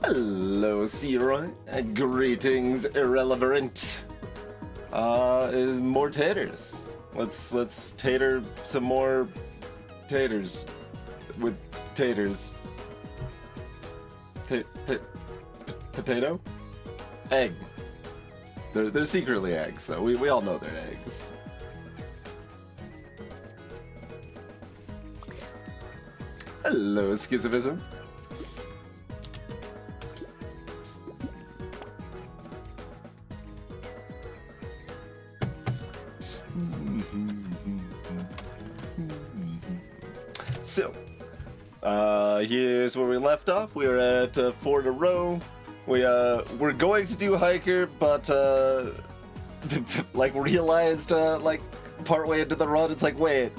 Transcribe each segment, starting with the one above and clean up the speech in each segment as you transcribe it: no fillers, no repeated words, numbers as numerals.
Hello, Searoy. Greetings, irrelevant. More taters. Let's tater some more taters with taters. Potato? Egg. They're secretly eggs, though. We all know they're eggs. Hello, Schizovism. So, here's where we left off. We were at 4 in a row. We're going to do Hiker, but like realized like partway into the run, it's like, wait,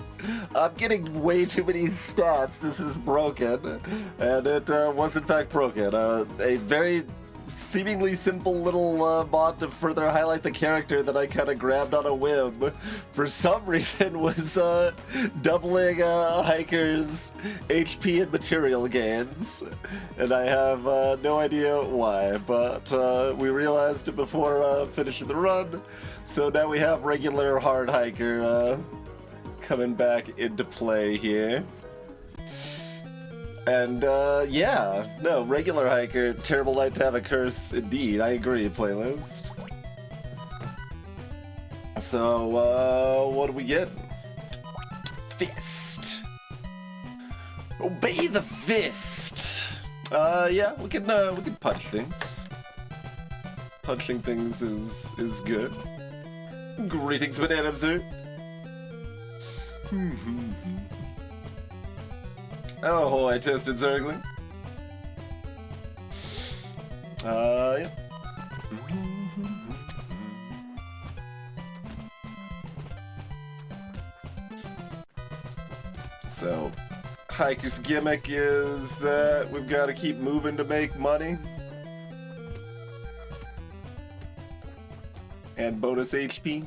I'm getting way too many stats. This is broken, and it was in fact broken. A very seemingly simple little mod to further highlight the character that I kind of grabbed on a whim, for some reason was doubling a hiker's HP and material gains, and I have no idea why, but we realized it before finishing the run, so now we have regular hard hiker coming back into play here. And, yeah, no, regular hiker, terrible night to have a curse, indeed, I agree, playlist. So, what do we get? Fist! Obey the fist! Yeah, we can punch things. Punching things is good. Greetings, banana sir. Oh, I toasted Zergling. Yeah. So, Hiker's gimmick is that we've got to keep moving to make money. And bonus HP.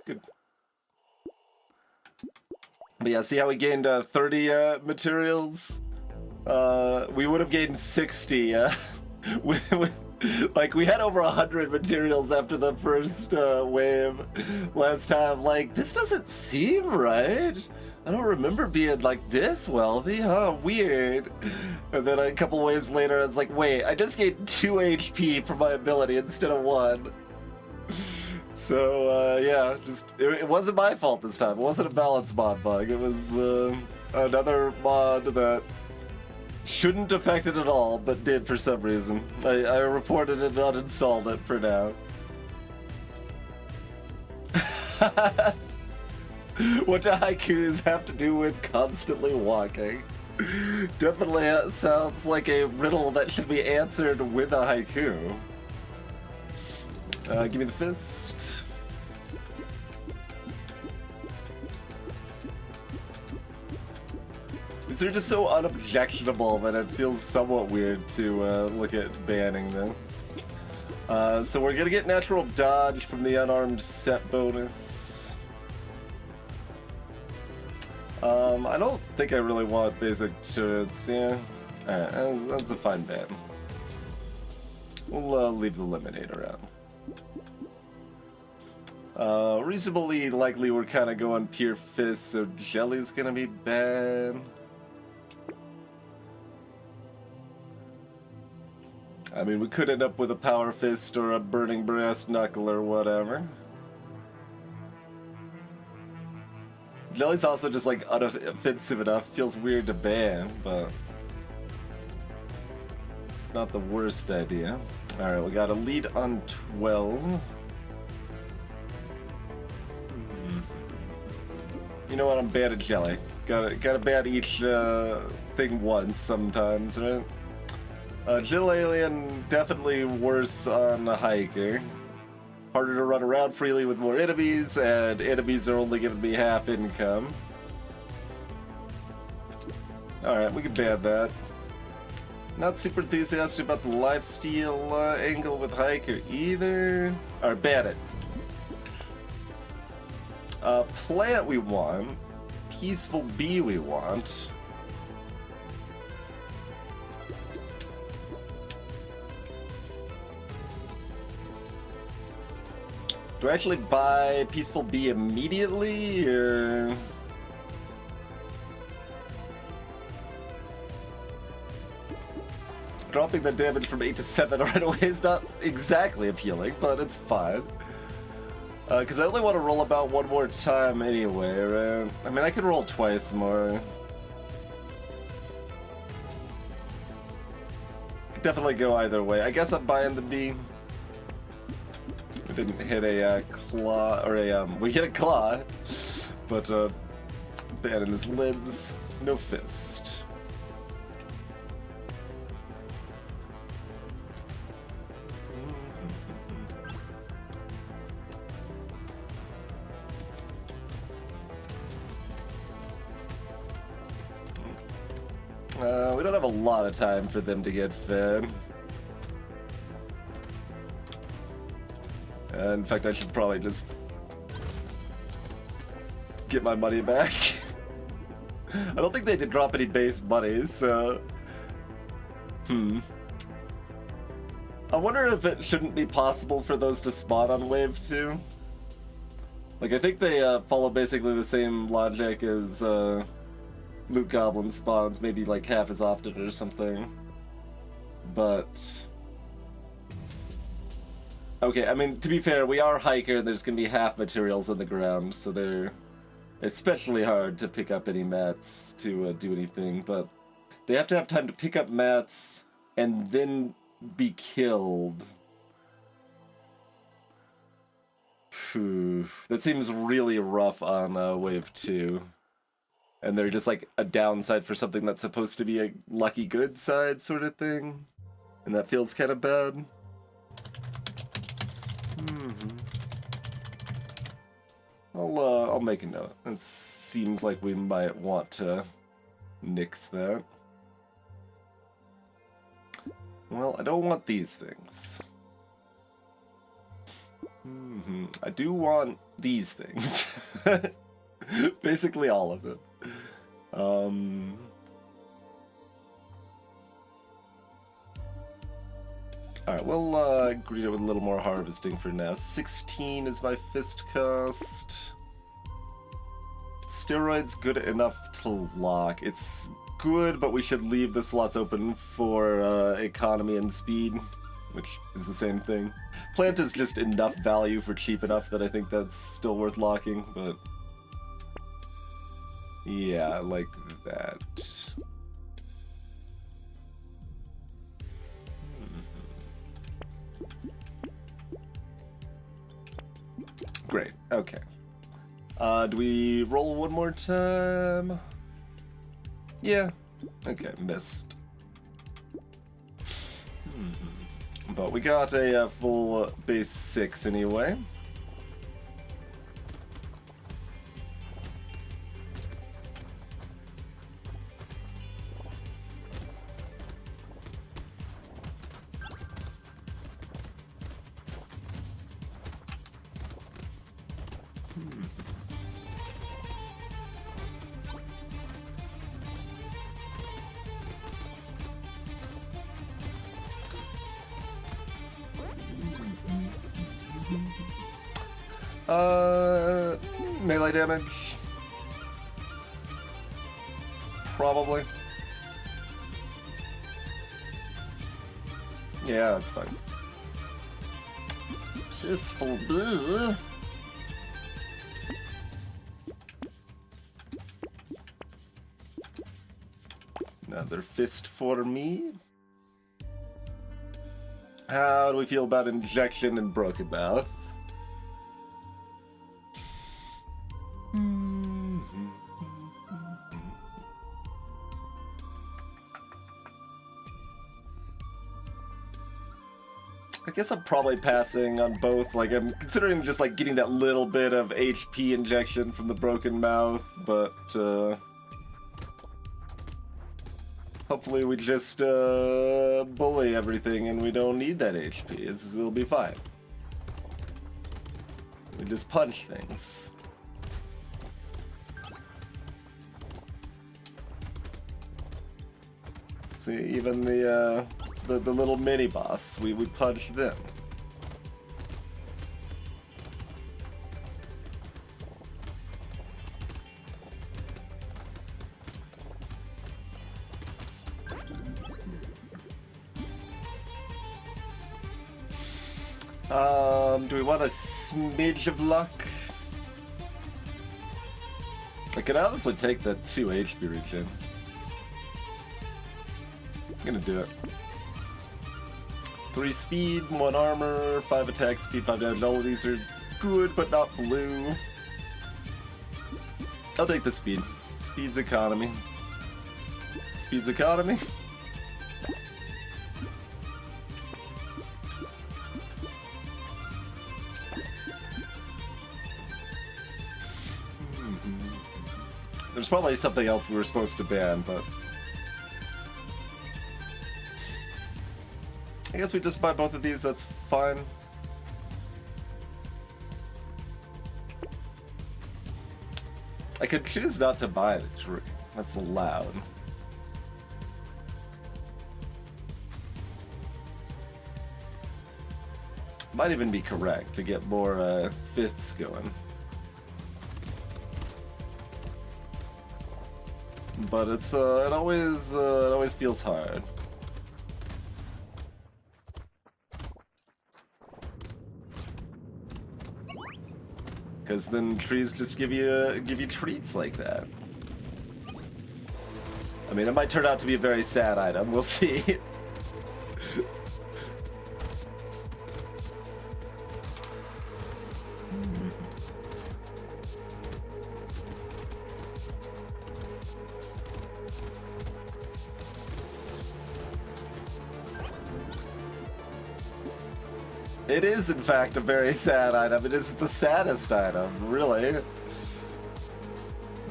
Good. But yeah, see how we gained 30 materials? We would have gained 60. Like, we had over 100 materials after the first wave last time. Like, this doesn't seem right. I don't remember being, like, this wealthy, huh? Weird. And then a couple waves later, I was like, wait, I just gained 2 HP from my ability instead of 1. So, yeah, it wasn't my fault this time. It wasn't a balance mod bug. It was another mod that shouldn't affect it at all, but did for some reason. I reported it and uninstalled it for now. What do haikus have to do with constantly walking? Definitely sounds like a riddle that should be answered with a haiku. Give me the fist. These are just so unobjectionable that it feels somewhat weird to look at banning them. So we're gonna get natural dodge from the unarmed set bonus. I don't think I really want basic turrets, yeah. Alright, that's a fine ban. We'll leave the eliminator out. Reasonably likely we're kind of going pure fist, so jelly's gonna be bad. I mean, we could end up with a power fist or a burning brass knuckle or whatever. Jelly's also just like unoffensive enough, feels weird to ban, but it's not the worst idea. Alright, we got a lead on 12. You know what, I'm bad at jelly. Gotta ban each thing once sometimes, right? Jill Alien, definitely worse on a hiker. Harder to run around freely with more enemies, and enemies are only giving me half income. Alright, we can ban that. Not super enthusiastic about the lifesteal angle with hiker either. Alright, ban it. Plant we want. Peaceful Bee we want. Do I actually buy Peaceful Bee immediately, or... Dropping the damage from 8 to 7 right away is not exactly appealing, but it's fine. Because I only want to roll about one more time anyway, right? I mean, I could roll twice more. Could definitely go either way. I guess I'm buying the bee. We didn't hit a claw, or a, we hit a claw, but banning his lids, no fist. We don't have a lot of time for them to get fed. In fact, I should probably just get my money back. I don't think they did drop any base money, so... I wonder if it shouldn't be possible for those to spawn on Wave 2. Like, I think they follow basically the same logic as Loot Goblin spawns, maybe like half as often or something. But... okay, I mean, to be fair, we are Hiker, and there's going to be half materials in the ground, so they're especially hard to pick up any mats to do anything, but they have to have time to pick up mats and then be killed. Phew. That seems really rough on Wave 2. And they're just like a downside for something that's supposed to be a lucky good side sort of thing. And that feels kind of bad. I'll make a note. It seems like we might want to nix that. Well, I don't want these things. I do want these things. Basically all of it. Alright, we'll greet it with a little more harvesting for now. 16 is my fist cost. Steroids good enough to lock. It's good, but we should leave the slots open for economy and speed, which is the same thing. Plant is just enough value for cheap enough that I think that's still worth locking, but... yeah, like that. Great, okay. Do we roll one more time? Yeah. Okay, missed. But we got a full base 6 anyway. Melee damage. Probably. Yeah, that's fine. Peaceful Bee. Another fist for me. How do we feel about injection and broken mouth? I guess I'm probably passing on both. Like, I'm considering just like getting that little bit of HP injection from the broken mouth, but hopefully we just bully everything and we don't need that HP. It'll be fine. We just punch things. See, even the little mini boss, we punch them. Do we want a smidge of luck? I could honestly take the 2 HP regen. I'm gonna do it. 3 speed, 1 armor, 5 attack speed, 5 damage. All of these are good, but not blue. I'll take the speed. Speed's economy. Speed's economy. There's probably something else we were supposed to ban, but I guess we just buy both of these, that's fine. I could choose not to buy the tree. That's allowed. Might even be correct to get more fists going. But it's it always feels hard. Because then trees just give you treats like that. I mean, it might turn out to be a very sad item. We'll see. It is, in fact, a very sad item. It is the saddest item, really.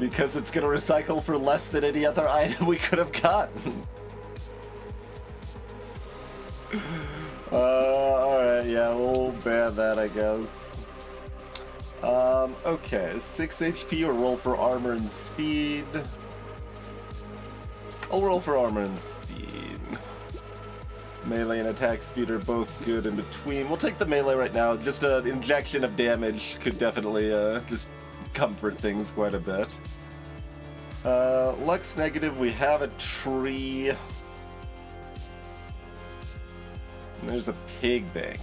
Because it's going to recycle for less than any other item we could have gotten. Alright, yeah, we'll ban that, I guess. Okay, 6 HP or roll for armor and speed. I'll roll for armor and speed. Melee and attack speed are both good in between. We'll take the melee right now. Just an injection of damage could definitely just comfort things quite a bit. Luck's negative. We have a tree. And there's a pig bank.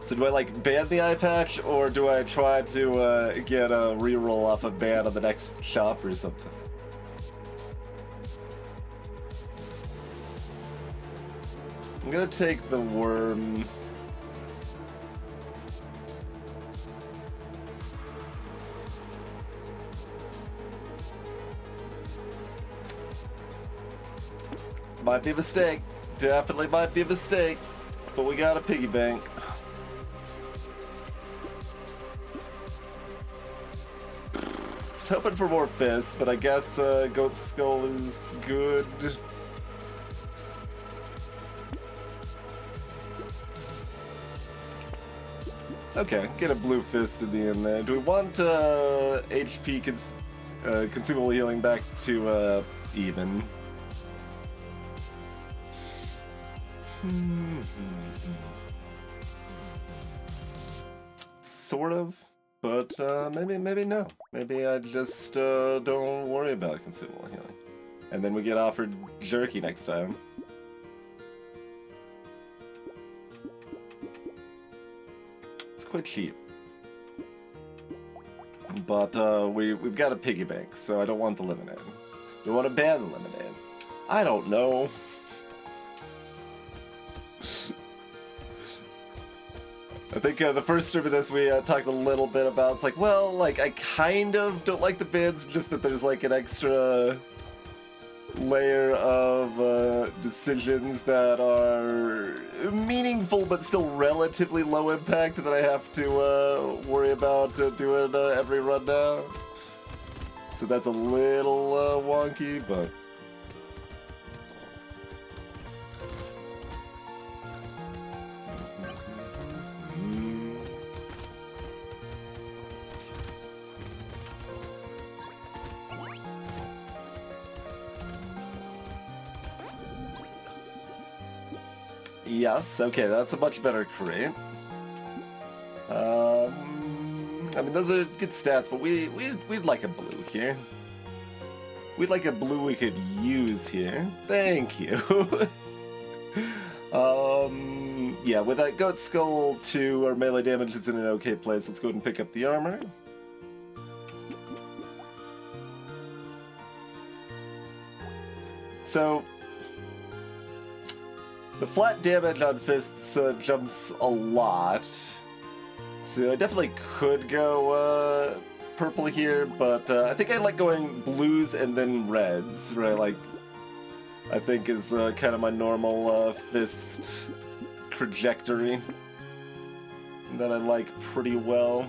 So do I like ban the eye patch, or do I try to get a reroll off of ban on the next shop or something? I'm gonna take the worm. Might be a mistake. Definitely might be a mistake. But we got a piggy bank. I was hoping for more fists, but I guess Goat Skull is good. Okay, get a blue fist in the end there. Do we want HP consumable healing back to even? Sort of. But maybe no. Maybe I just don't worry about consumable healing. And then we get offered jerky next time. It's quite cheap. But we've got a piggy bank, so I don't want the lemonade. Do I want to ban the lemonade? I don't know. I think the first stream of this we talked a little bit about, it's like, well, like, I kind of don't like the bids, just that there's like an extra layer of decisions that are meaningful but still relatively low impact that I have to worry about doing every run now. So that's a little wonky, but... Yes, okay, that's a much better crate. I mean, those are good stats, but we'd like a blue here. We'd like a blue we could use here. Thank you. Yeah, with that Goat Skull 2, our melee damage is in an okay place. Let's go ahead and pick up the armor. So, the flat damage on fists jumps a lot. So I definitely could go purple here, but I think I like going blues and then reds, right? Like, I think is kind of my normal fist trajectory that I like pretty well.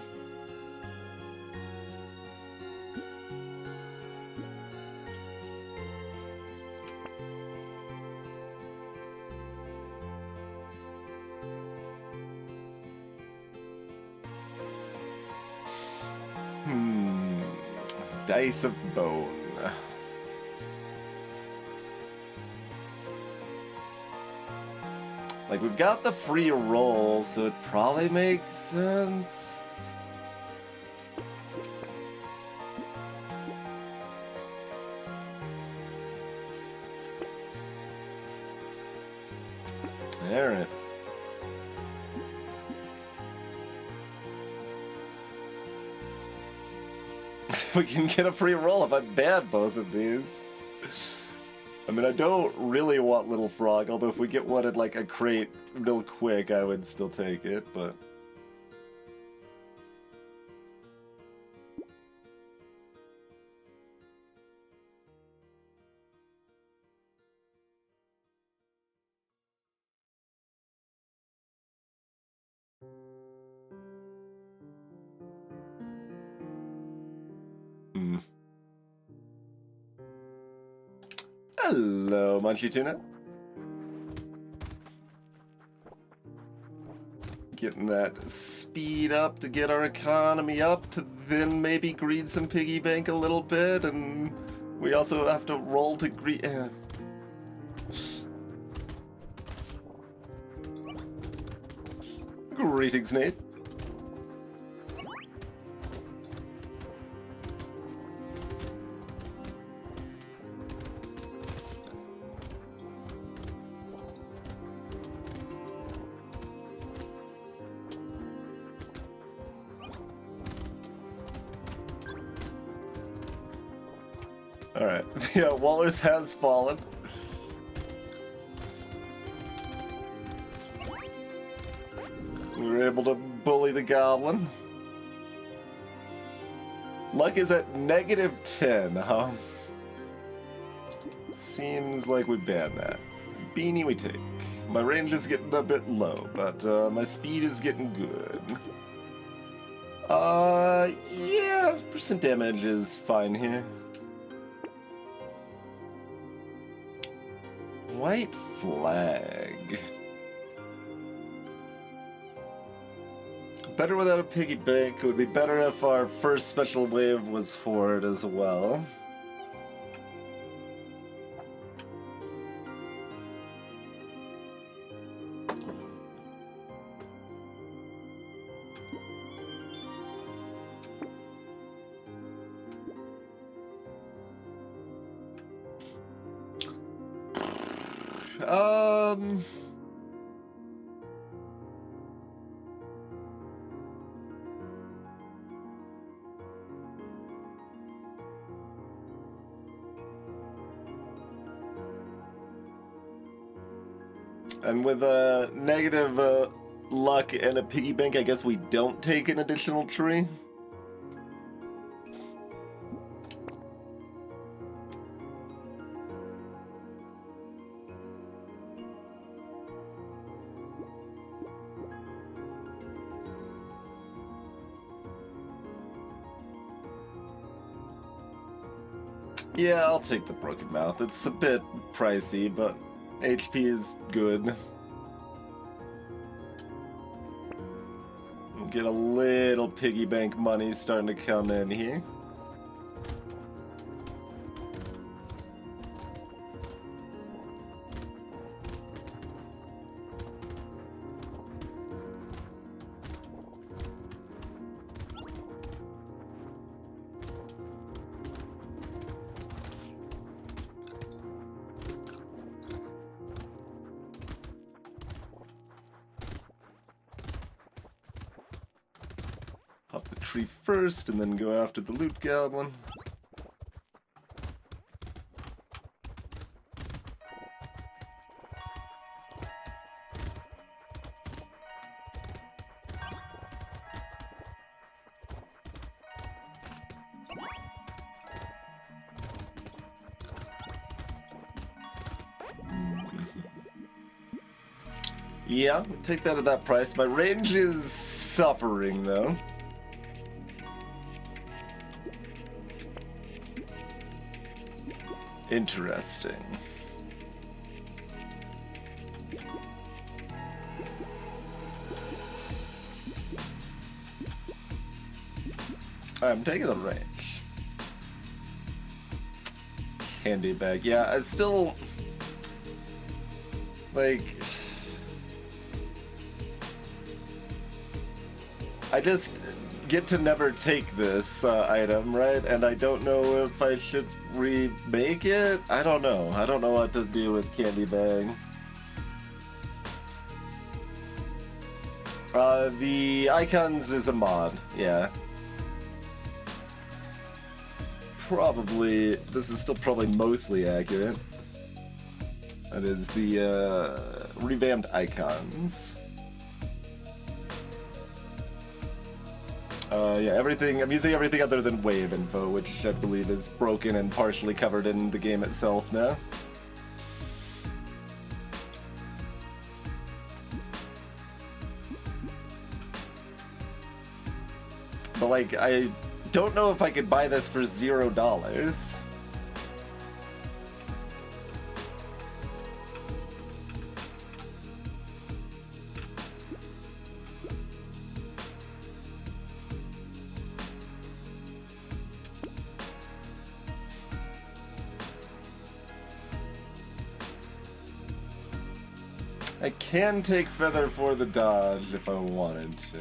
Dice of Bone. Like, we've got the free roll, so it probably makes sense. Alright. We can get a free roll if I ban both of these. I mean, I don't really want Little Frog, although if we get one at like a crate real quick, I would still take it, but... Hello, Munchy Tuna. Getting that speed up to get our economy up to then maybe greed some piggy bank a little bit, and we also have to roll to greed. Greetings, Nate. Alright, yeah, Walrus has fallen. We were able to bully the goblin. Luck is at -10, huh? Seems like we banned that. Beanie we take. My range is getting a bit low, but my speed is getting good. Yeah, percent damage is fine here. White flag. Better without a piggy bank. It would be better if our first special wave was Horde as well. And with a negative luck and a piggy bank, I guess we don't take an additional tree. Yeah, I'll take the Broken Mouth. It's a bit pricey, but HP is good. We'll get a little piggy bank money starting to come in here. tree first, and then go after the loot goblin. Yeah, take that at that price. My range is suffering, though. Interesting. I'm taking the range. Candy bag. Yeah, it's still... like... I just get to never take this item, right? And I don't know if I should remake it? I don't know. I don't know what to do with Candy Bag. The icons is a mod, yeah. Probably, this is still probably mostly accurate. That is the revamped icons. Yeah, everything, I'm using everything other than wave info, which I believe is broken and partially covered in the game itself now. But like, I don't know if I could buy this for $0. I can take Feather for the dodge if I wanted to.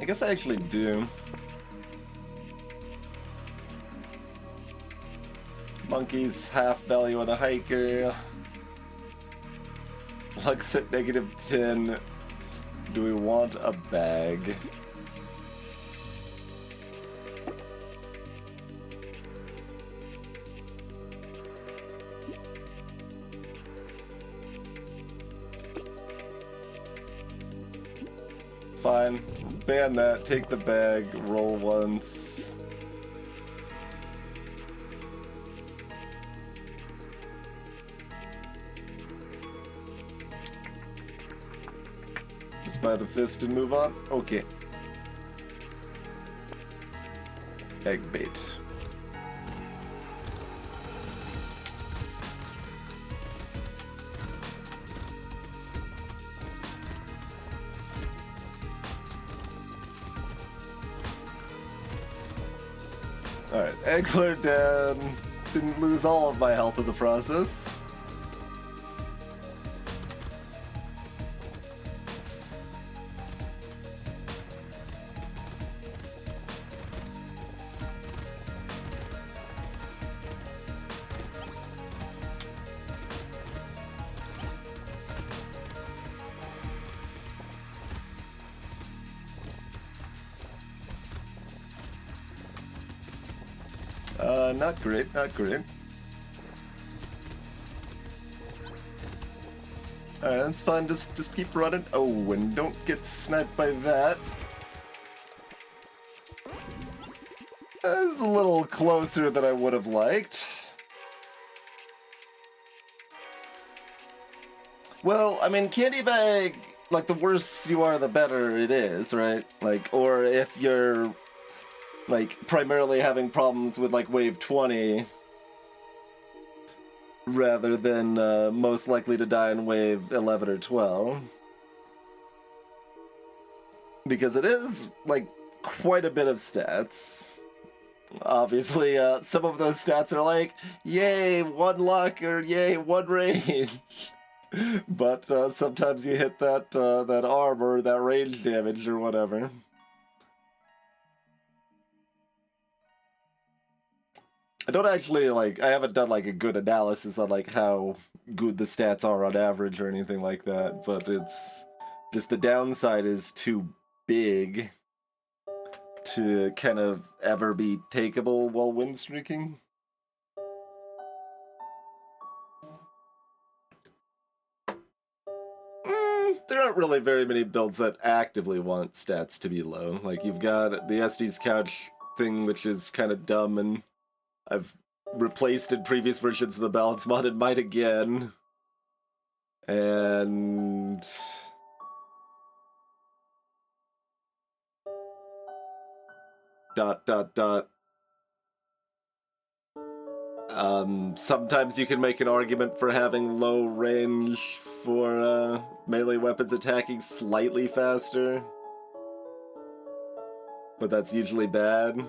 I guess I actually do. Monkey's half value on a hiker. Lux at -10. Do we want a bag? Fine. Ban that, take the bag, roll once. Just buy the fist and move on? Okay. Egg bait. Alright, egg cleared down. Didn't lose all of my health in the process. Not great, not great. Alright, that's fine, just keep running. Oh, and don't get sniped by that. That was a little closer than I would have liked. Well, I mean, Candy Bag, like, the worse you are, the better it is, right? Like, or if you're... like, primarily having problems with, like, wave 20 rather than most likely to die in wave 11 or 12. Because it is, like, quite a bit of stats. Obviously, some of those stats are like, yay, 1 luck, or yay, 1 range. But sometimes you hit that, that armor, that range damage, or whatever. I don't actually, like, I haven't done, like, a good analysis on, like, how good the stats are on average or anything like that, but it's just the downside is too big to kind of ever be takeable while win streaking. There aren't really very many builds that actively want stats to be low. Like, you've got the Estes Couch thing, which is kind of dumb, and I've replaced in previous versions of the balance mod and might again. And dot dot dot. Sometimes you can make an argument for having low range for melee weapons attacking slightly faster, but that's usually bad.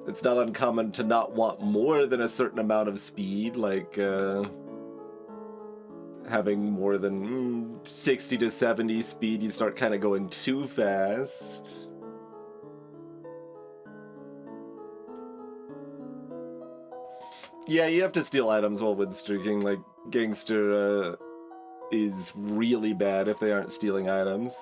It's not uncommon to not want more than a certain amount of speed, like having more than 60 to 70 speed, you start kind of going too fast. Yeah, you have to steal items while win streaking. Like, Gangster is really bad if they aren't stealing items.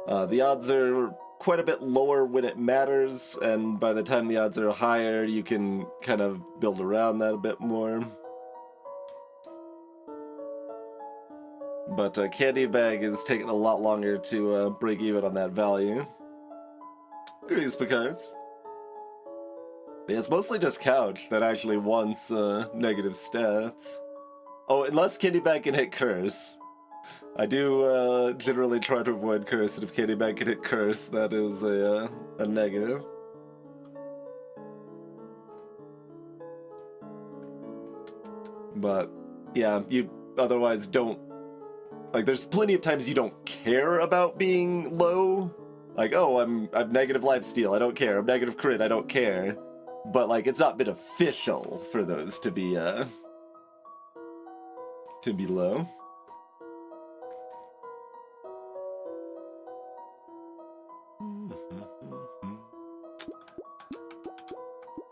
The odds are quite a bit lower when it matters, and by the time the odds are higher, you can kind of build around that a bit more. But Candy Bag is taking a lot longer to break even on that value. Agrees, Picars. Yeah, it's mostly just Couch that actually wants negative stats. Oh, unless Candy Bag can hit Curse. I do generally try to avoid Curse, and if Candy Bag can hit Curse, that is a negative. But, yeah, you otherwise don't... Like, there's plenty of times you don't care about being low. Like, oh, I'm negative lifesteal, I don't care. I'm negative crit, I don't care. But, like, it's not been official for those to be low.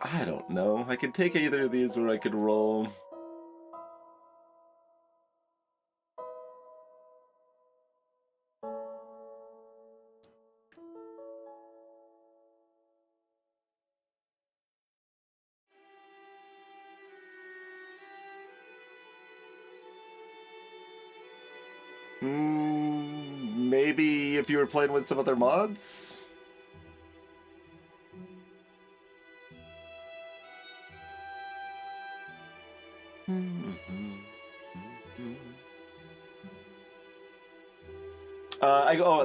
I don't know. I could take either of these or I could roll. Maybe if you were playing with some other mods?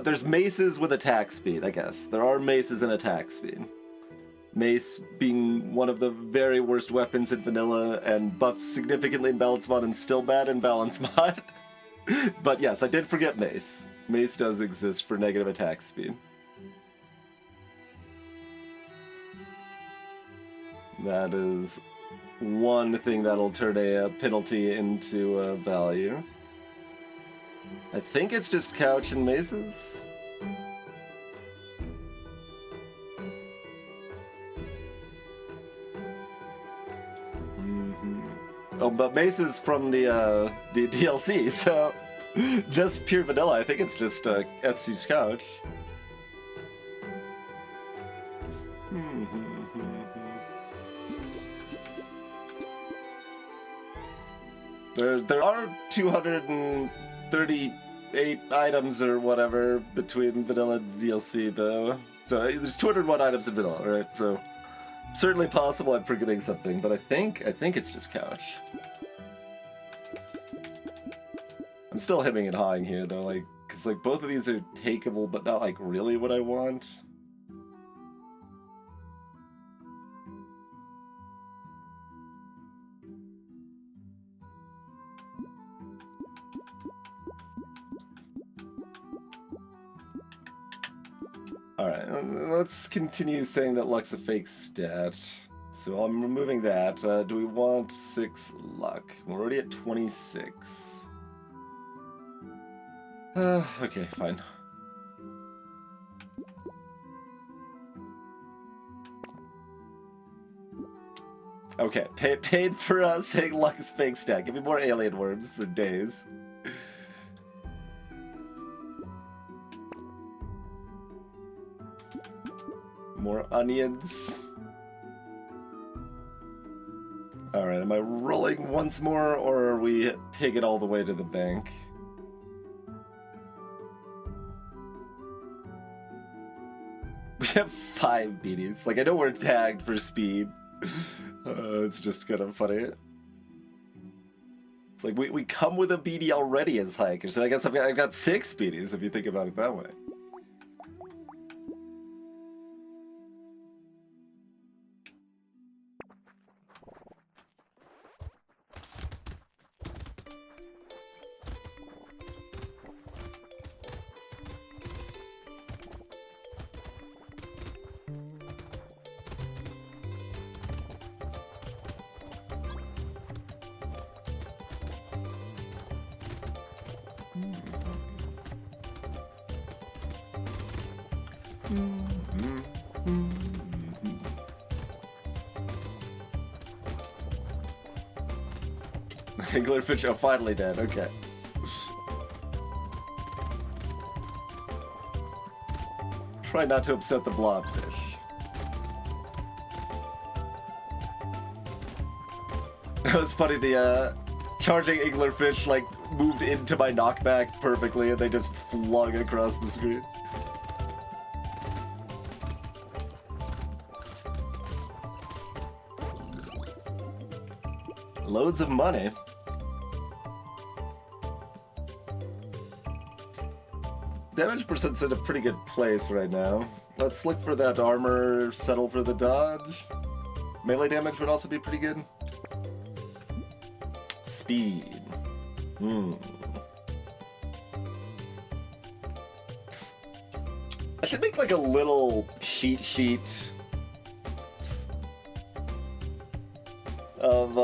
There's maces with attack speed, I guess. There are maces and attack speed. Mace being one of the very worst weapons in vanilla and buffed significantly in balance mod and still bad in balance mod. But yes, I did forget Mace. Mace does exist for negative attack speed. That is one thing that'll turn a penalty into a value. I think it's just Couch and Maces. Oh, but Maces from the DLC, so just pure vanilla. I think it's just SC's Couch. There are 238 items or whatever between vanilla and DLC, though. So there's 201 items in vanilla, right? So certainly possible I'm forgetting something, but I think it's just Couch. I'm still hemming and hawing here, though, like, because like both of these are takeable, but not like really what I want. Alright, let's continue saying that luck's a fake stat. So I'm removing that. Do we want 6 luck? We're already at 26. Okay, fine. Okay, paid for saying luck is fake stack. Give me more alien worms for days. More onions. Alright, am I rolling once more, or are we pigging all the way to the bank? We have 5 beaties. Like, I know we're tagged for speed. It's just kind of funny. It's like, we come with a beatie already as hikers, so I guess I've got 6 beaties, if you think about it that way. Anglerfish, oh, finally dead, okay. Try not to upset the blobfish. That was funny, the charging anglerfish like moved into my knockback perfectly and they just flung across the screen. Loads of money. Damage percent's in a pretty good place right now. Let's look for that armor, settle for the dodge. Melee damage would also be pretty good. Speed. I should make like a little cheat sheet of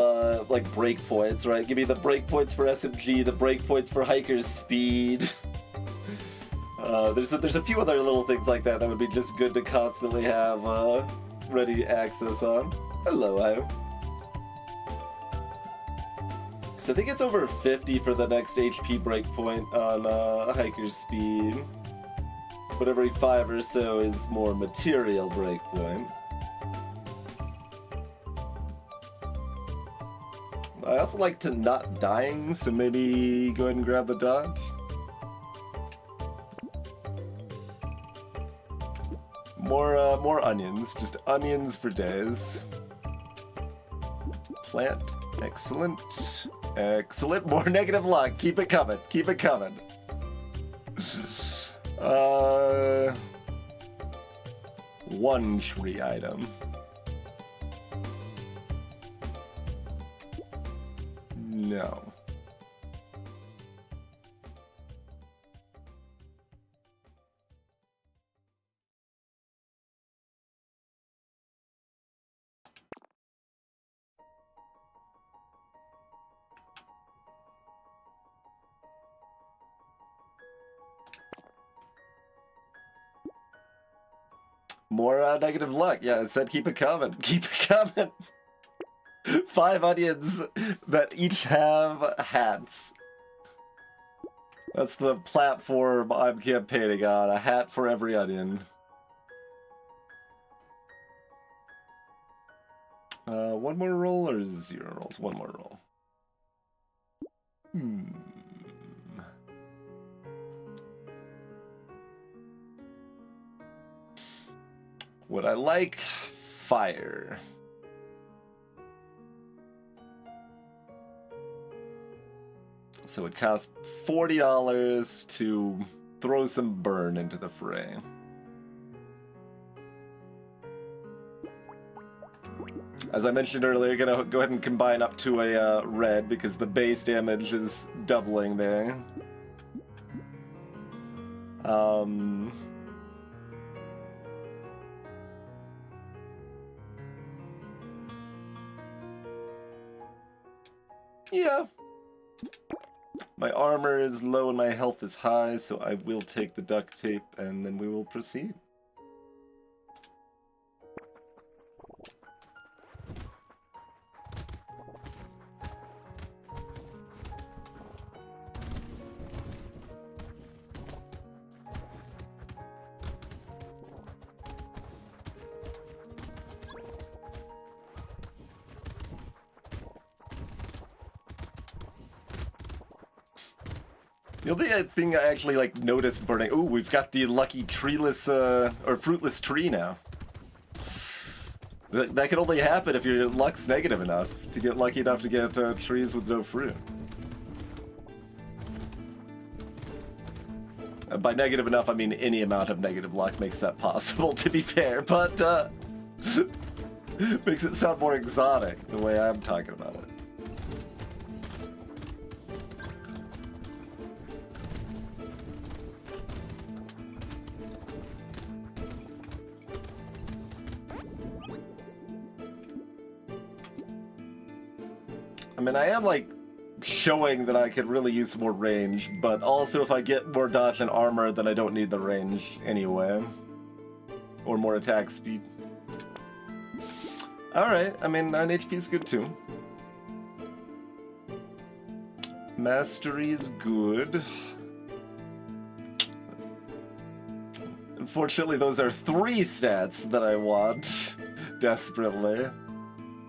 like breakpoints, right? Give me the breakpoints for SMG, the breakpoints for hiker's speed. There's a few other little things like that would be just good to constantly have ready access on. Hello, Io. So I think it's over 50 for the next HP breakpoint on hiker's speed. But every 5 or so is more material breakpoint. I also like to not dying, so maybe go ahead and grab the dodge. More onions, just onions for days. Plant, excellent. Excellent, more negative luck, keep it coming, keep it coming. One tree item. No. More negative luck. Yeah, it said keep it coming. Keep it coming. 5 onions that each have hats. That's the platform I'm campaigning on. A hat for every onion. One more roll or 0 rolls? One more roll. Would I like fire? So it costs $40 to throw some burn into the fray. As I mentioned earlier, gonna go ahead and combine up to a red because the base damage is doubling there. Yeah. My armor is low and my health is high, so I will take the duct tape and then we will proceed. The only thing I actually like noticed burning. Oh, we've got the lucky treeless or fruitless tree now. That can only happen if your luck's negative enough to get lucky enough to get trees with no fruit. By negative enough, I mean any amount of negative luck makes that possible, to be fair, but makes it sound more exotic the way I'm talking about it. I mean, I am, like, showing that I could really use some more range, but also if I get more dodge and armor, then I don't need the range anyway. Or more attack speed. Alright, I mean, 9 HP is good too. Mastery is good. Unfortunately, those are 3 stats that I want desperately.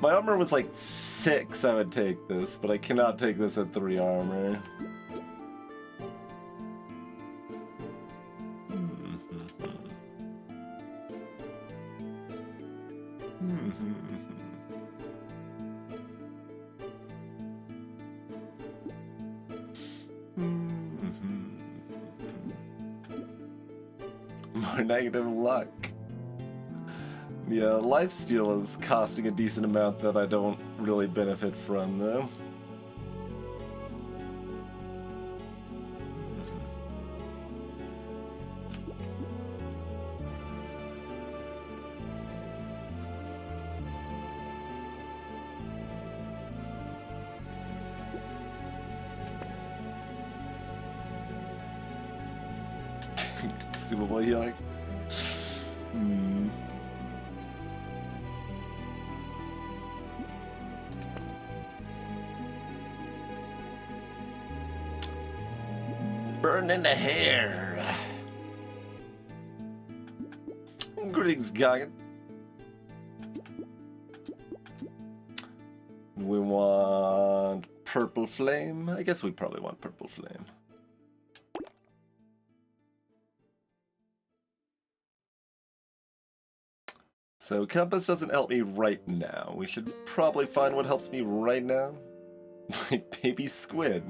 My armor was like 6, I would take this, but I cannot take this at 3 armor. More negative luck. Yeah, lifesteal is costing a decent amount that I don't really benefit from, though. Consumable healing. Burning the hair. Greetings, Goggin. We want purple flame. I guess we probably want purple flame. So compass doesn't help me right now. We should probably find what helps me right now. Like baby squid.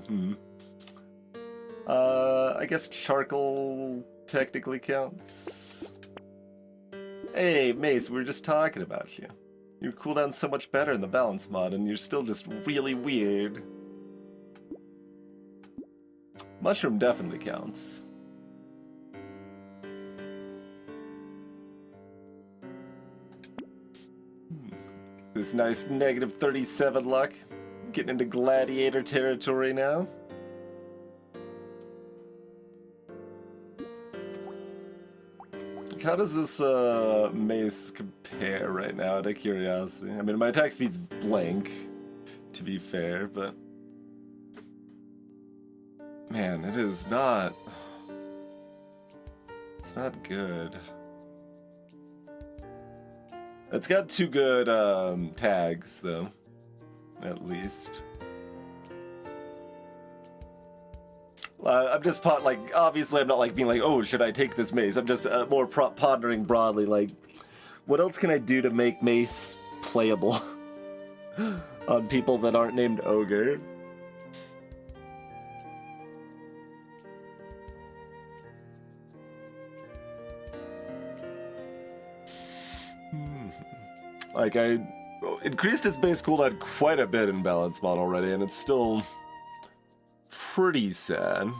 I guess charcoal technically counts. Hey, Mace, we were just talking about you. Your cooldown's so much better in the balance mod, and you're still just really weird. Mushroom definitely counts. This nice negative 37 luck. Getting into gladiator territory now. How does this mace compare right now, out of curiosity? I mean, my attack speed's blank, to be fair, but... Man, it is not... It's not good. It's got 2 good tags, though, at least. I'm just like, obviously I'm not like being like, oh, should I take this mace? I'm just more pondering broadly, like, what else can I do to make mace playable on people that aren't named Ogre? Like, I increased its base cooldown quite a bit in balance mod already, and it's still pretty sad.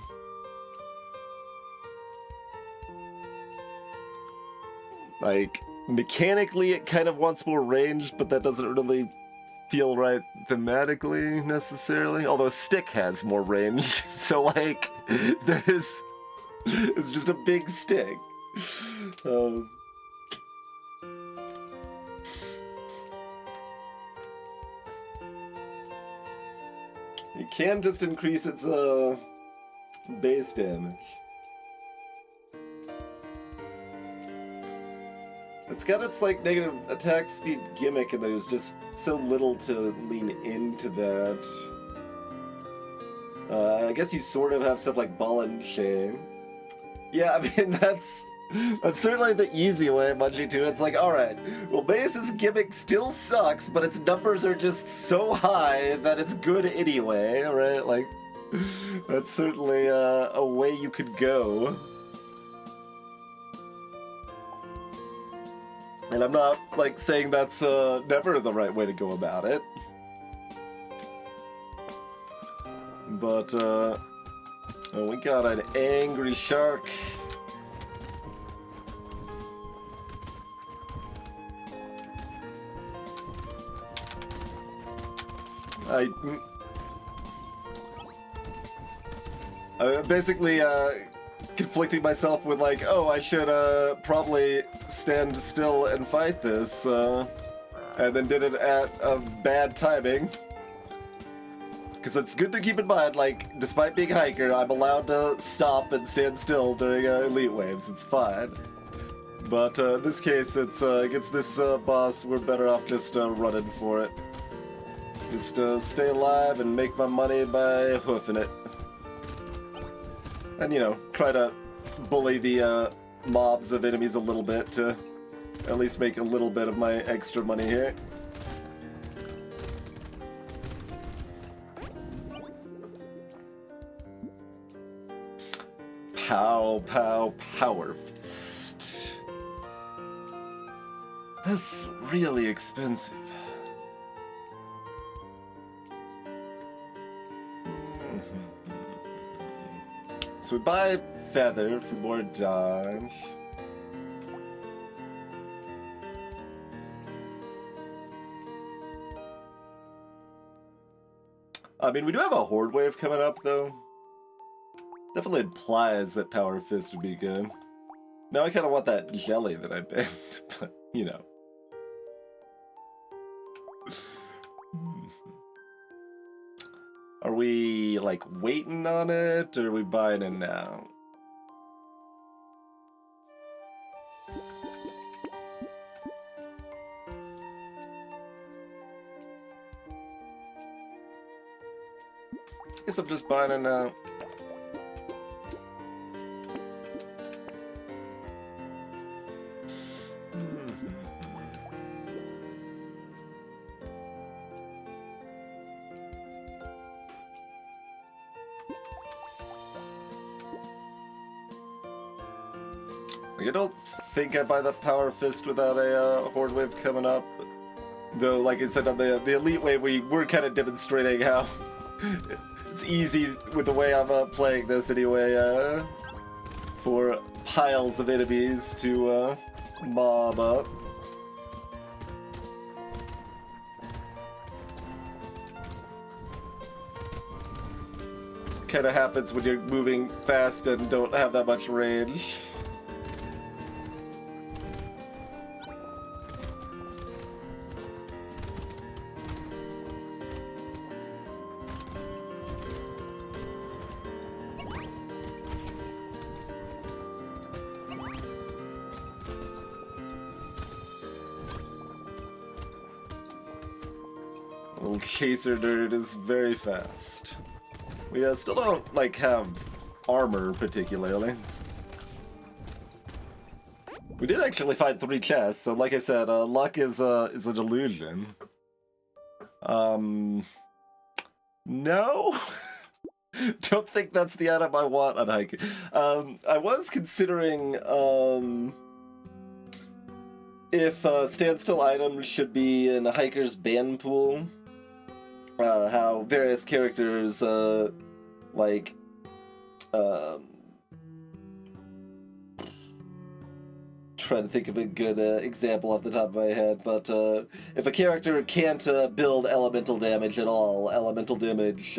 Like, mechanically it kind of wants more range, but that doesn't really feel right thematically necessarily. Although stick has more range, so like there's it's just a big stick. You can just increase its base damage. It's got its like negative attack speed gimmick, and there's just so little to lean into that. I guess you sort of have stuff like ball and chain. Yeah, I mean that's certainly the easy way, Bungie, too. It's like, alright, well, Base's gimmick still sucks, but its numbers are just so high that it's good anyway, right? Like, that's certainly a way you could go. And I'm not, like, saying that's never the right way to go about it. But, oh, we got an angry shark. I'm basically conflicting myself with like, oh, I should probably stand still and fight this, and then did it at a bad timing. Because it's good to keep in mind, like, despite being a hiker, I'm allowed to stop and stand still during elite waves. It's fine. But in this case, it's against this boss, we're better off just running for it. Just stay alive and make my money by hoofing it. And, you know, try to bully the mobs of enemies a little bit to at least make a little bit of my extra money here. Pow, pow, power fist. That's really expensive. So we buy feather for more dodge. I mean, we do have a horde wave coming up, though. Definitely implies that Power Fist would be good. Now I kind of want that jelly that I banned, but, you know. Are we, like, waiting on it, or are we buying it now? Guess I'm just buying it now. I don't think I buy the Power Fist without a Horde Wave coming up. Though, like I said, on the Elite Wave, we're kind of demonstrating how it's easy with the way I'm playing this anyway, for piles of enemies to mob up. Kind of happens when you're moving fast and don't have that much range. Little chaser nerd is very fast. We still don't, like, have armor, particularly. We did actually find 3 chests, so like I said, luck is a delusion. No? Don't think that's the item I want on hiker. I was considering, if standstill items should be in a hiker's ban pool. How various characters, trying to think of a good example off the top of my head, but if a character can't build elemental damage at all, elemental damage,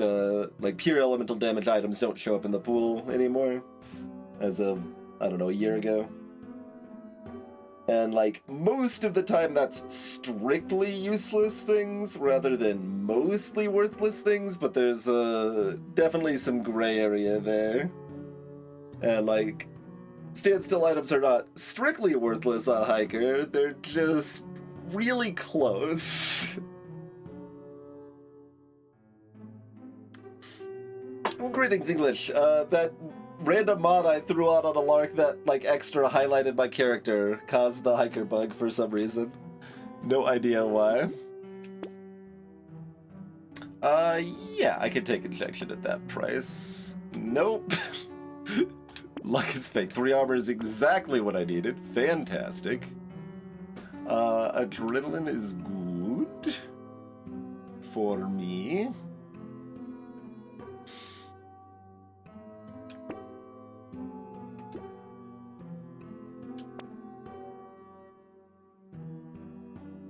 like pure elemental damage items don't show up in the pool anymore, as of, I don't know, a year ago. And like most of the time that's strictly useless things rather than mostly worthless things, but there's definitely some gray area there. And like, standstill items are not strictly worthless on Hiker, they're just really close. Well, greetings, English. That random mod I threw out on a lark that like extra highlighted my character caused the Hiker bug for some reason. No idea why. Yeah, I could take injection at that price. Nope. Luck is fake. 3 armor is exactly what I needed. Fantastic. Adrenaline is good for me.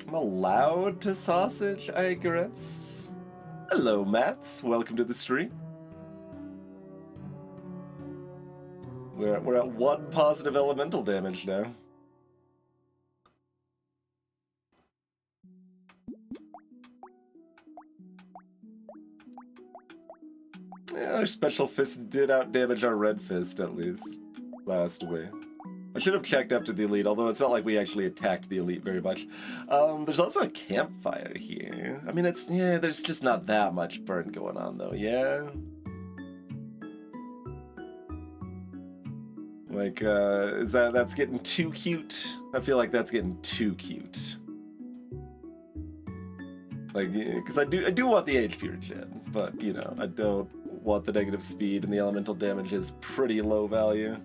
I'm allowed to sausage, I guess. Hello, Mats. Welcome to the stream. We're at 1 positive elemental damage now. Yeah, our special fist did out-damage our red fist, at least, last wave. I should have checked after the elite, although it's not like we actually attacked the elite very much. There's also a campfire here. I mean, yeah, there's just not that much burn going on, though, yeah? Like, that's getting too cute? I feel like that's getting too cute. Like, because I do want the HP regen, but, you know, I don't want the negative speed, and the elemental damage is pretty low value.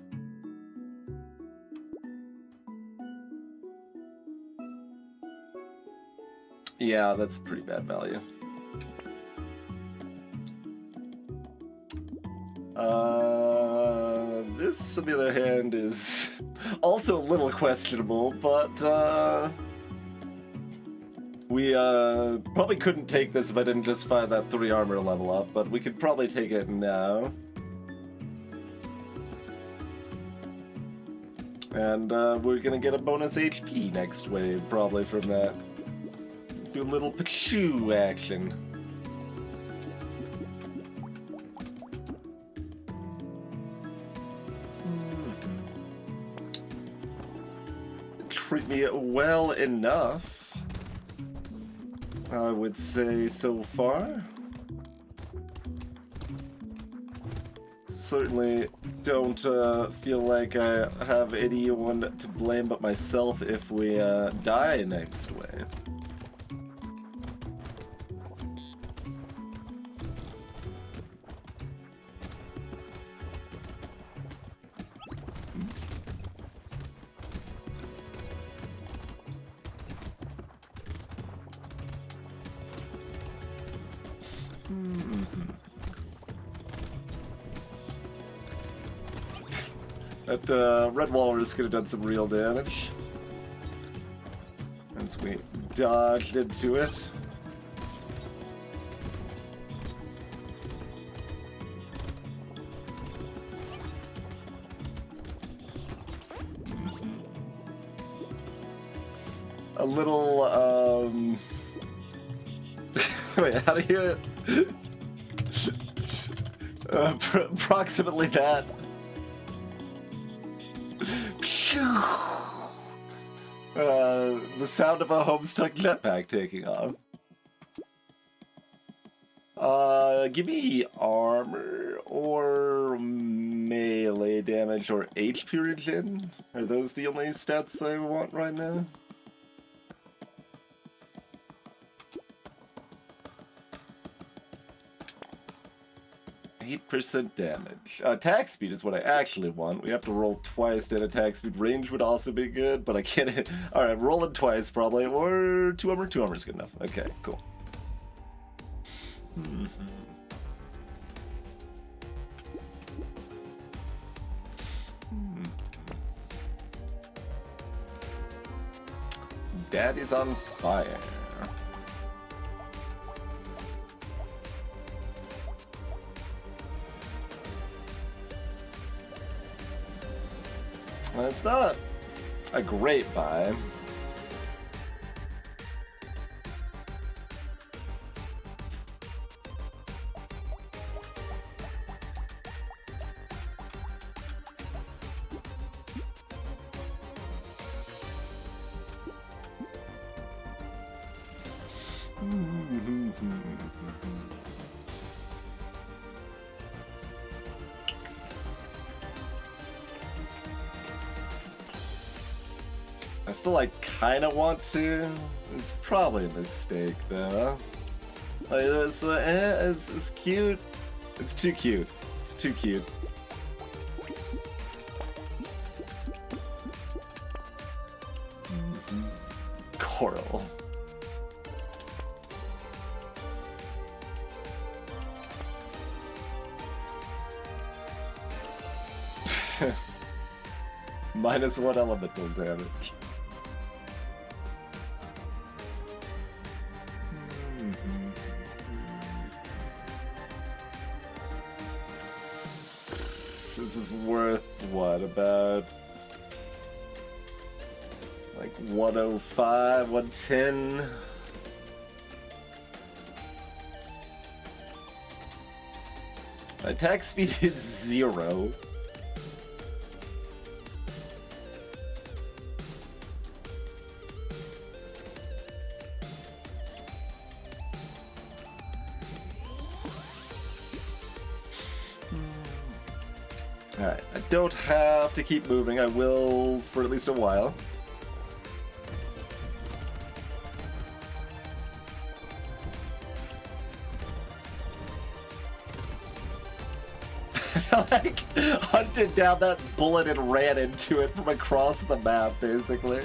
Yeah, that's pretty bad value. This, on the other hand, is also a little questionable, but we probably couldn't take this if I didn't just find that 3 armor level up, but we could probably take it now. And we're gonna get a bonus HP next wave, probably, from that. Do a little Pachoo action. Treat me well enough, I would say, so far. Certainly don't feel like I have anyone to blame but myself if we die next wave. That red walrus could have done some real damage. As we dodged into it. A little, wait, how do you... approximately that. The sound of a Homestuck jetpack taking off. Give me armor or melee damage or HP regen. Are those the only stats I want right now? 8% damage. Attack speed is what I actually want. We have to roll twice at attack speed. Range would also be good, but I can't. Alright, rolling twice probably. Or 2 armor. 2 armor is good enough. Okay, cool. Daddy's on fire. Well, it's not a great buy. I still like kind of want to. It's probably a mistake though. Like it's cute. It's too cute. It's too cute. Coral. -1 elemental damage. This is worth what, about like 105, 110? My attack speed is 0. Alright, I don't have to keep moving. I will for at least a while. I like hunted down that bullet and ran into it from across the map, basically.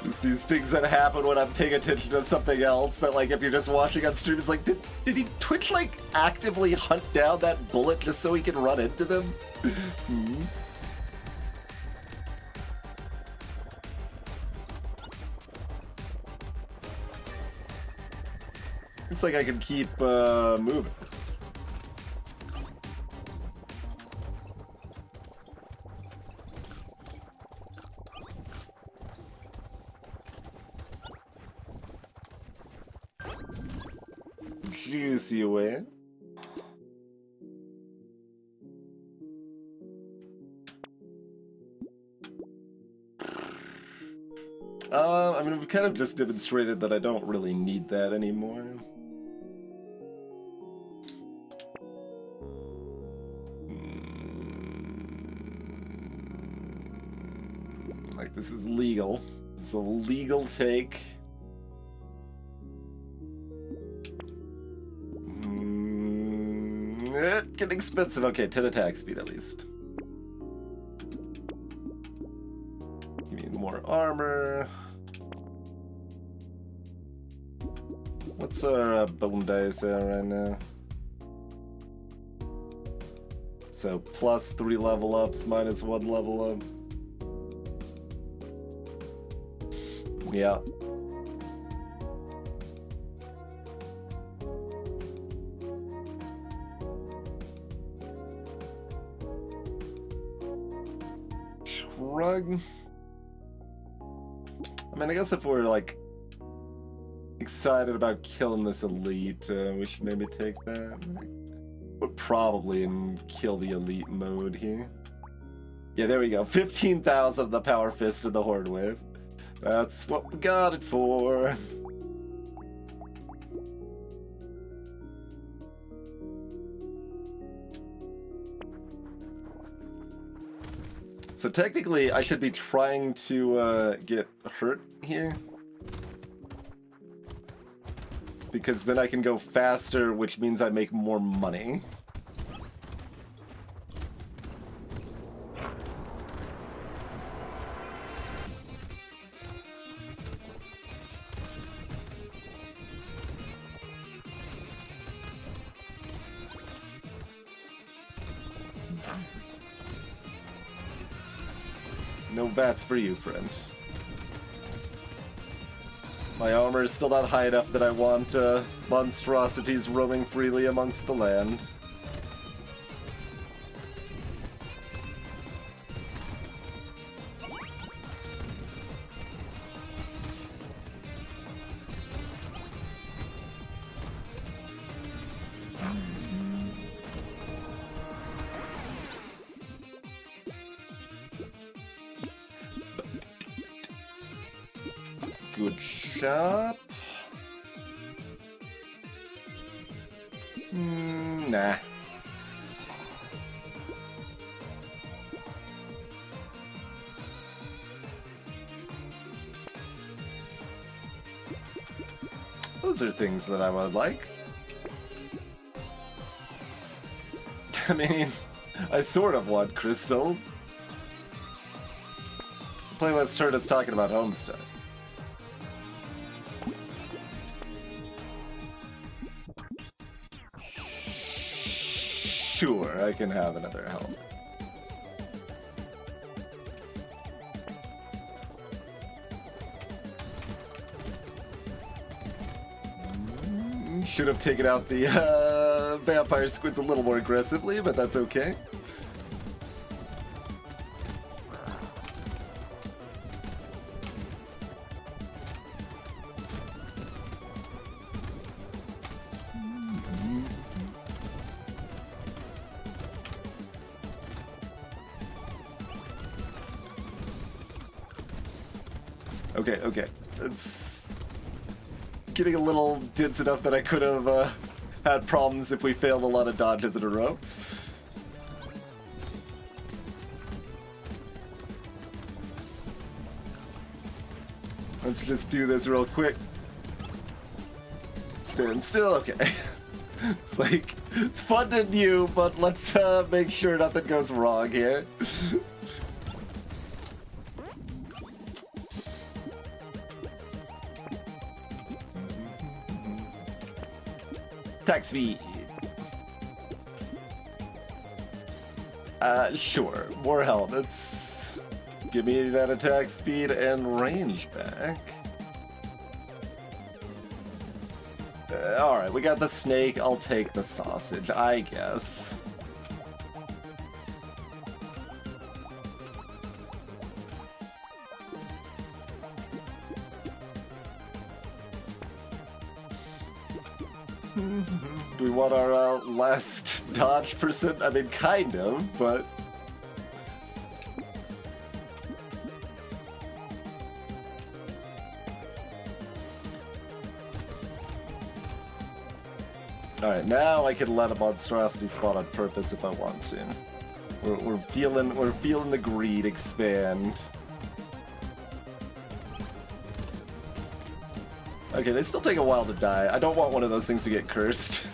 Just these things that happen when I'm paying attention to something else that, like, if you're just watching on stream, it's like, did he Twitch, like, actively hunt down that bullet just so he can run into them? Looks like I can keep moving. Juicy away. I mean, we've kind of just demonstrated that I don't really need that anymore. Like, this is legal. This is a legal take. Getting expensive. Okay, 10 attack speed at least. Give me more armor. What's our bone dice at right now? So plus 3 level ups, -1 level up. Yeah. Shrug. I mean, I guess if we're like excited about killing this elite, we should maybe take that. We're probably in kill the elite mode here. Yeah, there we go. 15,000 the power fist and the horde wave. That's what we got it for. So technically, I should be trying to get hurt here. Because then I can go faster, which means I make more money. No vats for you, friend. My armor is still not high enough that I want monstrosities roaming freely amongst the land. Good shop. Nah. Those are things that I would like. I mean, I sort of want crystal. The playlist heard us talking about Homestead. Sure, I can have another helmet. Should have taken out the vampire squids a little more aggressively, but that's okay. Okay. It's getting a little dense enough that I could have had problems if we failed a lot of dodges in a row. Let's just do this real quick. Stand still, okay. It's like, it's fun to you, but let's make sure nothing goes wrong here. Attack speed. Sure. More helmets. Give me that attack speed and range back. Alright, we got the snake. I'll take the sausage, I guess. Do we want our last dodge percent? I mean, kind of, but... Alright, now I can let a monstrosity spawn on purpose if I want to. We're feeling the greed expand. Okay, they still take a while to die. I don't want one of those things to get cursed.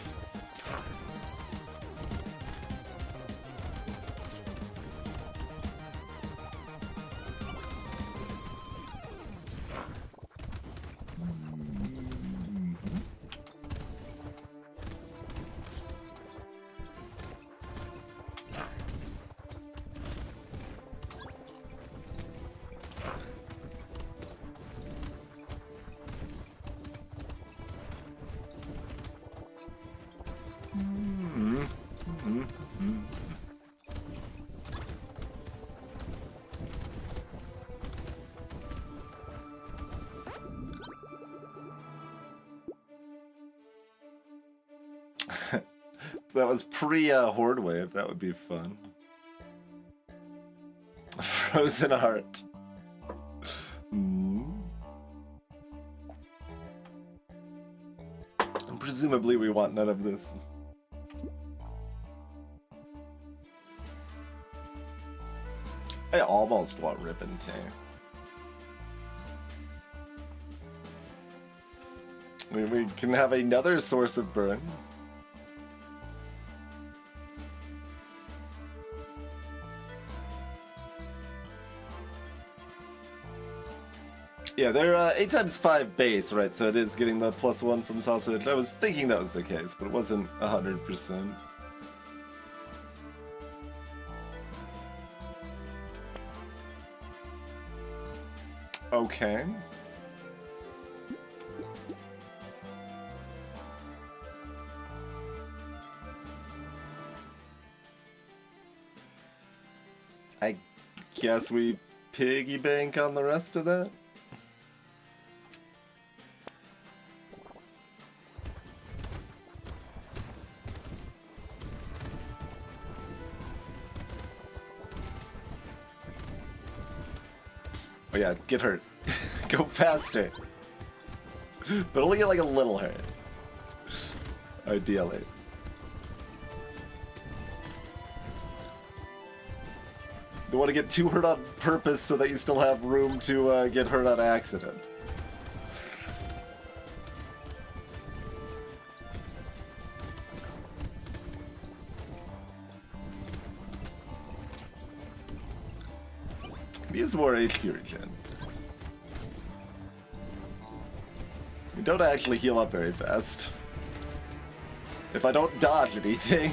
That was pre-Horde Wave. That would be fun. Frozen Heart. And presumably we want none of this. I almost want Ribbon too. We can have another source of burn. Yeah, they're 8x5 base, right? So it is getting the +1 from sausage. I was thinking that was the case, but it wasn't 100%. Okay. I guess we piggy bank on the rest of that. Oh yeah, get hurt. Go faster. But only get like a little hurt. Ideally. You don't want to get too hurt on purpose so that you still have room to get hurt on accident. Use more HP regen. You don't actually heal up very fast. If I don't dodge anything,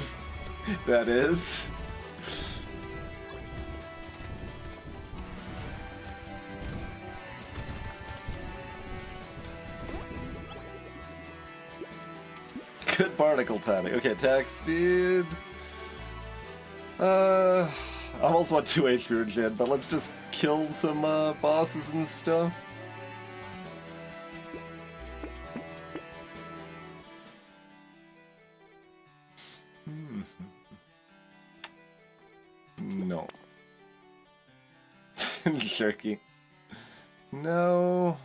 that is. Good barnacle timing. Okay, attack speed. I almost want 2 HP regen, but let's just kill some bosses and stuff. No. Jerky. No.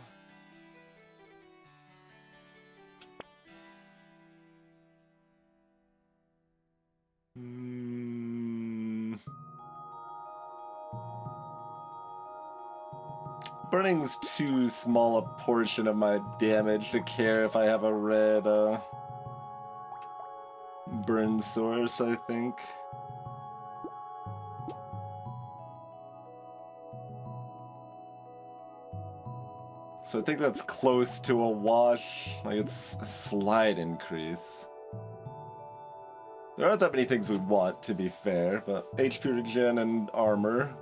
Burning's too small a portion of my damage to care if I have a red burn source, I think. So I think that's close to a wash. Like, it's a slight increase. There aren't that many things we'd want, to be fair, but HP regen and armor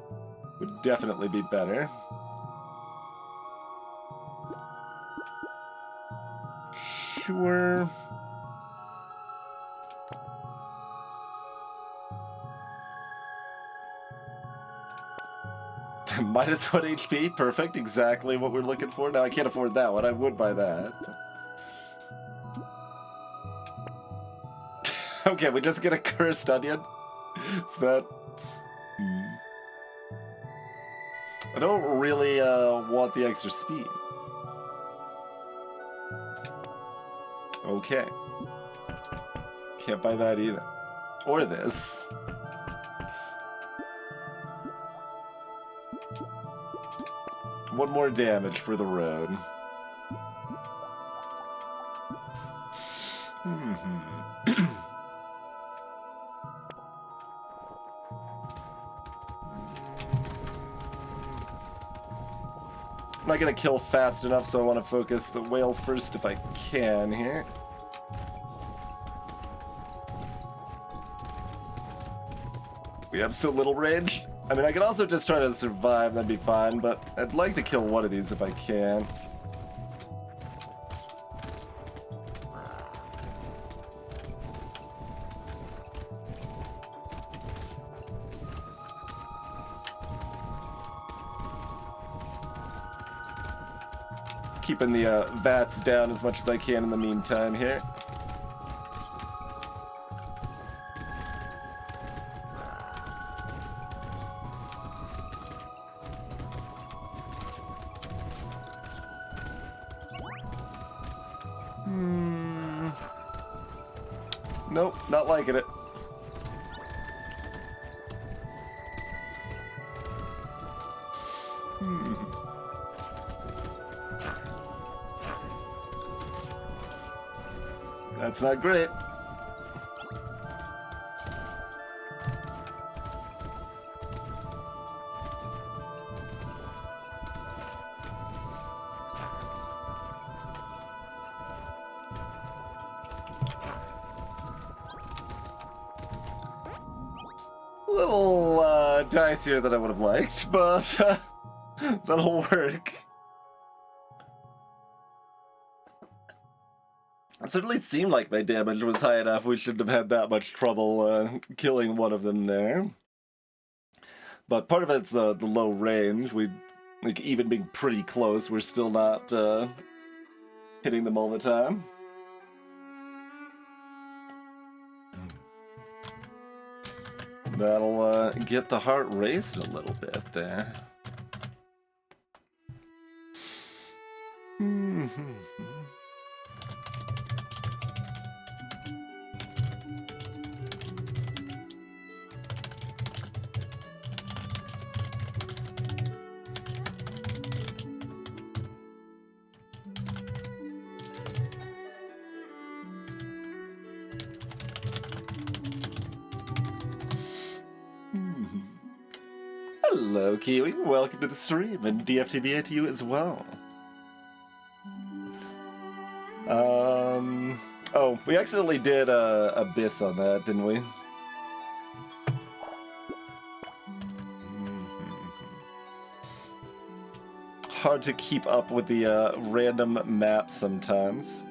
would definitely be better. Sure. -1 HP, perfect, exactly what we're looking for. Now I can't afford that one, I would buy that. Okay, we just get a cursed onion. Is that... I don't really want the extra speed. Okay. Can't buy that either. Or this. One more damage for the road. I'm not gonna kill fast enough, so I want to focus the whale first if I can here. We have so little range. I mean, I could also just try to survive, that'd be fine, but I'd like to kill one of these if I can. Keeping the VATs down as much as I can in the meantime here. Nope, not liking it. That's not great. A little dicier than I would have liked, but that'll work. It certainly seemed like my damage was high enough. We shouldn't have had that much trouble killing one of them there. But part of it's the low range. We, like, even being pretty close, we're still not hitting them all the time. That'll get the heart racing a little bit there. Hello, Kiwi. Welcome to the stream, and DFTBA to you as well. Oh, we accidentally did Abyss on that, didn't we? Hard to keep up with the random maps sometimes.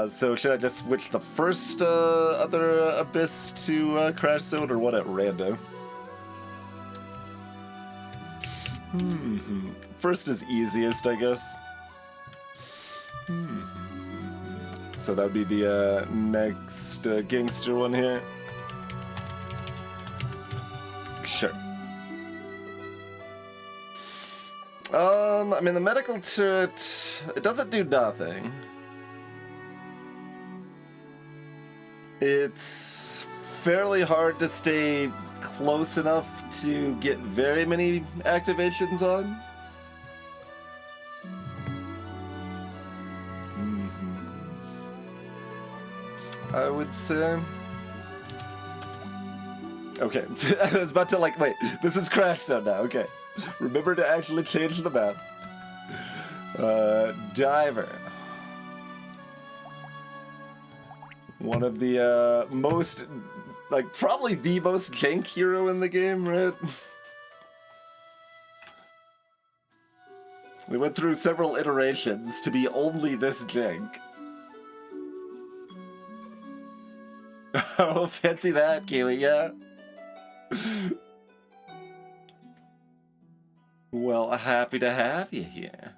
So should I just switch the first other Abyss to Crash Zone, or what at random? First is easiest, I guess. So that would be the next Gangster one here. Sure. I mean, the medical turret, it doesn't do nothing. It's fairly hard to stay close enough to get very many activations on. I would say. Okay, I was about to wait, this is Crash Zone now, okay. Remember to actually change the map. Diver. One of the most, probably the most jank hero in the game, right? We went through several iterations to be only this jank. Oh, fancy that, Kiwi, yeah. Well, happy to have you here.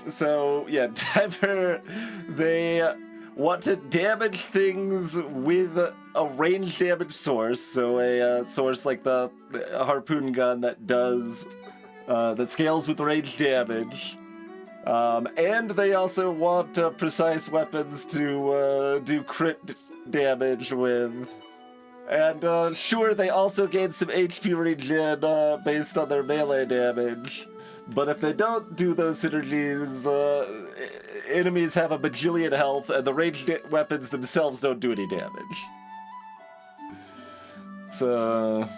So, yeah, Diver, they want to damage things with a range damage source, so a source like the harpoon gun that does, that scales with range damage. And they also want precise weapons to do crit damage with. And sure, they also gain some HP regen based on their melee damage. But if they don't do those synergies, enemies have a bajillion health, and the ranged weapons themselves don't do any damage. It's a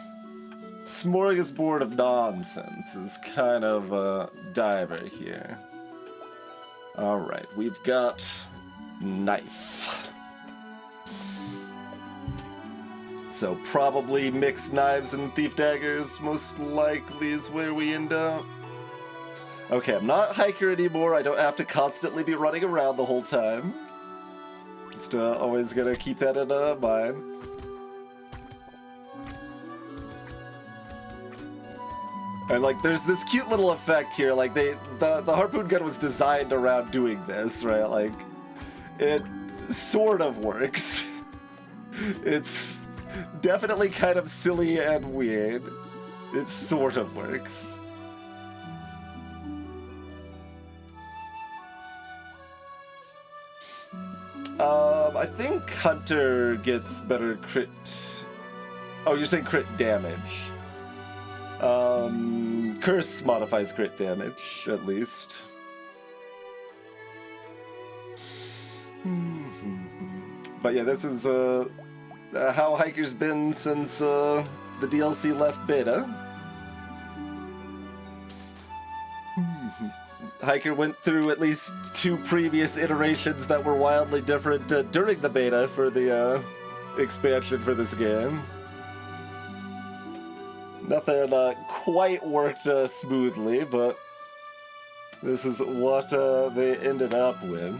smorgasbord of nonsense is kind of a Diver here. Alright, we've got Knife. So probably mixed knives and thief daggers most likely is where we end up. Okay, I'm not Hiker anymore. I don't have to constantly be running around the whole time. Just always gonna keep that in mind. And there's this cute little effect here. The harpoon gun was designed around doing this, right? It sort of works. It's definitely kind of silly and weird. It sort of works. I think Hunter gets better crit... Oh, you're saying crit damage. Curse modifies crit damage, at least. But yeah, this is how Hiker's been since the DLC left beta. Hiker went through at least 2 previous iterations that were wildly different during the beta for the expansion for this game. Nothing quite worked smoothly, but This is what they ended up with.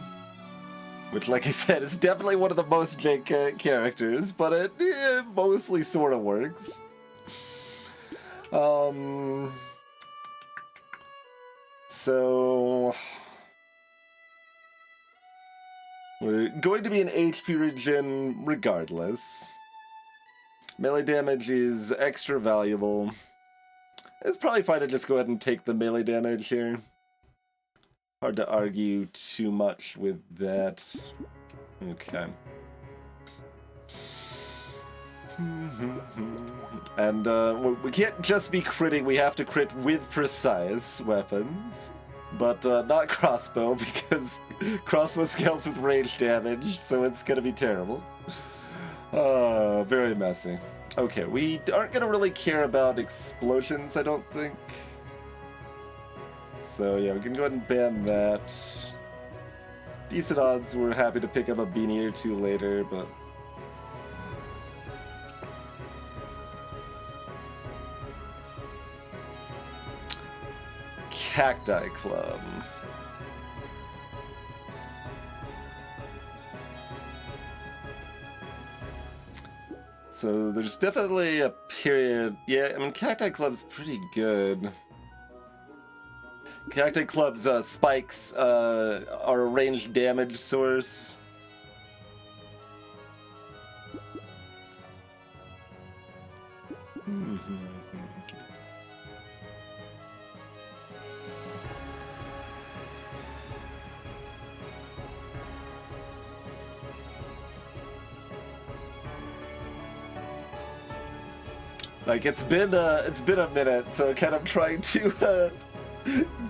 Which, like I said, is definitely one of the most jank characters, but it mostly sort of works. So... we're going to be an HP regen regardless. Melee damage is extra valuable. It's probably fine to just go ahead and take the melee damage here. Hard to argue too much with that. Okay. And we can't just be critting, we have to crit with precise weapons. But not crossbow, because crossbow scales with range damage, so it's gonna be terrible. Very messy. Okay, we aren't gonna really care about explosions, I don't think. So yeah, we can go ahead and ban that. Decent odds we're happy to pick up a beanie or two later, but... Cacti Club. So there's definitely a period... Yeah, I mean, Cacti Club's pretty good. Cacti Club's spikes are a ranged damage source. Like, it's been a minute, so kind of trying to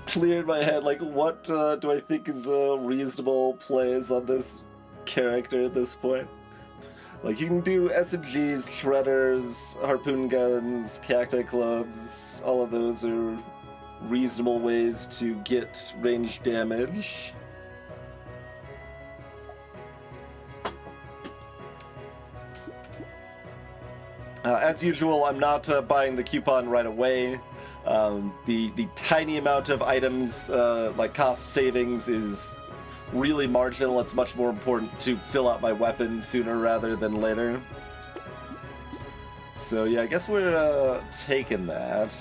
clear in my head, like, what do I think is reasonable plays on this character at this point? Like, you can do SMGs, shredders, harpoon guns, cacti clubs. All of those are reasonable ways to get ranged damage. As usual, I'm not buying the coupon right away. The tiny amount of items, like cost savings, is really marginal. It's much more important to fill out my weapons sooner rather than later. So yeah, I guess we're taking that.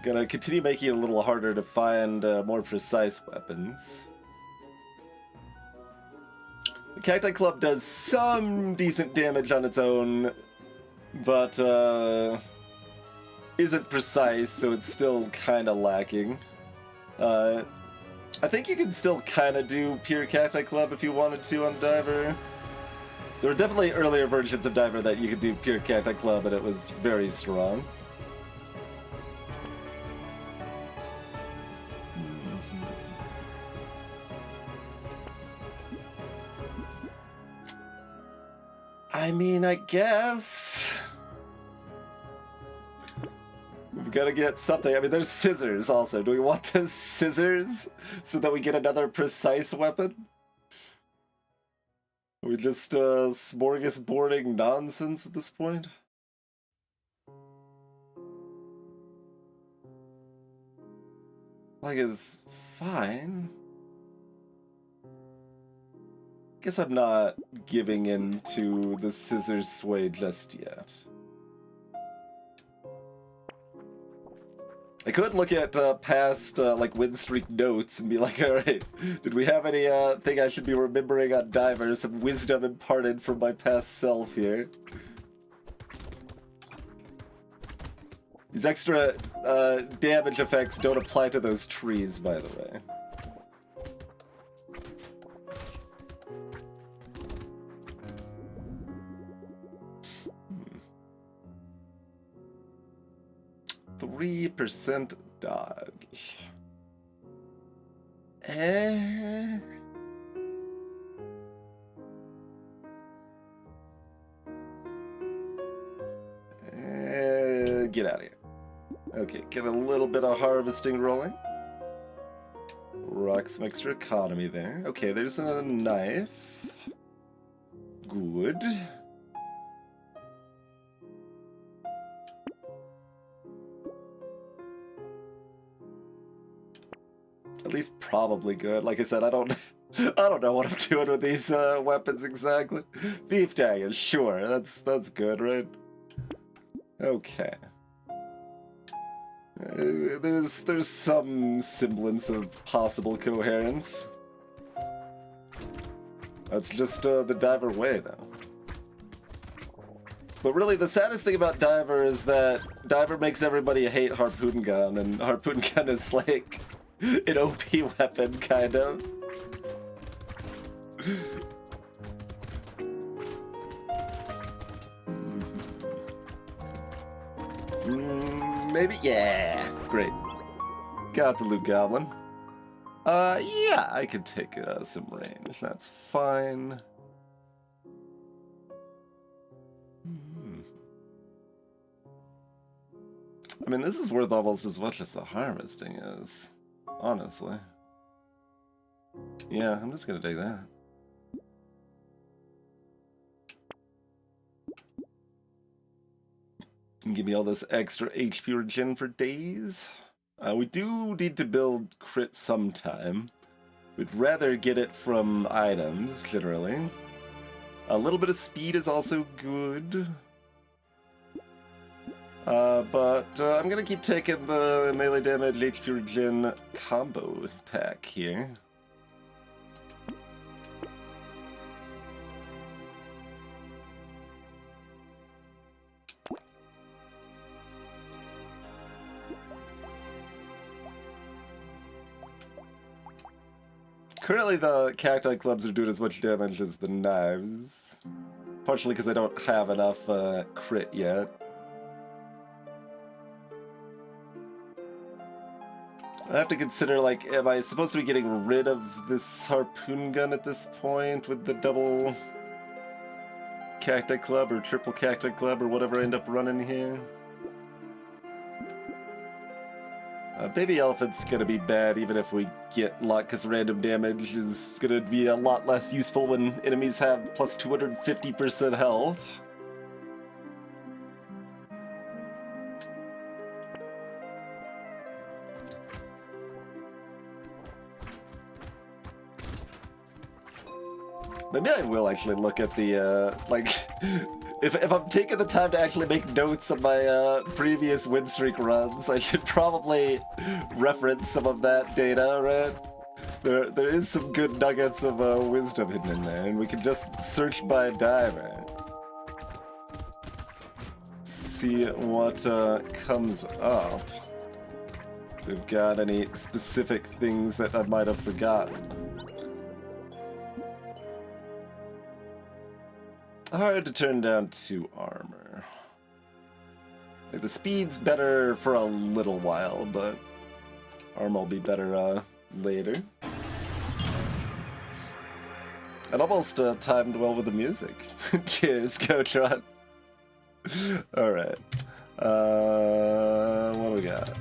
Gonna continue making it a little harder to find more precise weapons. The Cacti Club does some decent damage on its own, but isn't precise, so it's still kind of lacking. I think you can still kind of do pure Cacti Club if you wanted to on Diver. There were definitely earlier versions of Diver that you could do pure Cacti Club, and it was very strong. I mean, I guess we've got to get something. I mean, there's scissors also. Do we want the scissors so that we get another precise weapon? Are we just smorgasbording nonsense at this point? Like, it's fine. Guess I'm not giving in to the scissors sway just yet. I could look at past like Winstreak notes and be like, alright, did we have any thing I should be remembering on Diver? Some wisdom imparted from my past self here. These extra damage effects don't apply to those trees, by the way. 3% dodge. Get out of here. Okay, get a little bit of harvesting rolling. Rock some extra economy there. Okay, there's a knife. Good. least probably good. Like I said, I don't know what I'm doing with these weapons exactly. Beef daggers, sure, that's good, right? Okay. There's some semblance of possible coherence. That's just the diver way, though. But really, the saddest thing about diver is that diver makes everybody hate harpoon gun, and harpoon gun is like an OP weapon, kind of. Maybe? Yeah. Great. Got the loot goblin. Yeah, I could take some range. That's fine. I mean, this is worth almost as much as the harvesting is, honestly. Yeah, I'm just gonna take that. And give me all this extra HP regen for days. We do need to build crit sometime. We'd rather get it from items, generally. A little bit of speed is also good. But I'm gonna keep taking the melee damage HP regen combo pack here. Currently the cacti clubs are doing as much damage as the knives. Partially because I don't have enough crit yet. I have to consider, like, am I supposed to be getting rid of this harpoon gun at this point with the double cacti club or triple cacti club or whatever I end up running here? Baby elephant's gonna be bad even if we get luck, because random damage is gonna be a lot less useful when enemies have plus 250% health. Maybe I will actually look at the, like, if I'm taking the time to actually make notes of my previous Winstreak runs, I should probably reference some of that data, right? There is some good nuggets of wisdom hidden in there, and we can just search by diver. See what comes up. If we've got any specific things that I might have forgotten. Hard to turn down 2 armor. Like, the speed's better for a little while, but armor will be better later. It almost timed well with the music. Cheers, Coach Ron. Alright. What do we got?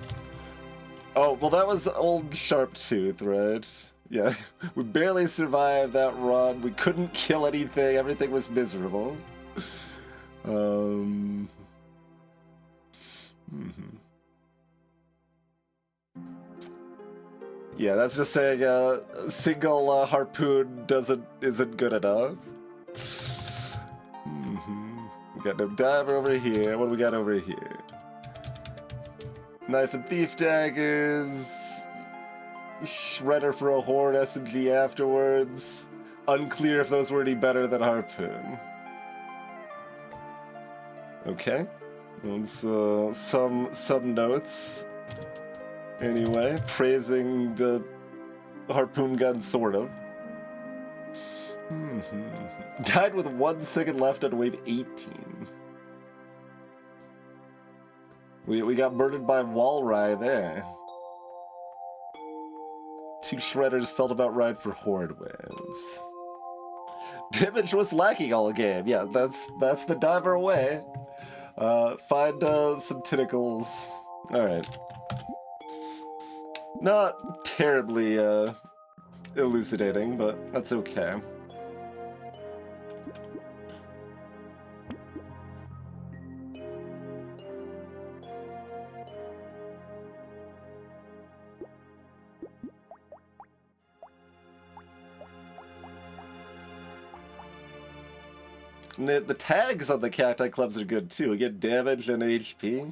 Oh, well that was old Sharp Tooth, right? Yeah, we barely survived that run. We couldn't kill anything. Everything was miserable. Yeah, that's just saying a single harpoon isn't good enough. We got no diver over here. What do we got over here? Knife and thief daggers. Shredder for a horde, SMG afterwards. Unclear if those were any better than harpoon. Okay. That's some notes. Anyway, praising the harpoon gun, sort of. Died with 1 second left on wave 18. We got murdered by Walry there. 2 shredders felt about right for horde waves. Damage was lacking all game. Yeah, that's the diver way. Find some tentacles. Alright. Not terribly elucidating, but that's okay. And the tags on the cacti clubs are good too. We get damage and HP.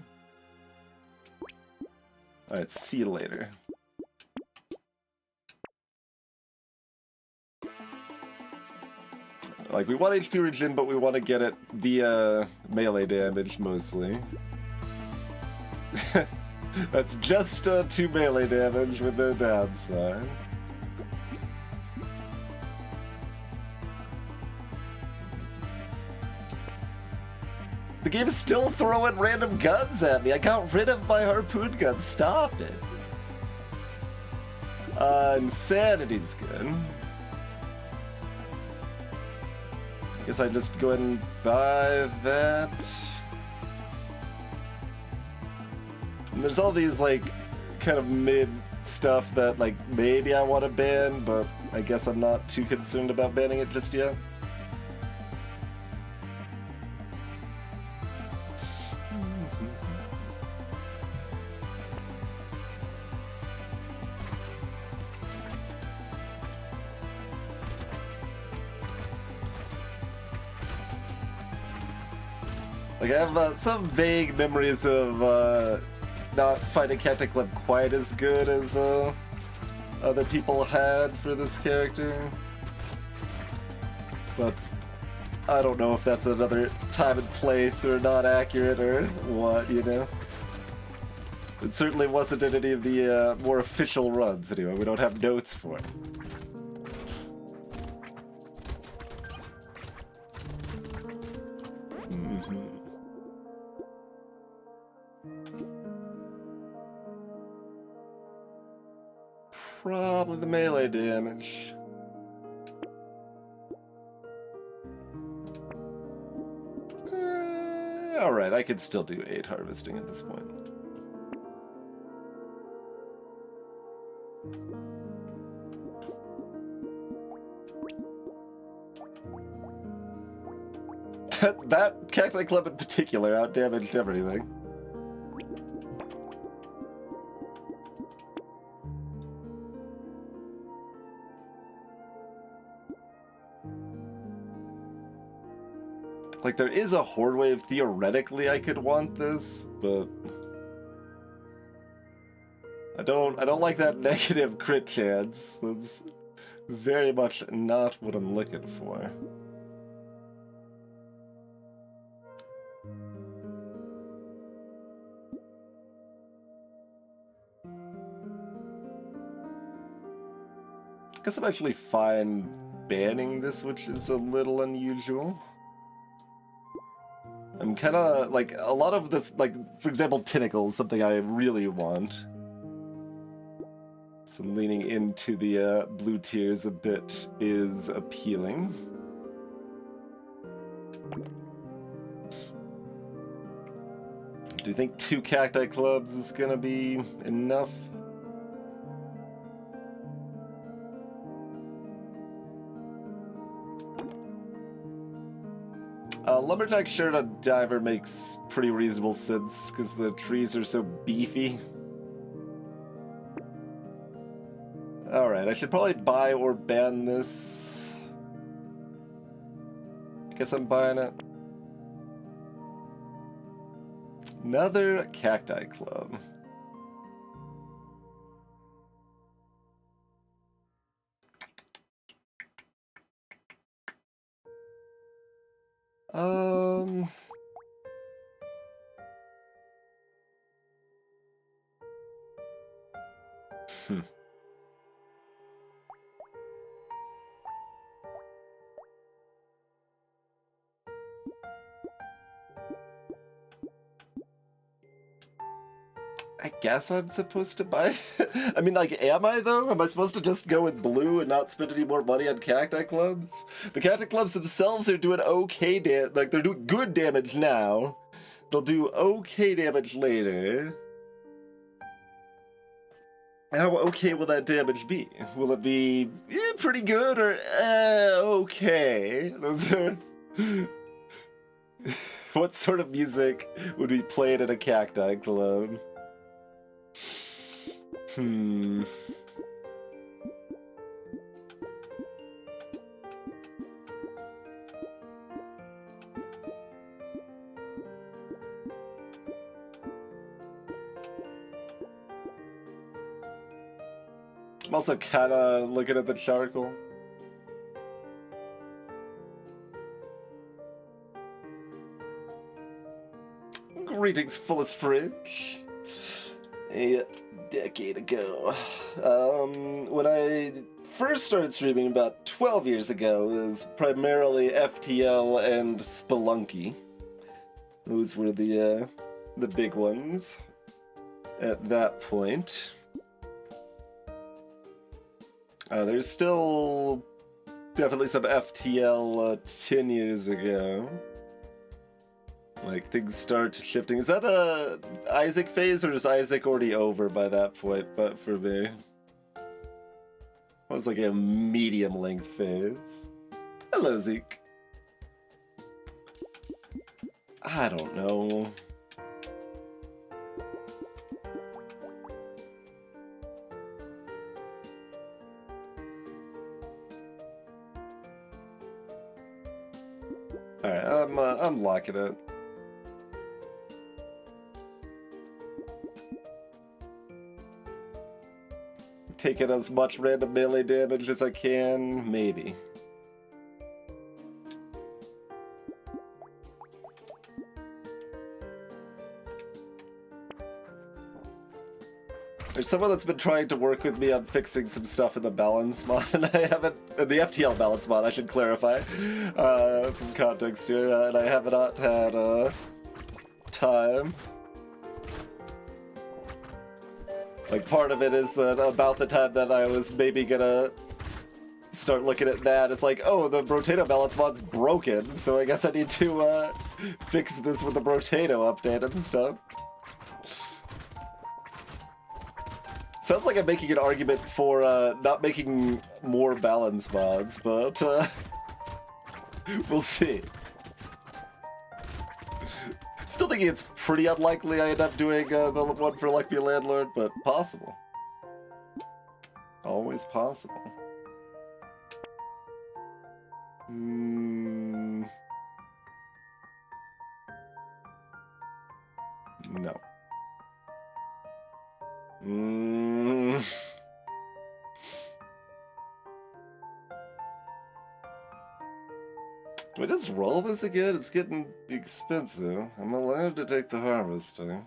Alright, see you later. Like, we want HP regen, but we want to get it via melee damage, mostly. That's just 2 melee damage with no downside. The game is still throwing random guns at me. I got rid of my harpoon gun. Stop it. Insanity's good. Guess I just go ahead and buy that. And there's all these, like, kind of mid stuff that, like, maybe I want to ban, but I guess I'm not too concerned about banning it just yet. Like, I have some vague memories of not finding Cacti Club quite as good as other people had for this character. But I don't know if that's another time and place or not accurate or what, you know? It certainly wasn't in any of the more official runs, anyway. We don't have notes for it. Probably the melee damage. Alright, I could still do 8 harvesting at this point. That Cacti Club in particular outdamaged everything. Like, there is a horde wave, theoretically I could want this, but I don't like that negative crit chance. That's very much not what I'm looking for. I guess I'm actually fine banning this, which is a little unusual. I'm kind of, like, a lot of this, like, for example, Tentacle is something I really want. So leaning into the blue tiers a bit is appealing. Do you think 2 Cacti Clubs is gonna be enough? Lumberjack shirt on Diver makes pretty reasonable sense because the trees are so beefy. Alright, I should probably buy or ban this. I guess I'm buying it. Another Cacti Club. I guess I'm supposed to buy it. I mean, like, am I, though? Am I supposed to just go with blue and not spend any more money on Cacti Clubs? The Cacti Clubs themselves are doing okay damage. Like, they're doing good damage now. They'll do okay damage later. How okay will that damage be? Will it be pretty good or okay? Those are... What sort of music would be played at a Cacti Club? I'm also kind of looking at the charcoal. Greetings, fullest fridge. A decade ago, when I first started streaming about 12 years ago, it was primarily FTL and Spelunky. Those were the big ones at that point. There's still definitely some FTL 10 years ago. Like, things start shifting. Is that a Isaac phase, or is Isaac already over by that point? But for me, it was like a medium-length phase. Hello, Zeke. I don't know. Alright, I'm locking it. Taking as much random melee damage as I can, maybe. There's someone that's been trying to work with me on fixing some stuff in the balance mod, and I haven't... the FTL balance mod, I should clarify, from context here, and I have not had, time. Like, part of it is that about the time that I was maybe gonna start looking at that, it's like, oh, the Brotato balance mod's broken, so I guess I need to, fix this with the Brotato update and stuff. Sounds like I'm making an argument for, not making more balance mods, but, we'll see. Still thinking it's pretty unlikely I end up doing the one for Like Me Landlord, but possible. Always possible. No. Do I just roll this again? It's getting expensive. I'm allowed to take the harvesting.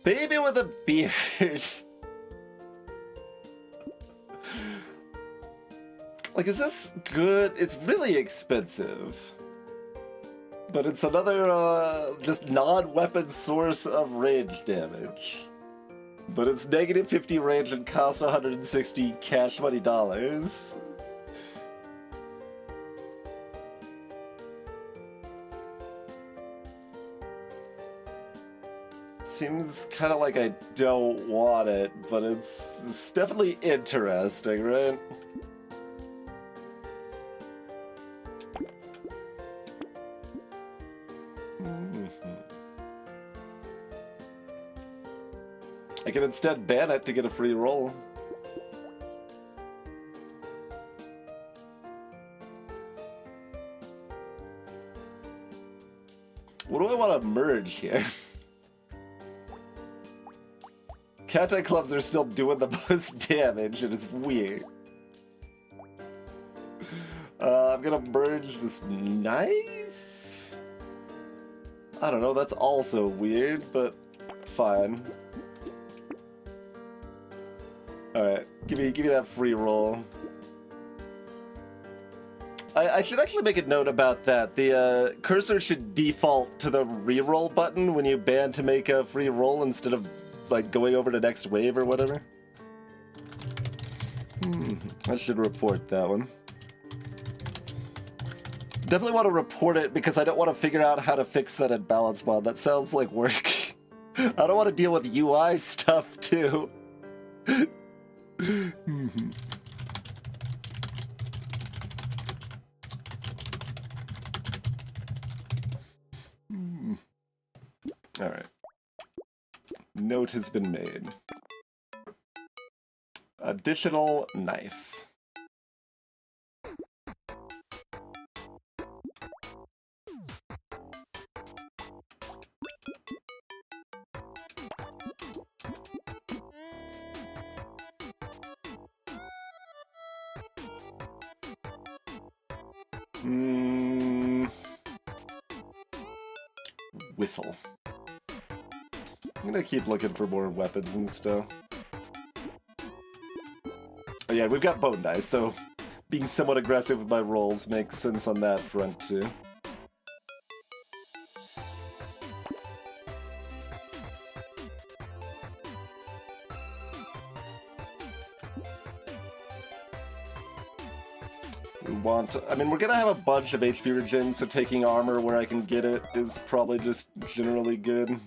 Baby with a beard. Like, is this good? It's really expensive. But it's another, just non-weapon source of range damage. But it's negative 50 range and costs 160 cash money dollars. Seems kind of like I don't want it, but it's definitely interesting, right? I can instead ban it to get a free roll. What do I want to merge here? Cat-eye clubs are still doing the most damage, and it's weird. I'm gonna merge this knife? I don't know, that's also weird, but fine. Alright, give me that free roll. I should actually make a note about that. The cursor should default to the reroll button when you ban to make a free roll instead of like going over to next wave or whatever. I should report that one. Definitely want to report it because I don't want to figure out how to fix that in balance mod. That sounds like work. I don't want to deal with UI stuff too. Alright. Note has been made. Additional knife. Whistle. I'm gonna keep looking for more weapons and stuff. Oh yeah, we've got bone dice, so being somewhat aggressive with my rolls makes sense on that front too. I mean, we're gonna have a bunch of HP regen, so taking armor where I can get it is probably just generally good.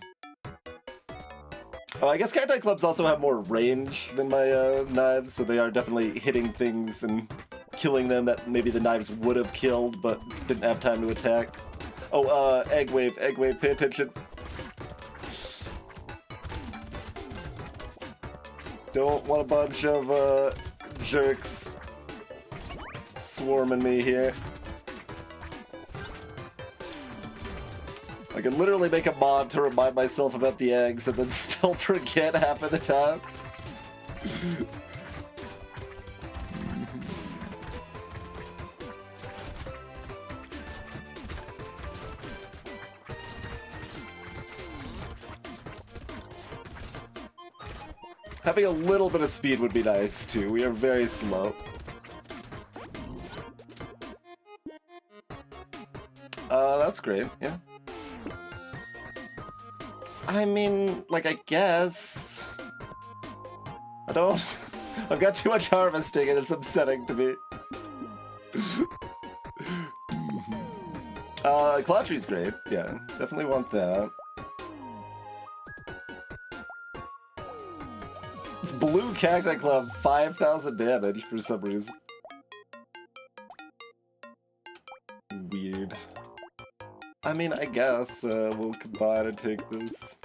Oh, I guess cacti clubs also have more range than my knives, so they are definitely hitting things and killing them that maybe the knives would have killed, but didn't have time to attack. Oh, egg wave, pay attention. Don't want a bunch of jerks swarming me here. I can literally make a mod to remind myself about the eggs and then still forget half of the time. Having a little bit of speed would be nice too. We are very slow. That's great, yeah. I mean, like, I guess... I've got too much harvesting and it's upsetting to me. Claw tree's great, yeah. Definitely want that. This blue cacti club, 5,000 damage for some reason. Weird. I mean, I guess we'll combine and take this.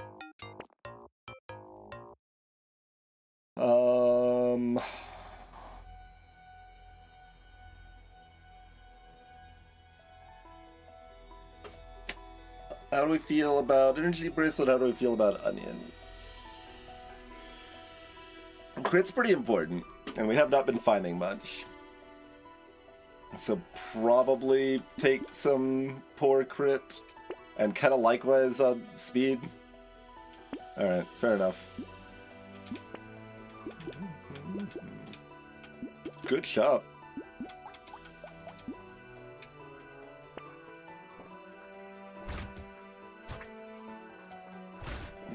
How do we feel about energy bracelet? How do we feel about onion? Crit's pretty important, and we have not been finding much. So probably take some poor crit, and kind of likewise on speed. Alright, fair enough. Good shop.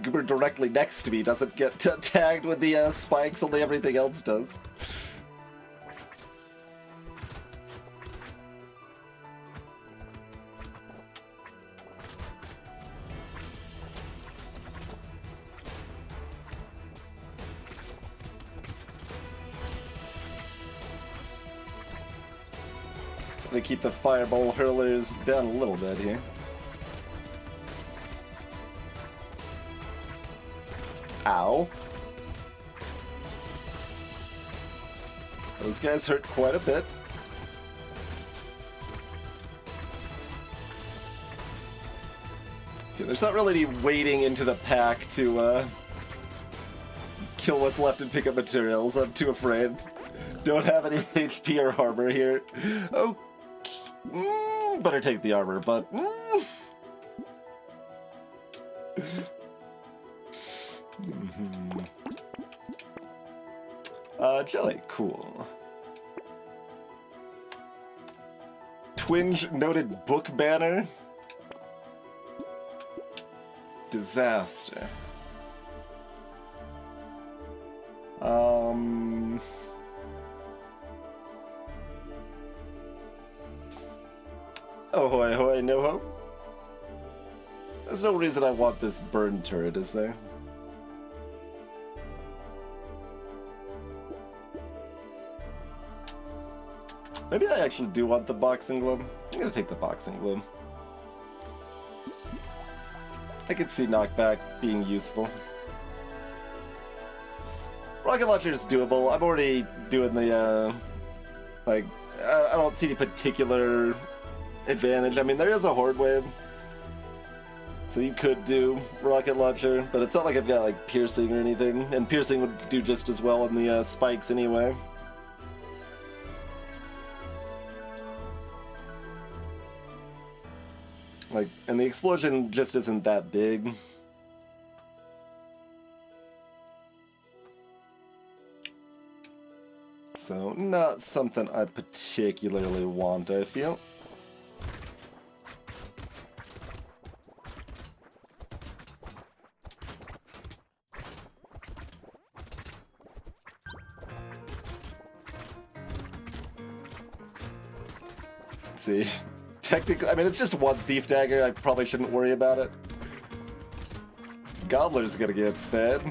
Goober directly next to me doesn't get tagged with the spikes, only everything else does. To keep the fireball hurlers down a little bit here. Ow. Those guys hurt quite a bit. Okay, there's not really any wading into the pack to kill what's left and pick up materials. I'm too afraid. Don't have any HP or armor here. Oh. Better take the armor, but... Jelly, cool. Twinge noted book banner. Disaster. Oh hoy hoy, no hope. There's no reason I want this burn turret, is there? Maybe I actually do want the boxing glove. I'm gonna take the boxing glove. I could see knockback being useful. Rocket launcher is doable. I'm already doing the, like, I don't see any particular advantage. I mean, there is a horde wave, so you could do rocket launcher, but it's not like I've got, like, piercing or anything, and piercing would do just as well on the spikes anyway. Like, and the explosion just isn't that big. So, not something I particularly want, I feel. See, technically, I mean, it's just one thief dagger. I probably shouldn't worry about it. Gobbler's gonna get fed.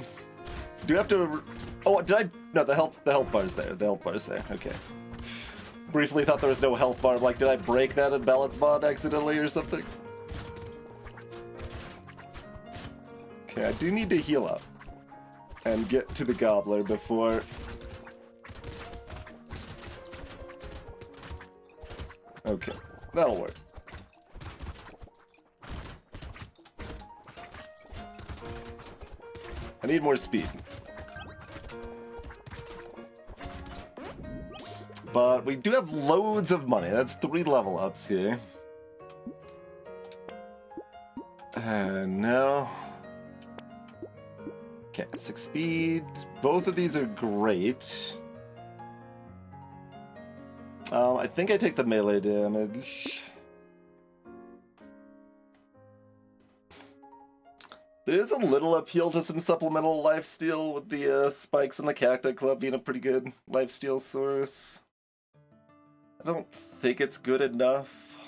Do you have to? Oh, did I? No, the health bar's there. The health bar's there. Okay. Briefly thought there was no health bar. Like, did I break that in balance bond accidentally or something? Okay, I do need to heal up and get to the gobbler before. Okay, that'll work. I need more speed. But we do have loads of money. That's 3 level ups here. No. Okay, 6 speed. Both of these are great. I think I take the melee damage. There's a little appeal to some supplemental lifesteal with the spikes in the Cacti Club being a pretty good lifesteal source. I don't think it's good enough.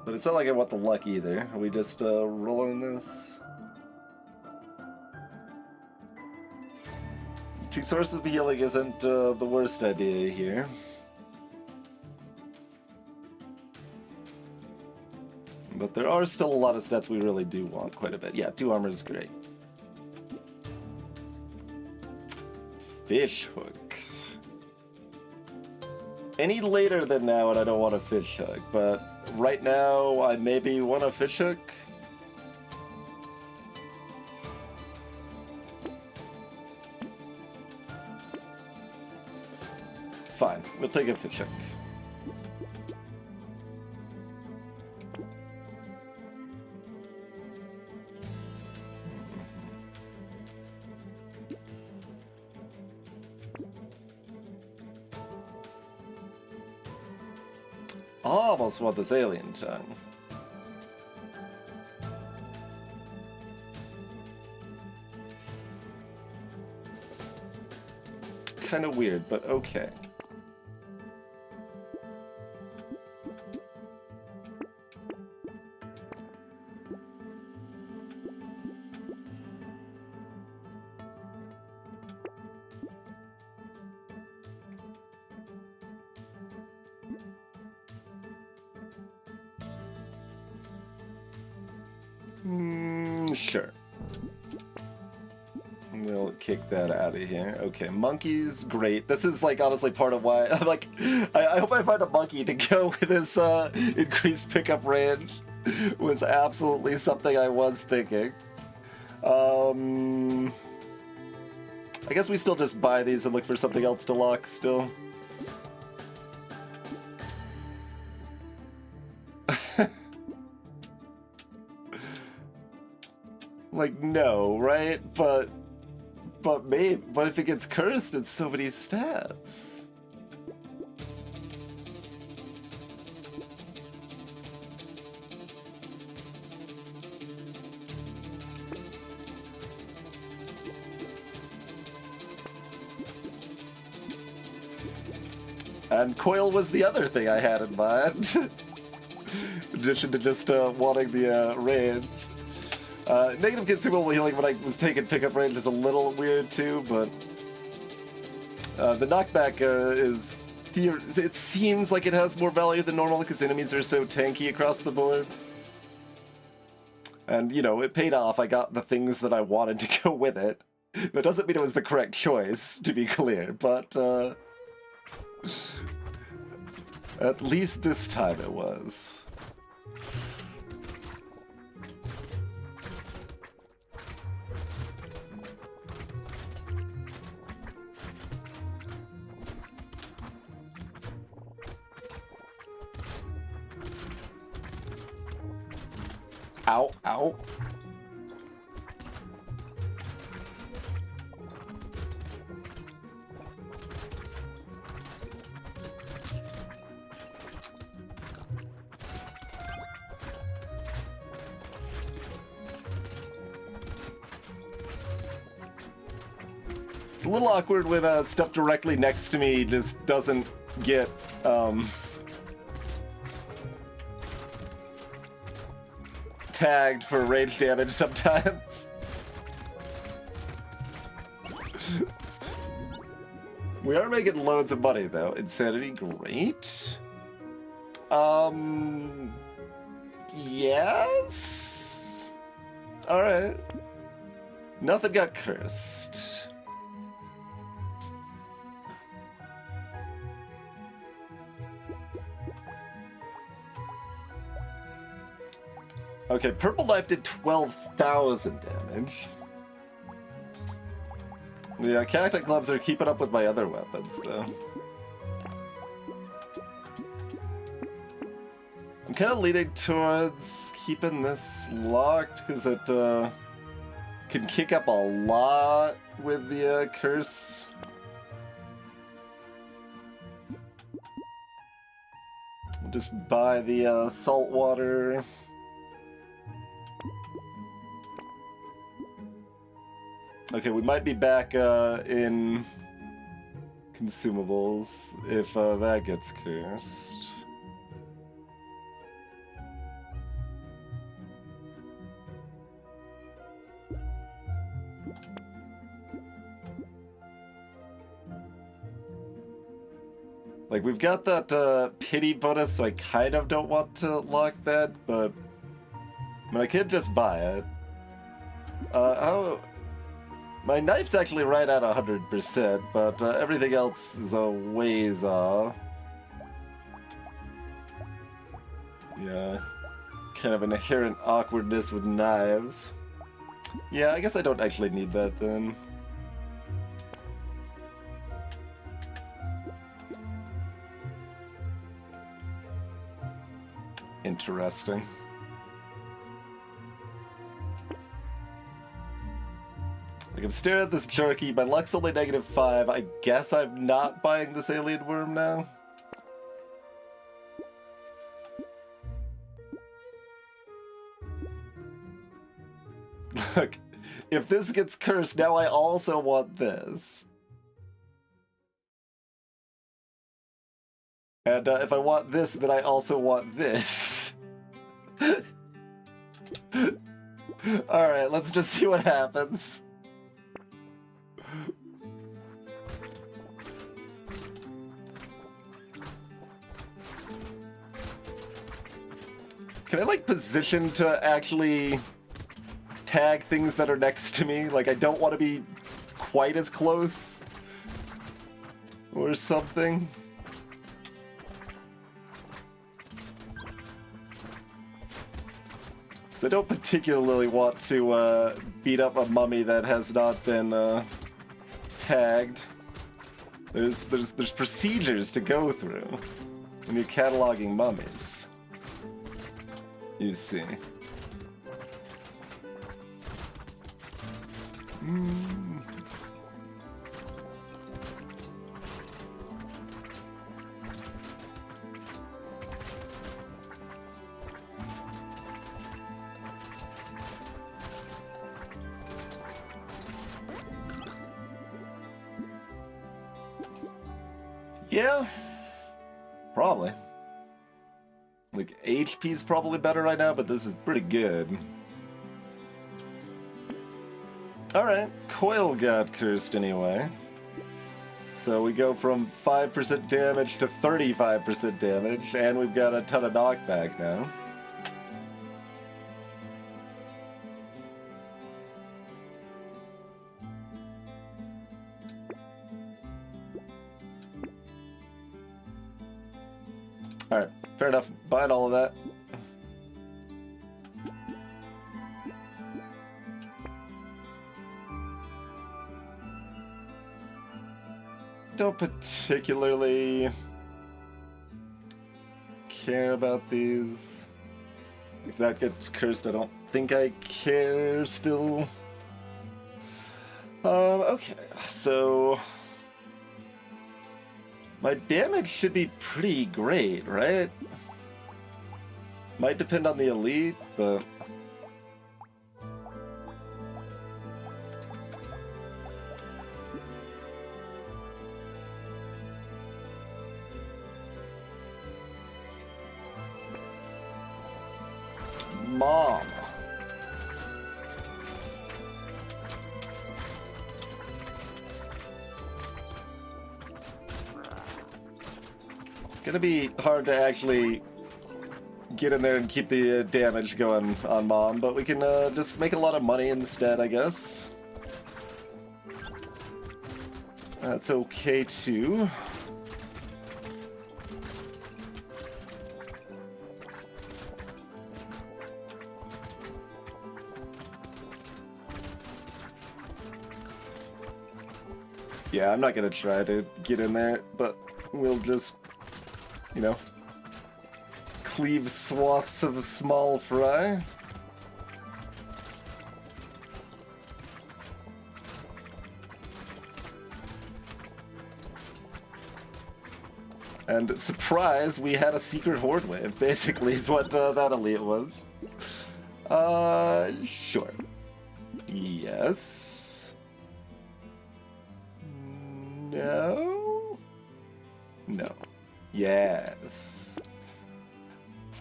But it's not like I want the luck either. Are we just rolling this? 2 sources of healing isn't the worst idea here. But there are still a lot of stats we really do want quite a bit. Yeah, 2 armor is great. Fish hook. Any later than now and I don't want a fish hook, but right now I maybe want a fish hook. Fine, we'll take a fish hook. Almost want this alien tongue. Kind of weird, but okay. Sure. We'll kick that out of here. Okay, monkeys, great. This is like honestly part of why I'm like, I hope I find a monkey to go with this increased pickup range. Was absolutely something I was thinking. I guess we still just buy these and look for something else to lock still. Like, no, right? But maybe, but if it gets cursed, it's so many stats. And coil was the other thing I had in mind. In addition to just wanting the range. Negative consumable healing when I was taking pickup range is a little weird too, but the knockback is... It seems like it has more value than normal because enemies are so tanky across the board. And, you know, it paid off. I got the things that I wanted to go with it. That doesn't mean it was the correct choice, to be clear, but at least this time it was. Ow, ow. It's a little awkward when stuff directly next to me just doesn't get, tagged for range damage sometimes. We are making loads of money though. Insanity, great. Yes? Alright. Nothing got cursed. Okay, Purple Knife did 12,000 damage. The Cacti Gloves are keeping up with my other weapons, though. I'm kind of leaning towards keeping this locked, because it can kick up a lot with the curse. We'll just buy the salt water. Okay, we might be back in consumables if that gets cursed. Like, we've got that pity bonus, so I kind of don't want to lock that, but I mean, I could just buy it. How... My knife's actually right at 100%, but everything else is a ways off. Yeah, kind of an inherent awkwardness with knives. Yeah, I guess I don't actually need that then. Interesting. Like, I'm staring at this jerky, my luck's only -5, I guess I'm not buying this alien worm now? Look, if this gets cursed, now I also want this. And if I want this, then I also want this. Alright, let's just see what happens. Can I, like, position to actually tag things that are next to me? Like, I don't want to be quite as close or something. Because I don't particularly want to beat up a mummy that has not been tagged. There's procedures to go through when you're cataloging mummies. You see. Yeah, probably. Like, HP's probably better right now, but this is pretty good. Alright, Coil got cursed anyway. So we go from 5% damage to 35% damage, and we've got a ton of knockback now. Alright, fair enough. Buying all of that. Don't particularly care about these. If that gets cursed, I don't think I care still. Okay, so my damage should be pretty great, right? Might depend on the elite, but Mom. Gonna be hard to actually get in there and keep the damage going on Mom, but we can just make a lot of money instead, I guess. That's okay too. Yeah, I'm not gonna try to get in there, but we'll just, you know, cleave swaths of small fry. And surprise, we had a secret horde wave, basically, is what that elite was. Sure. Yes. No? No. Yes.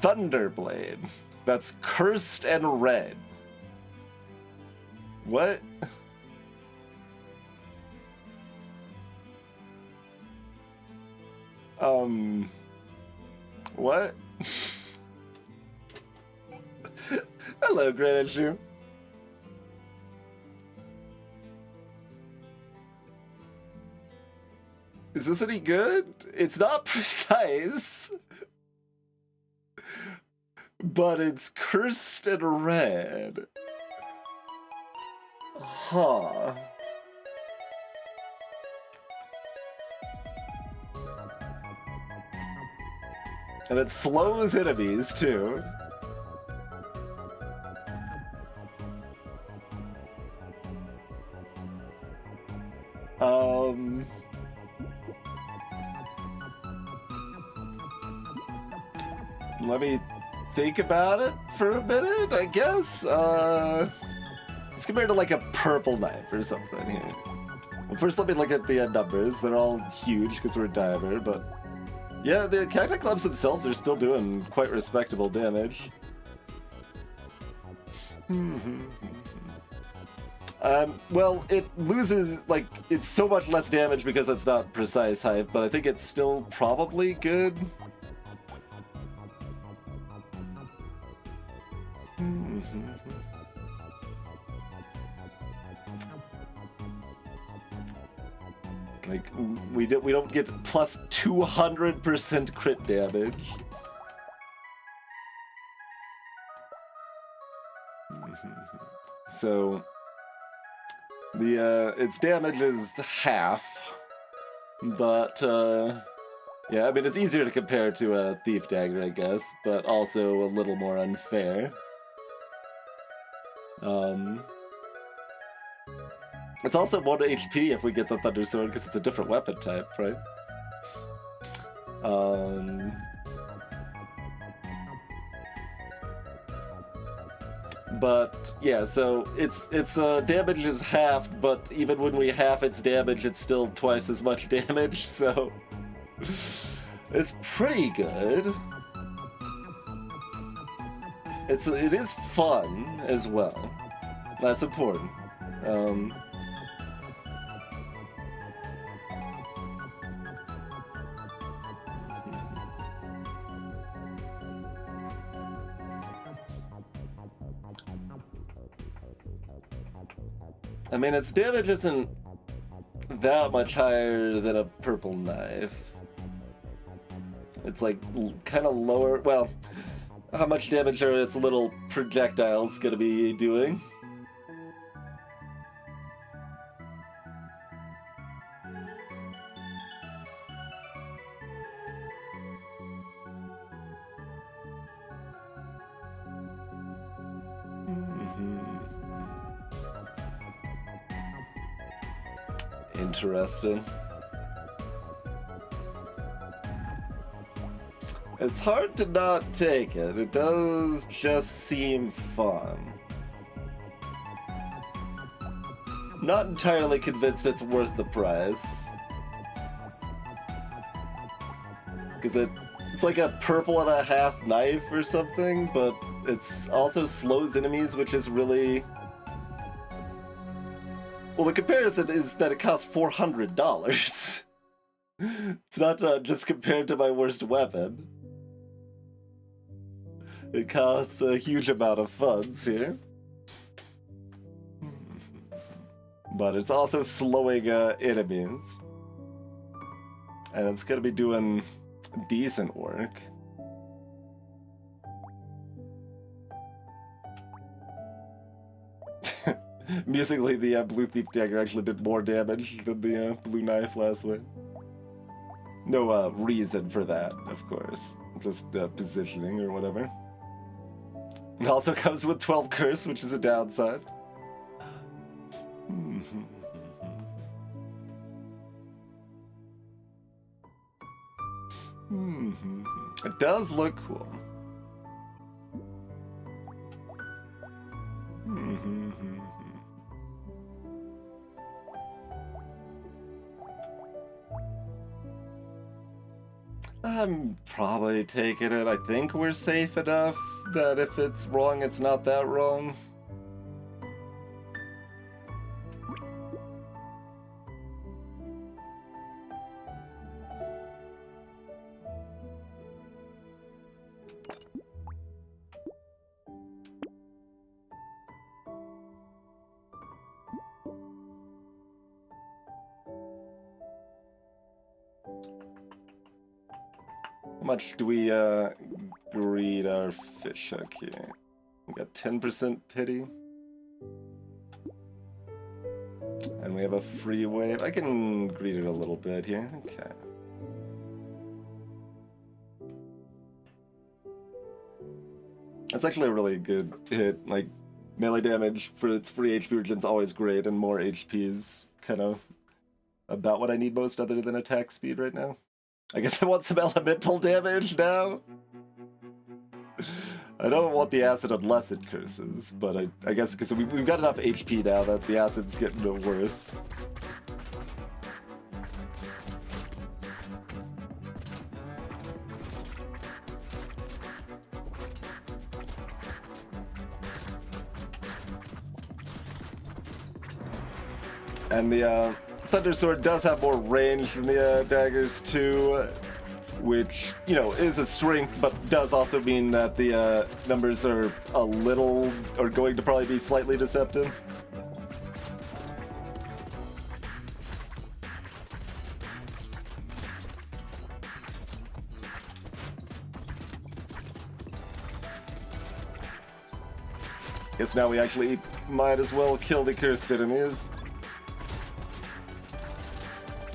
Thunderblade. That's cursed and red. What? What? Hello, Greenwich. Is this any good? It's not precise, but it's cursed and red. Huh. And it slows enemies, too. Let me think about it for a minute, I guess. Let's compare it to like a purple knife or something here. Well, first let me look at the numbers. They're all huge because we're a diver, but yeah, the cacti clubs themselves are still doing quite respectable damage. Well, it loses, like, it's so much less damage because it's not precise hype, but I think it's still probably good. Like, we don't get plus 200% crit damage. So the its damage is half, but yeah, I mean it's easier to compare to a thief dagger, I guess, but also a little more unfair. It's also 1 HP if we get the Thunder Sword, because it's a different weapon type, right? But yeah, so its damage is halved, but even when we half its damage, it's still twice as much damage, so it's pretty good. It is fun as well. That's important. I mean, its damage isn't that much higher than a purple knife. It's like kind of lower. Well, how much damage are its little projectiles gonna be doing? Interesting. It's hard to not take it. It does just seem fun. Not entirely convinced it's worth the price. Because it's like a purple and a half knife or something, but it's also slows enemies, which is really... Well, the comparison is that it costs $400. It's not just compared to my worst weapon. It costs a huge amount of funds here. But it's also slowing enemies. And it's going to be doing decent work. Musically, the Blue Thief Dagger actually did more damage than the Blue Knife last week. No reason for that, of course. Just positioning or whatever. It also comes with 12 curse, which is a downside. It does look cool. I'm probably taking it. I think we're safe enough that if it's wrong, it's not that wrong. How much do we greed our fish hook here? We got 10% pity. And we have a free wave. I can greed it a little bit here. Okay. That's actually a really good hit. Like, melee damage for its free HP regen is always great, and more HP is kind of about what I need most other than attack speed right now. I guess I want some elemental damage now. I don't want the acid unless it curses, but I guess because we've got enough HP now that the acid's getting no worse. And the Thunder Sword does have more range than the daggers too, which, you know, is a strength, but does also mean that the numbers are going to probably be slightly deceptive. Guess now we actually might as well kill the cursed enemies.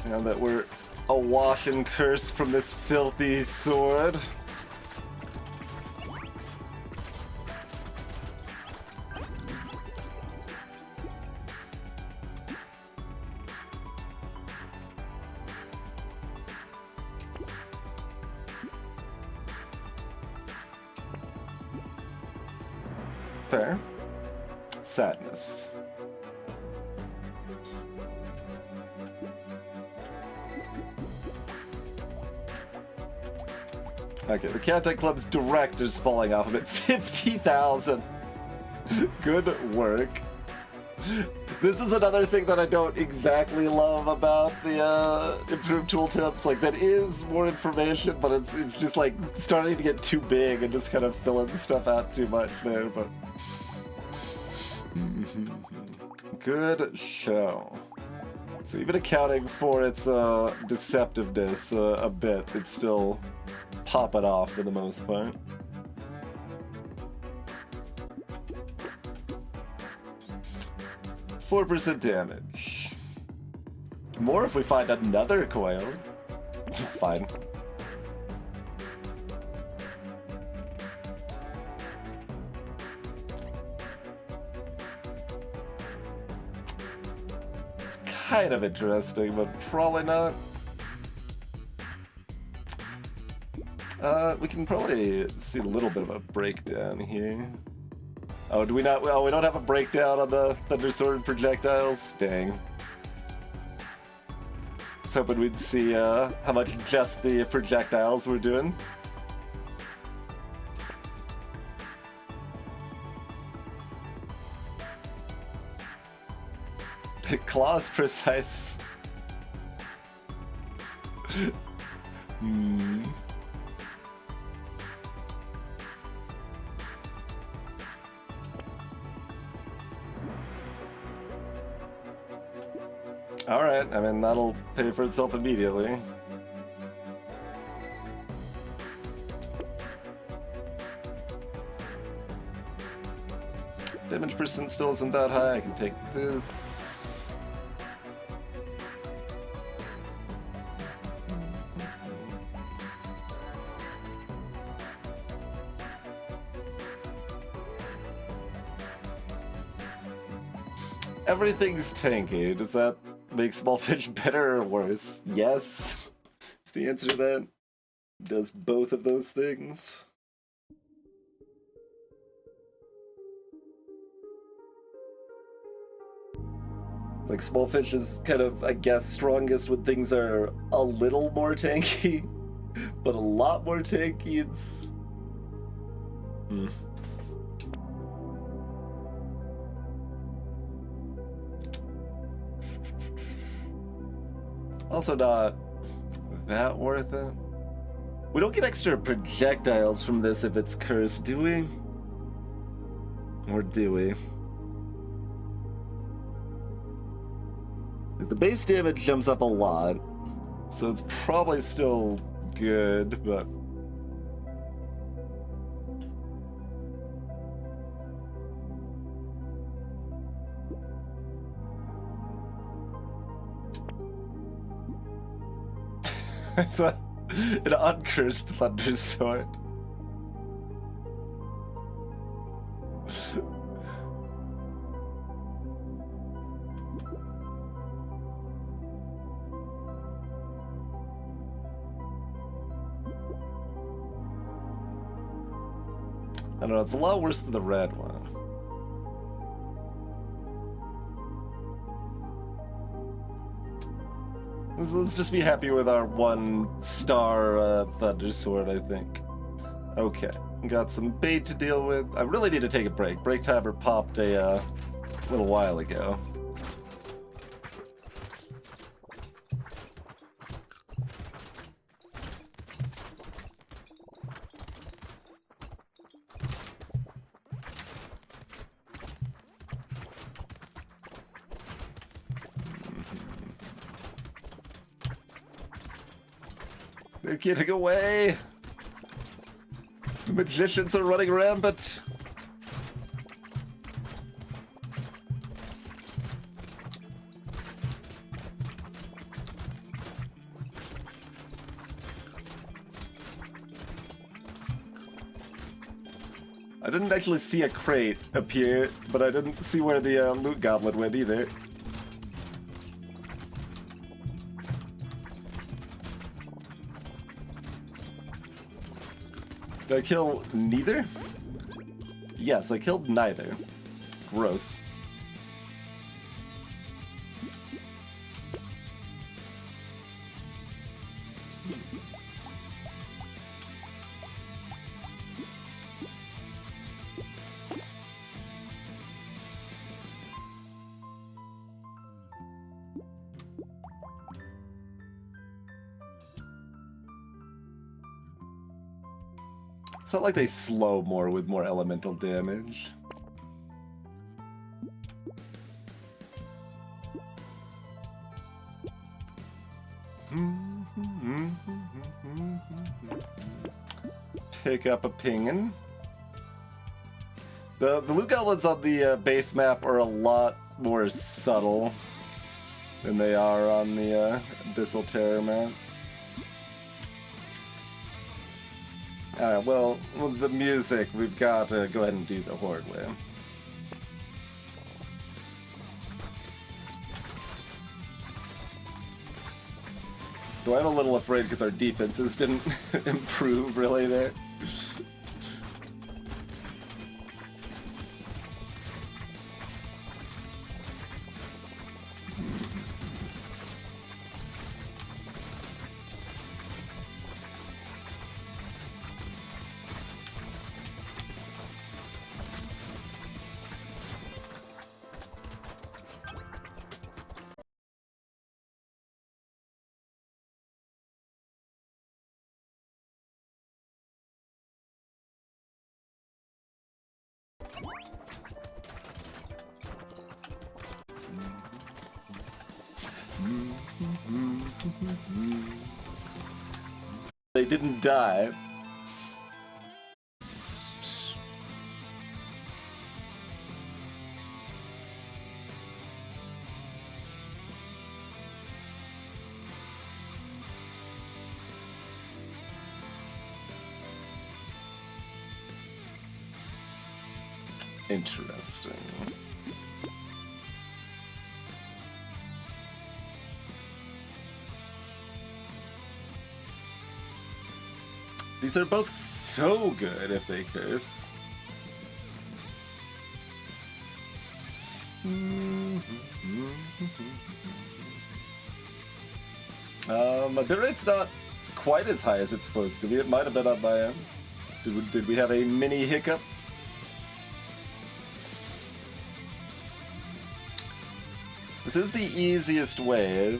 Now that we're awash in curse from this filthy sword. Fair. Sadness. Okay, the Cat Club's director's falling off of it. 50,000. Good work. This is another thing that I don't exactly love about the improved tooltips. Like, that is more information, but it's just like starting to get too big and just kind of filling stuff out too much there. But good show. So even accounting for its deceptiveness a bit, it's still popping off for the most part. %4 damage. More if we find another coil. Fine. kind of interesting, but probably not. We can probably see a little bit of a breakdown here. Oh, do we not? Oh, we don't have a breakdown on the Thundersword projectiles? Dang. I was hoping we'd see how much just the projectiles were doing. Claw's precise. Alright, I mean, that'll pay for itself immediately. Damage percent still isn't that high. I can take this. Everything's tanky. Does that make small fish better or worse? Yes. Is the answer to that? Does both of those things? Like, small fish is kind of, I guess, strongest when things are a little more tanky, but a lot more tanky, it's... Also not that worth it. We don't get extra projectiles from this if it's cursed, do we? Or do we? The base damage jumps up a lot, so it's probably still good, but... There's an uncursed Thunder Sword. I don't know, it's a lot worse than the red one. Let's just be happy with our 1-star Thunder Sword, I think. Okay, got some bait to deal with. I really need to take a break. Break timer popped a little while ago. They're getting away! The magicians are running rampant! I didn't actually see a crate appear, but I didn't see where the loot goblin went either. Did I kill neither? Yes, I killed neither. Gross. It's not like they slow more with more elemental damage. Pick up a pingin'. The loot goblins on the base map are a lot more subtle than they are on the Abyssal Terror map. Alright, well, with the music, we've got to go ahead and do the Horde way. Though I'm a little afraid because our defenses didn't improve really there. They didn't die. Interesting. These are both so good if they curse. My bit rate's not quite as high as it's supposed to be. It might have been up by him. Did we have a mini hiccup? This is the easiest way.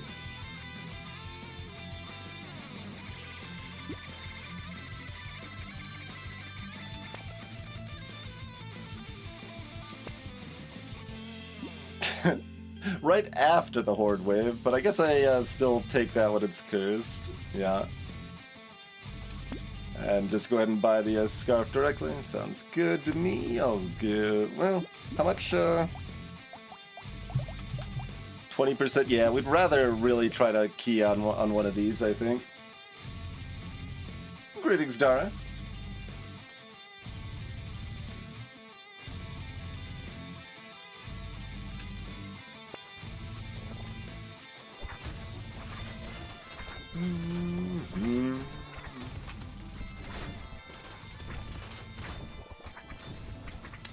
Right after the Horde Wave, but I guess I still take that when it's cursed. Yeah. And just go ahead and buy the scarf directly. Sounds good to me. I'll give... Well, how much... 20%? Yeah, we'd rather really try to key on one of these, I think. Greetings, Dara.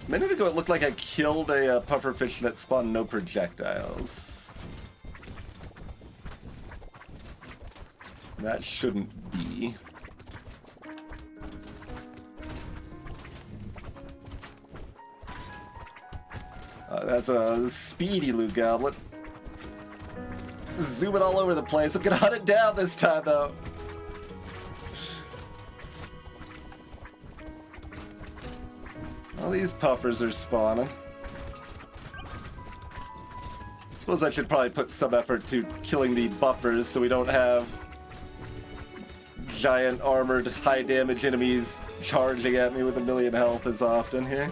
A minute ago, it looked like I killed a pufferfish that spawned no projectiles. That shouldn't be. That's a speedy loot goblet. Zooming all over the place. I'm gonna hunt it down this time, though. All these puffers are spawning. Suppose I should probably put some effort to killing the buffers so we don't have giant armored high damage enemies charging at me with 1,000,000 health as often here.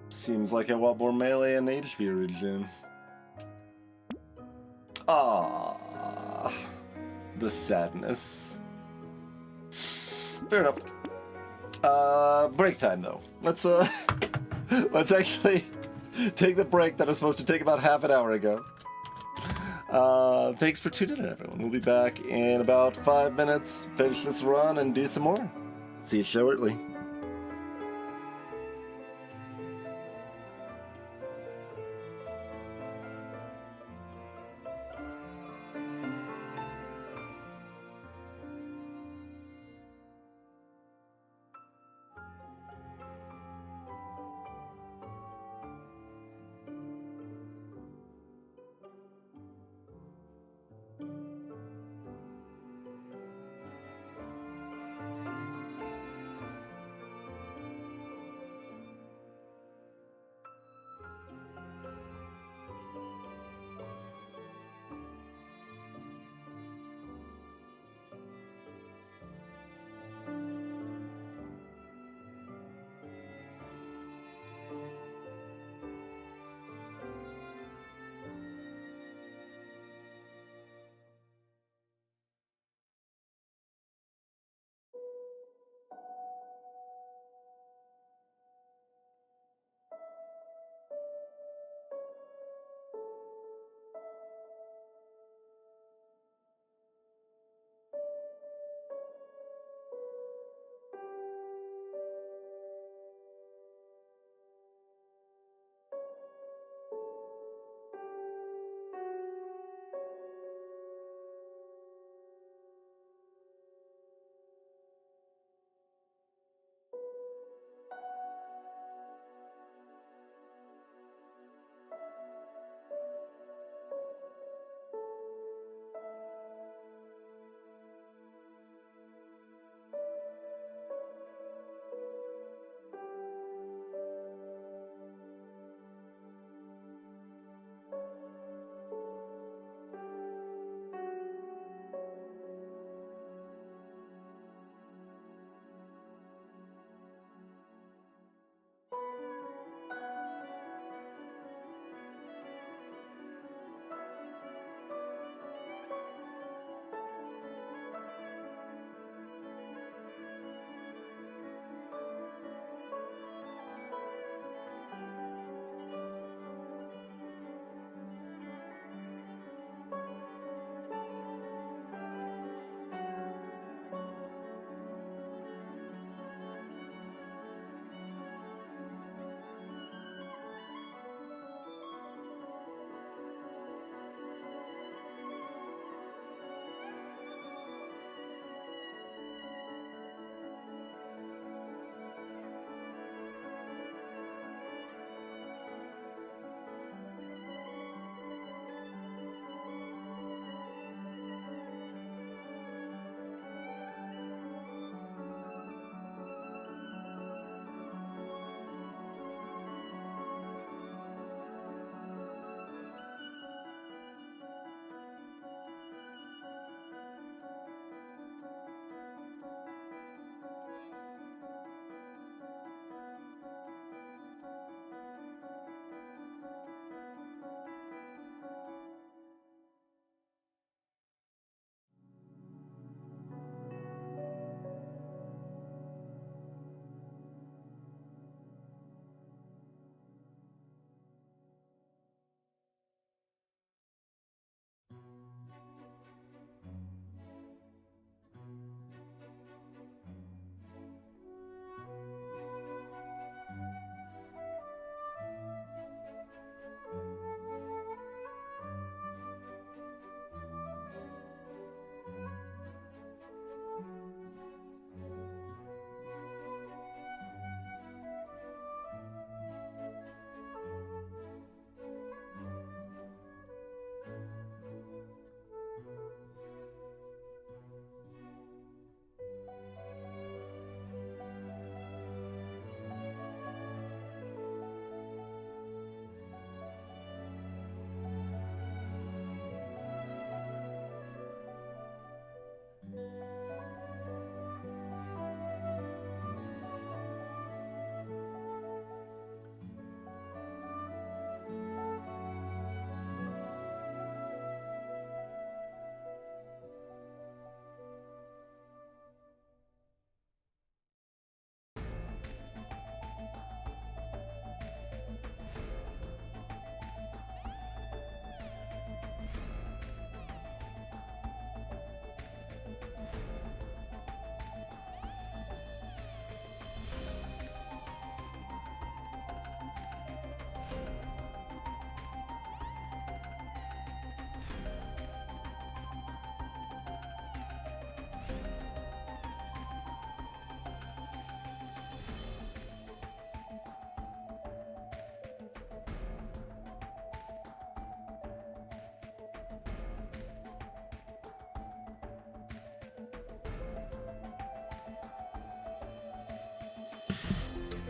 Seems like I want more melee and HP regen. Ah, the sadness. Fair enough. Break time though. Let's let's actually take the break that was supposed to take about half an hour ago. Thanks for tuning in, everyone. We'll be back in about 5 minutes, finish this run, and do some more. See you shortly.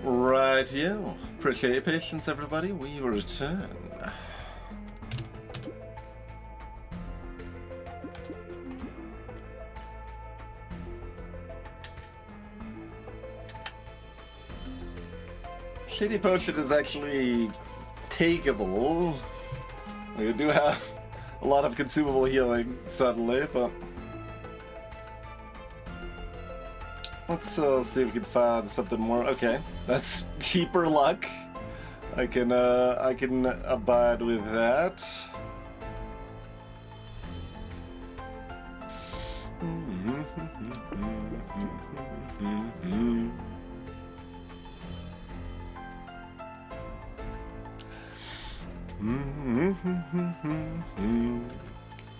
Right, you. Appreciate your patience, everybody. We return. Shady Potion is actually takeable. We do have a lot of consumable healing suddenly, but let's see if we can find something more. Okay, that's cheaper luck. I can abide with that.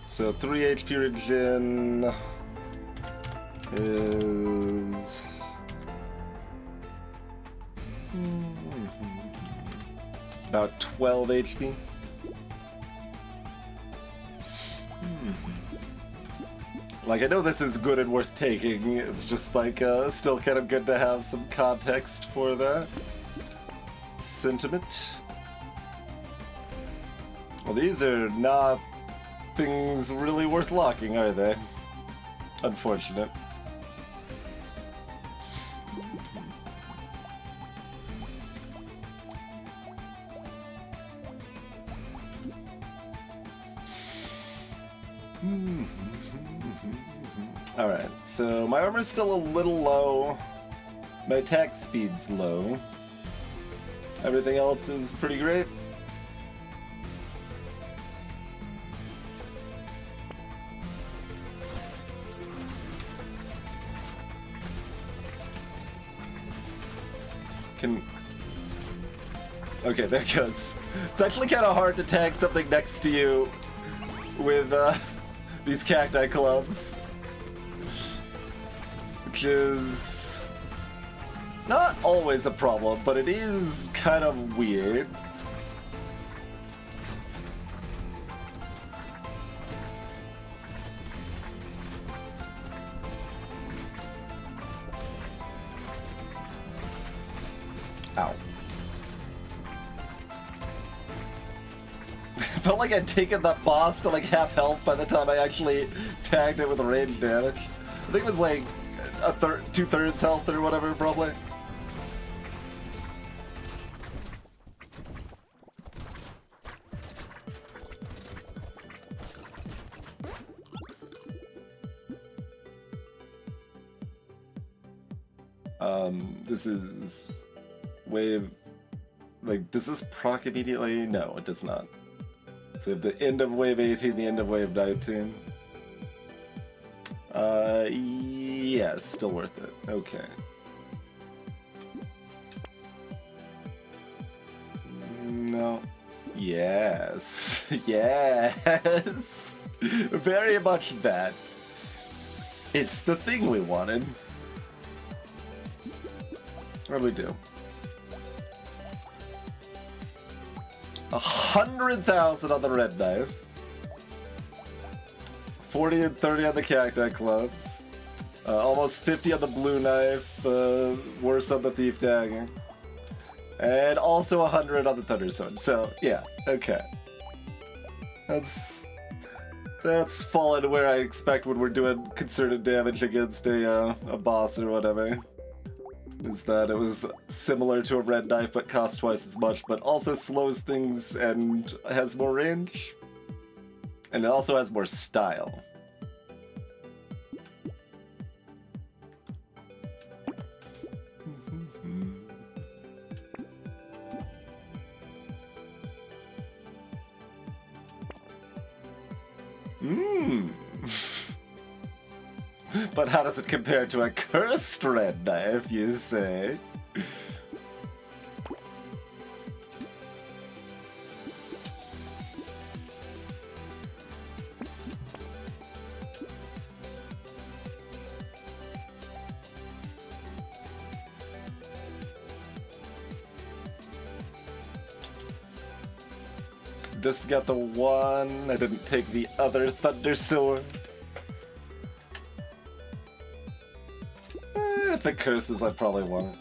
So 3 HP regen is about 12 HP. Like, I know this is good and worth taking, it's just like, still kind of good to have some context for that sentiment. Well, these are not things really worth locking, are they? Unfortunate. Alright, so my armor's still a little low. My attack speed's low. Everything else is pretty great. Okay, there it goes. It's actually kind of hard to tag something next to you with these cacti clubs, which is not always a problem, but it is kind of weird. Ow. Felt like I'd taken that boss to like half health by the time I actually tagged it with range damage. I think it was like a 2/3 health or whatever, probably. This is wave. Like, does this proc immediately? No, it does not. So we have the end of wave 18, the end of wave 19. Yes, still worth it. Okay. No. Yes. Yes. Very much that. It's the thing we wanted. What do we do? 100,000 on the red knife. 40 and 30 on the cacti clubs. Almost 50 on the blue knife. Worse on the thief dagger. And also 100 on the thunder sword. So, yeah, okay. That's fallen where I expect when we're doing concerted damage against a boss or whatever. Is that it was similar to a red knife but costs twice as much, but also slows things and has more range. And it also has more style. But how does it compare to a cursed red knife, you say? Just got the one. I didn't take the other thunder sword. If it curses, I probably want it.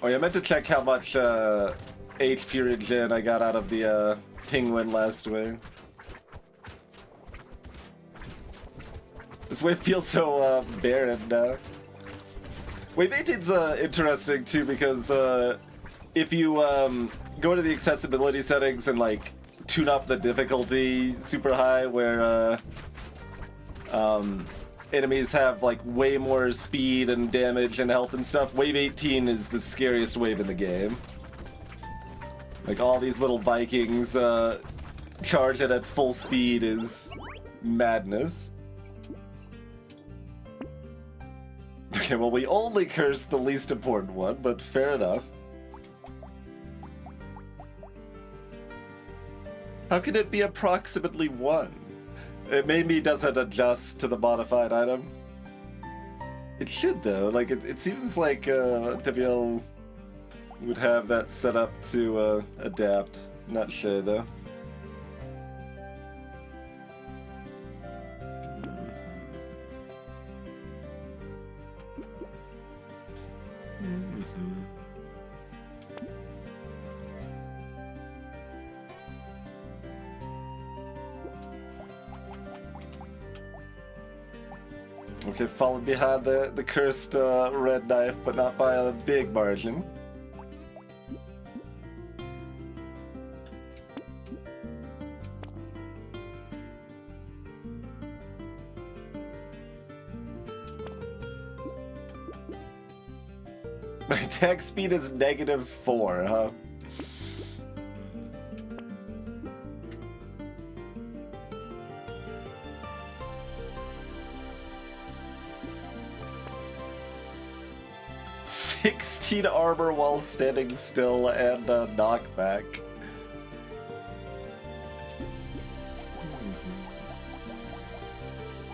Oh yeah, I meant to check how much HP regen I got out of the penguin last wave. This wave feels so barren now. Wave 18's interesting too because if you go into the accessibility settings and like tune up the difficulty super high where enemies have like way more speed and damage and health and stuff, wave 18 is the scariest wave in the game. Like all these little Vikings charging at full speed is madness. Okay, well we only cursed the least important one, but fair enough. How can it be approximately 1? It maybe doesn't adjust to the modified item. It should though, like it seems like WL would have that set up to adapt. Not sure though. Okay, falling behind the cursed red knife, but not by a big margin. My attack speed is -4, huh? Armor while standing still and knockback.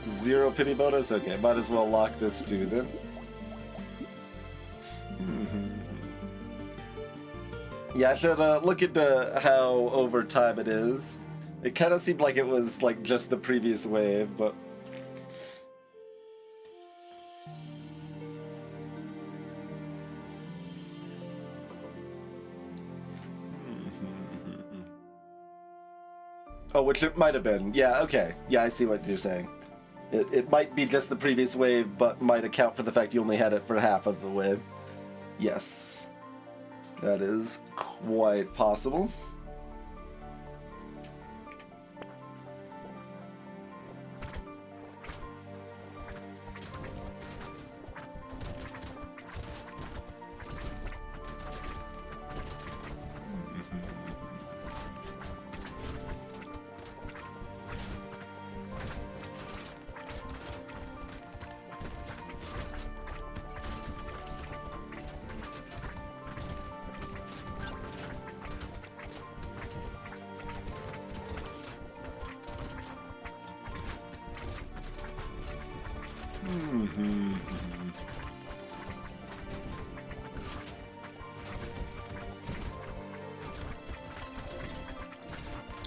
Zero pity bonus? Okay, might as well lock this too then. Yeah, I should look into how over time it is. It kind of seemed like it was like just the previous wave, but... Oh, which it might have been. Yeah, okay. Yeah, I see what you're saying. It might be just the previous wave, but might account for the fact you only had it for half of the wave. Yes. That is quite possible.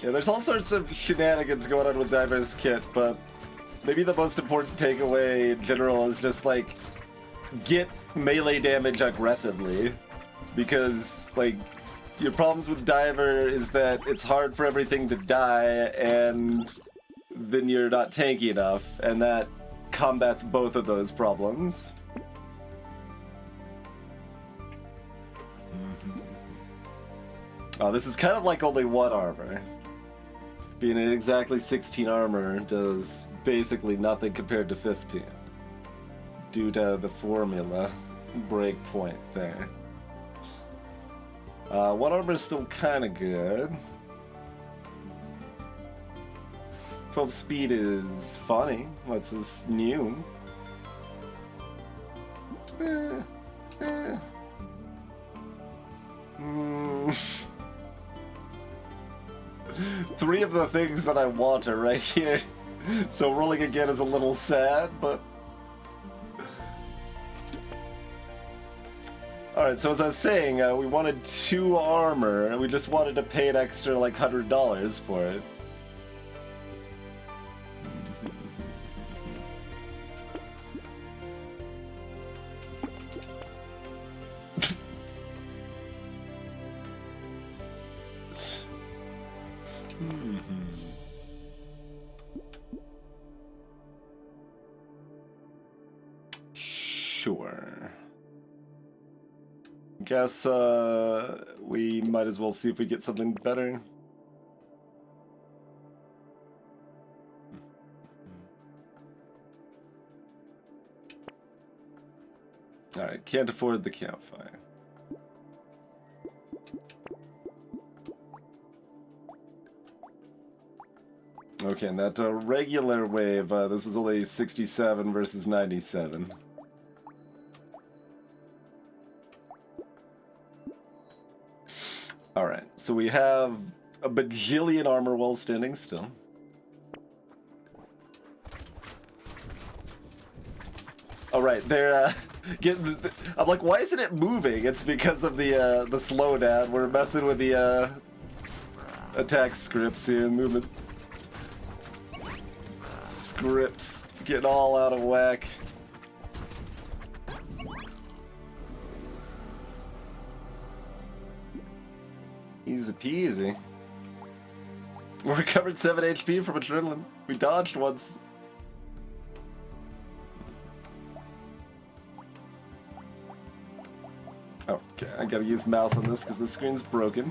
Yeah, there's all sorts of shenanigans going on with Diver's Kit, but maybe the most important takeaway in general is just, like, get melee damage aggressively. Because, like, your problems with Diver is that it's hard for everything to die, and then you're not tanky enough, and that combats both of those problems. Oh, this is kind of like only 1 armor. Being at exactly 16 armor does basically nothing compared to 15. Due to the formula breakpoint there. 1 armor is still kind of good. 12 speed is funny. What's this new? Three of the things that I want are right here. So rolling again is a little sad, but... Alright, so as I was saying, we wanted 2 armor, and we just wanted to pay an extra, like, $100 for it. Sure. Guess we might as well see if we get something better. Alright, can't afford the campfire. Okay, and that regular wave, this was only 67 versus 97. Alright, so we have a bajillion armor while standing still. Alright, they're getting... I'm like, why isn't it moving? It's because of the slowdown. We're messing with the attack scripts here, movement. Scripts getting all out of whack. Easy peasy. We recovered 7 HP from adrenaline. We dodged once. Okay, I gotta use mouse on this because the screen's broken.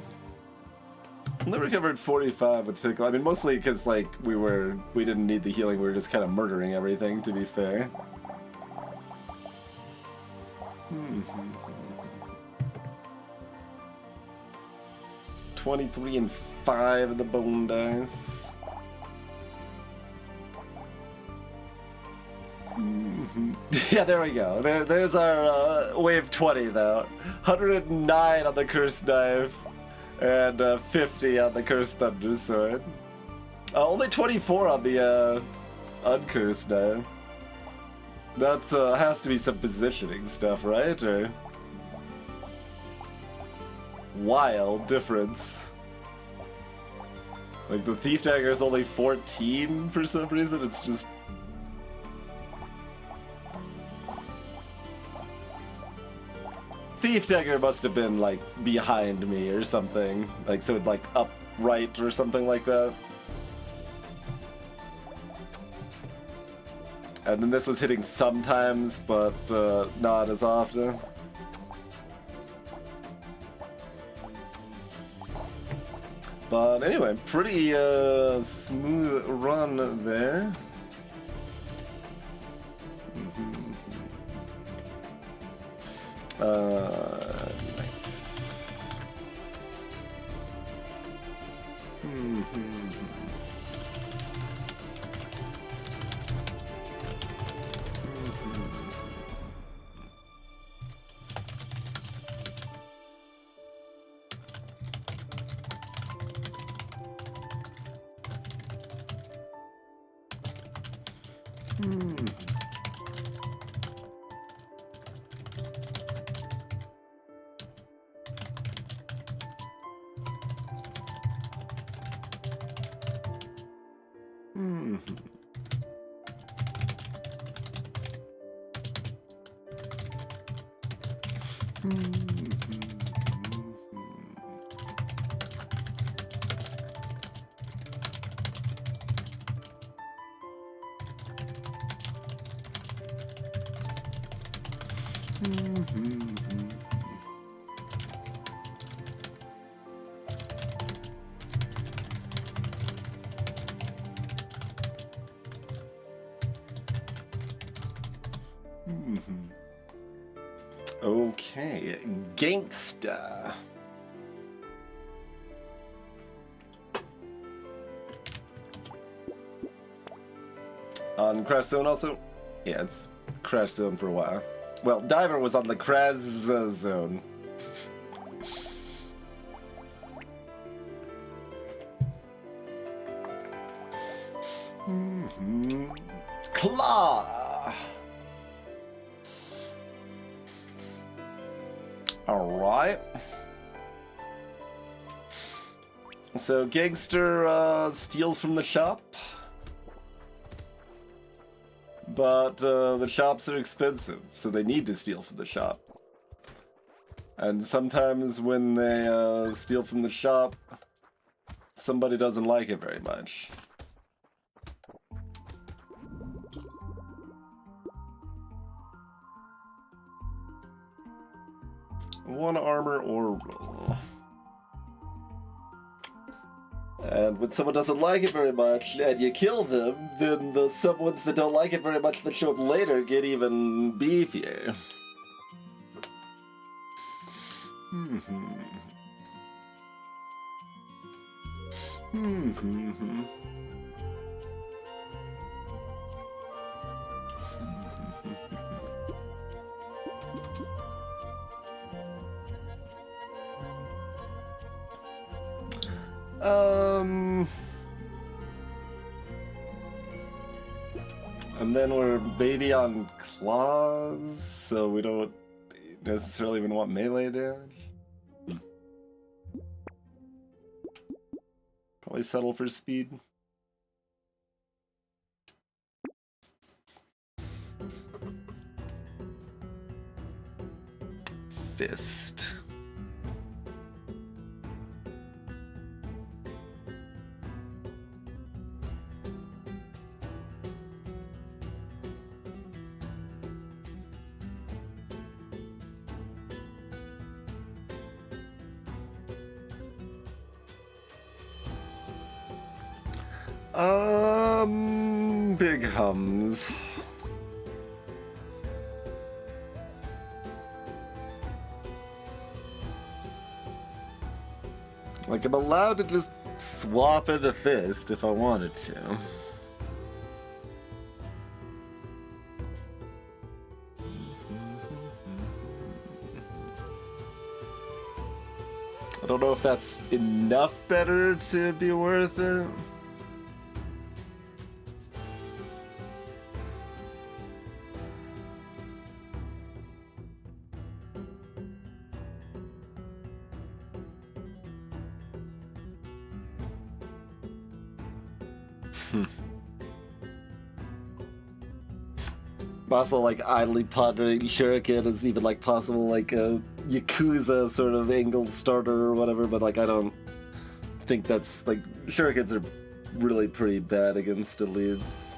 Only recovered 45 with tickle. I mean, mostly because like we didn't need the healing. We were just kind of murdering everything. To be fair. 23 and 5 of the bone dice. Yeah, there we go. There's our wave 20 though. 109 on the cursed knife. And 50 on the Cursed Thunder Sword. Only 24 on the Uncursed knife. That's has to be some positioning stuff, right? Or wild difference. Like the Thief Dagger is only 14 for some reason. It's just. Thief Dagger must have been like behind me or something, like so like upright or something like that. And then this was hitting sometimes, but not as often. But anyway, pretty smooth run there. Okay, Gangster. On Crash Zone also? Yeah, it's Crash Zone for a while. Well, Diver was on the Crash Zone. Claw! Alright. So, Gangster steals from the shop. But the shops are expensive, so they need to steal from the shop. And sometimes when they steal from the shop, somebody doesn't like it very much. 1 armor or roll. And when someone doesn't like it very much, and you kill them, then the someones that don't like it very much that show up later get even beefier. And then we're baby on claws, so we don't necessarily even want melee damage. Probably settle for speed. Fist. Big hums. Like, I'm allowed to just swap it a fist if I wanted to. I don't know if that's enough better to be worth it. Also, like, idly pondering Shuriken is even, like, possible, like, a Yakuza sort of angle starter or whatever, but, like, I don't think that's, like, Shurikens are really pretty bad against elites.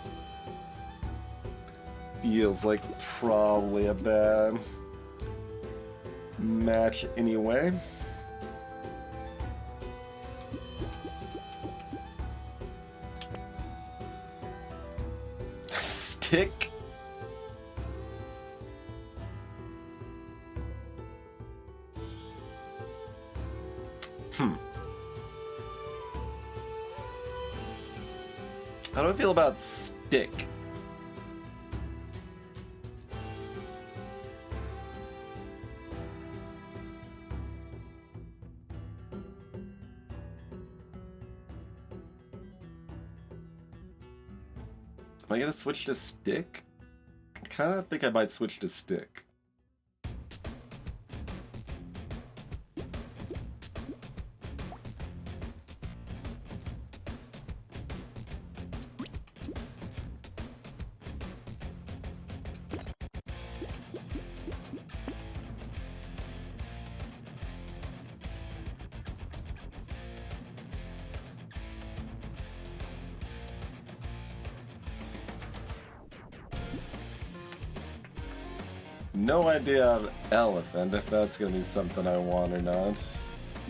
Feels like probably a bad match anyway. Stick? How do I feel about stick? Am I gonna switch to stick? I kinda think I might switch to stick. No idea on elephant, if that's gonna be something I want or not.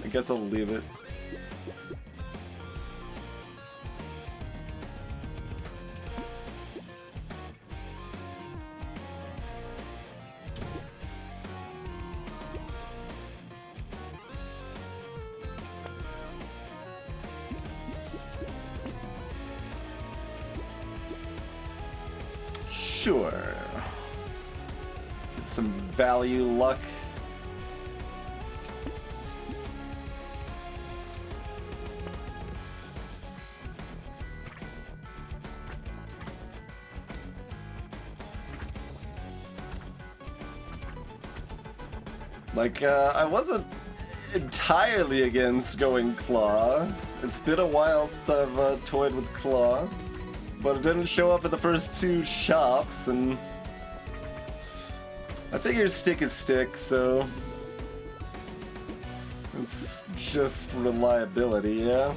I guess I'll leave it. Sure. Get some value luck. Like, I wasn't entirely against going Claw. It's been a while since I've toyed with Claw. But it didn't show up at the first two shops, and I figure stick is stick, so it's just reliability, yeah?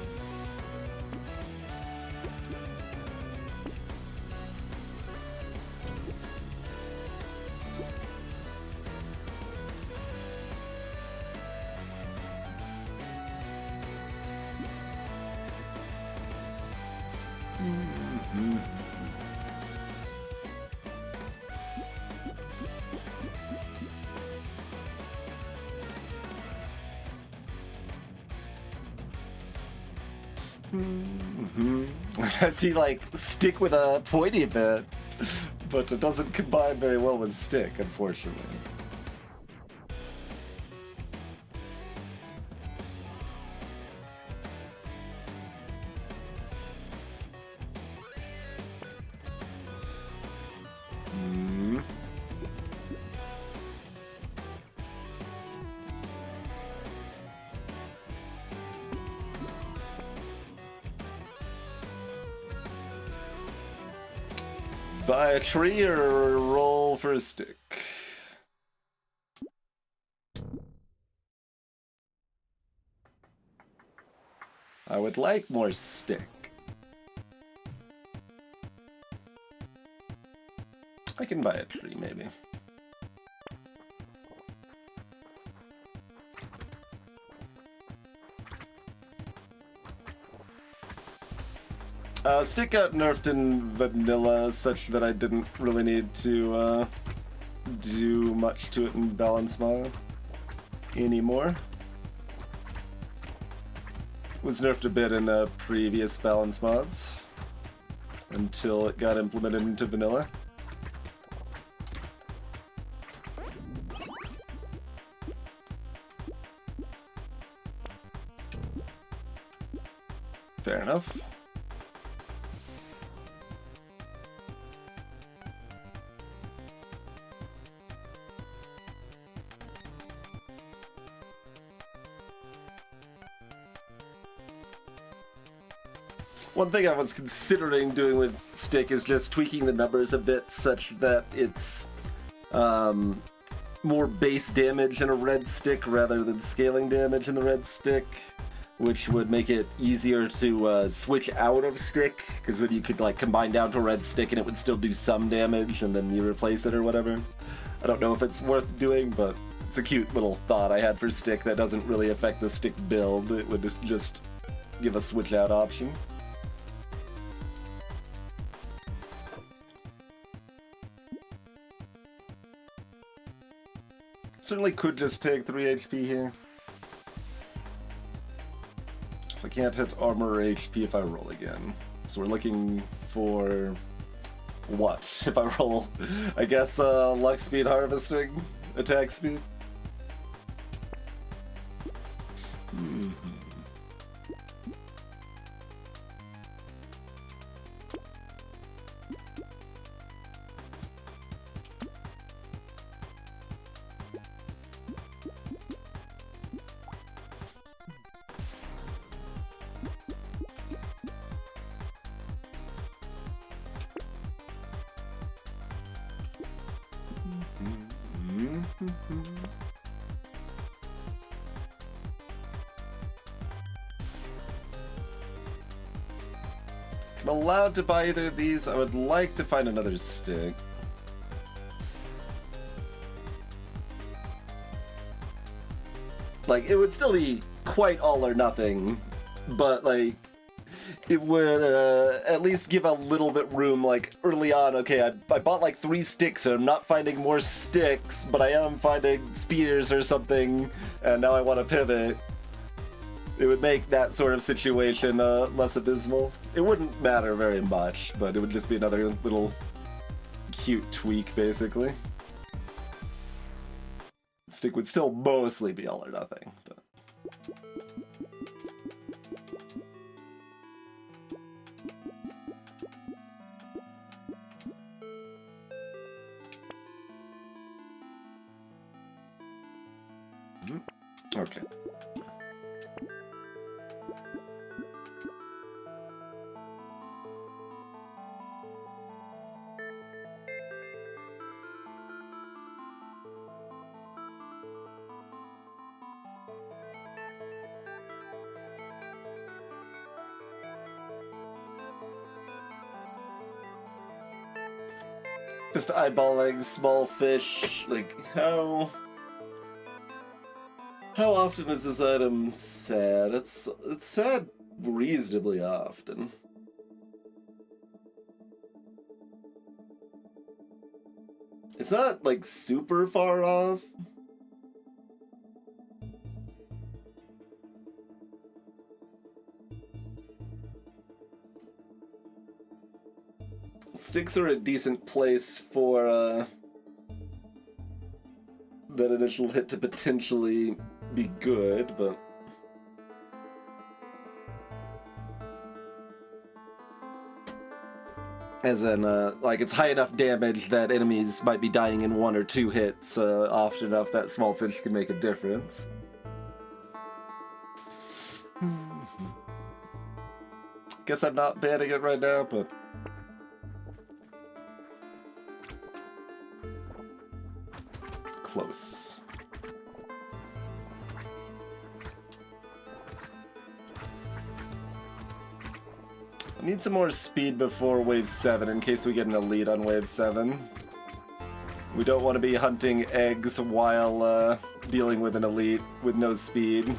I see, like, stick with a pointy bit, but it doesn't combine very well with stick, unfortunately. Buy a tree or roll for a stick? I would like more stick. I can buy a tree, maybe. Stick got nerfed in vanilla such that I didn't really need to do much to it in balance mod anymore. Was nerfed a bit in previous balance mods until it got implemented into vanilla. Fair enough. One thing I was considering doing with stick is just tweaking the numbers a bit such that it's more base damage in a red stick rather than scaling damage in the red stick, which would make it easier to switch out of stick, because then you could like combine down to a red stick and it would still do some damage and then you replace it or whatever. I don't know if it's worth doing, but it's a cute little thought I had for stick that doesn't really affect the stick build. It would just give a switch out option. Certainly could just take 3 HP here. So I can't hit armor or HP if I roll again. So we're looking for what if I roll? I guess luck speed harvesting, attack speed. I'm allowed to buy either of these. I would like to find another stick. Like, it would still be quite all or nothing, but like, it would at least give a little bit room, like, early on. Okay, I bought like 3 sticks and I'm not finding more sticks, but I am finding spears or something, and now I want to pivot. It would make that sort of situation less abysmal. It wouldn't matter very much, but it would just be another little cute tweak, basically. Stick would still mostly be all or nothing, but... Okay. Just eyeballing small fish, like, how often is this item sad? It's sad reasonably often. It's not, like, super far off. Sticks are a decent place for, that initial hit to potentially be good, but... As in, like, it's high enough damage that enemies might be dying in 1 or 2 hits, often enough that small fish can make a difference. Guess I'm not banning it right now, but... Close. I need some more speed before Wave 7 in case we get an elite on Wave 7. We don't want to be hunting eggs while dealing with an elite with no speed.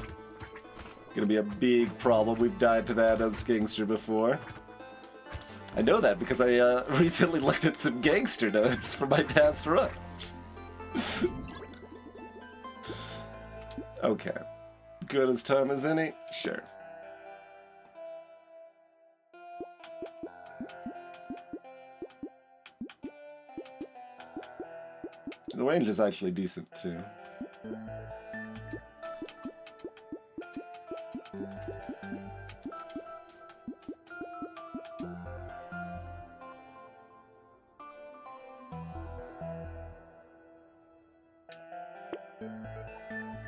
Gonna be a big problem. We've died to that as Gangster before. I know that because I recently looked at some Gangster notes from my past runs. Okay. Good as time as any? Sure. The range is actually decent too.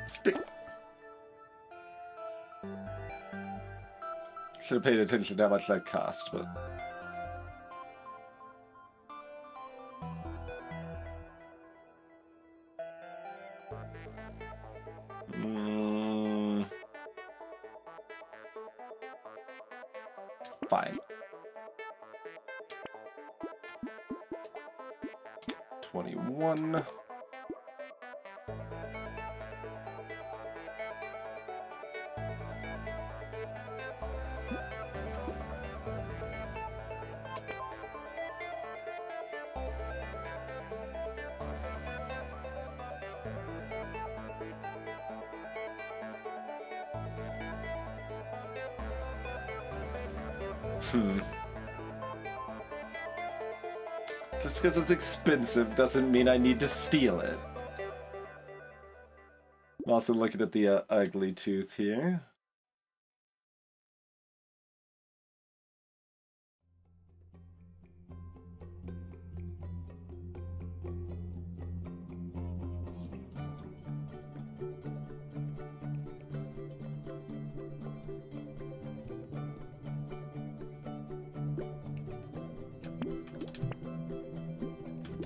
Stick. Should have paid attention to how much that cost, but... Fine. 21. Just because it's expensive doesn't mean I need to steal it. I'm also looking at the ugly tooth here.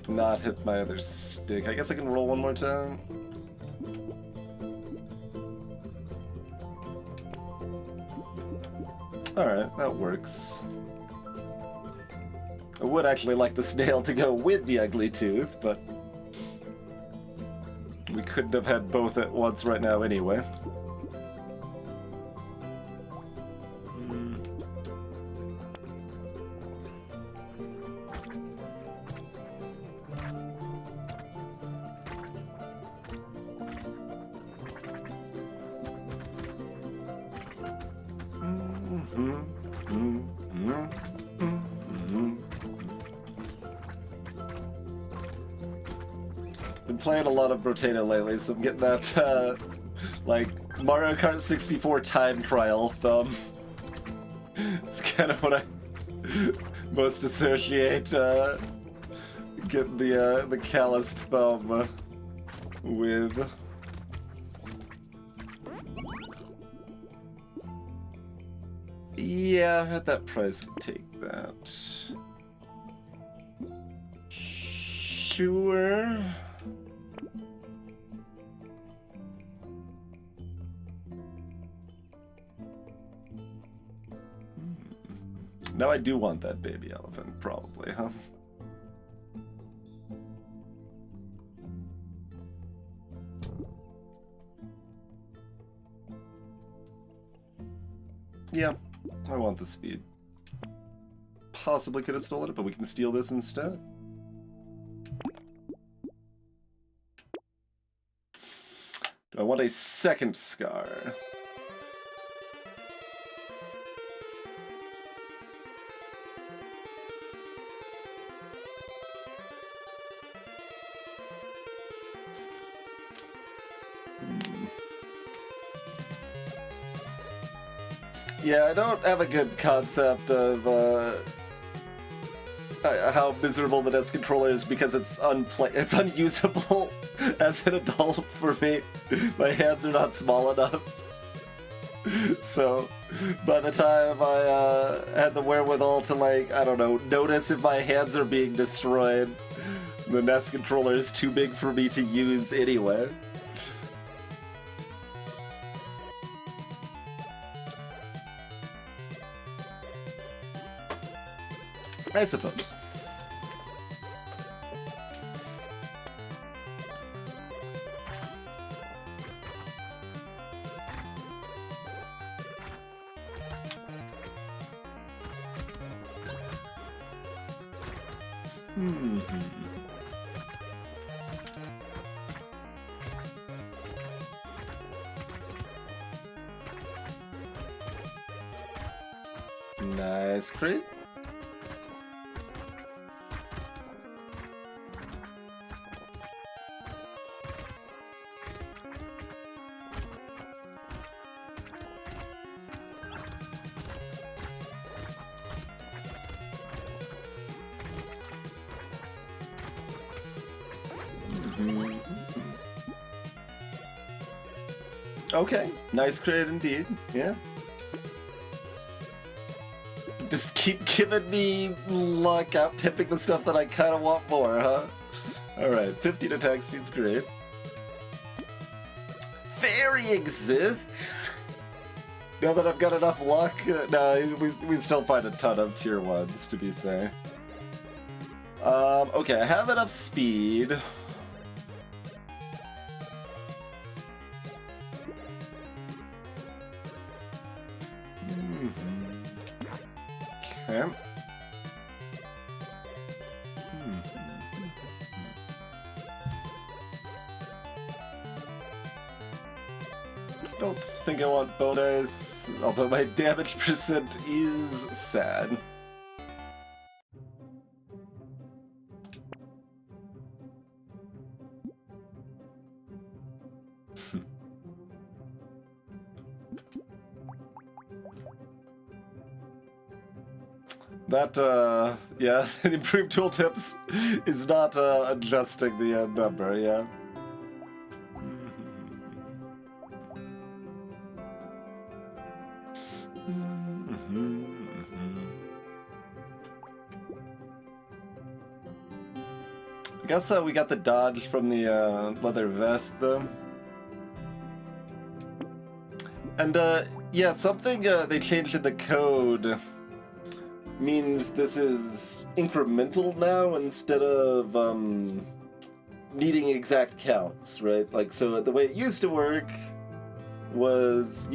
Not hit my other stick. I guess I can roll one more time. Alright, that works. I would actually like the snail to go with the ugly tooth, but we couldn't have had both at once right now anyway. Been playing a lot of Brotato lately, so I'm getting that, like, Mario Kart 64 time trial thumb. It's kind of what I most associate, getting the calloused thumb with. Yeah, at that price, we'd take that. Sure. Now I do want that baby elephant, probably, huh? Yeah, I want the speed. Possibly could have stolen it, but we can steal this instead. I want a second scar. Yeah, I don't have a good concept of how miserable the NES controller is because it's unusable as an adult for me. My hands are not small enough. So, by the time I had the wherewithal to, like, I don't know, notice if my hands are being destroyed, the NES controller is too big for me to use anyway. I suppose. Nice crit. Okay, nice crit indeed, yeah. Just keep giving me luck out pimping the stuff that I kind of want more, huh? Alright, 15 attack speed's great. Fairy exists! Now that I've got enough luck, no, we still find a ton of tier 1s, to be fair. Okay, I have enough speed. Okay. Don't think I want bonus, although my damage percent is sad. That, yeah, improved tooltips is not adjusting the number, yeah. I guess we got the dodge from the leather vest, though. And, yeah, something they changed in the code means this is incremental now instead of needing exact counts, right? Like, so the way it used to work was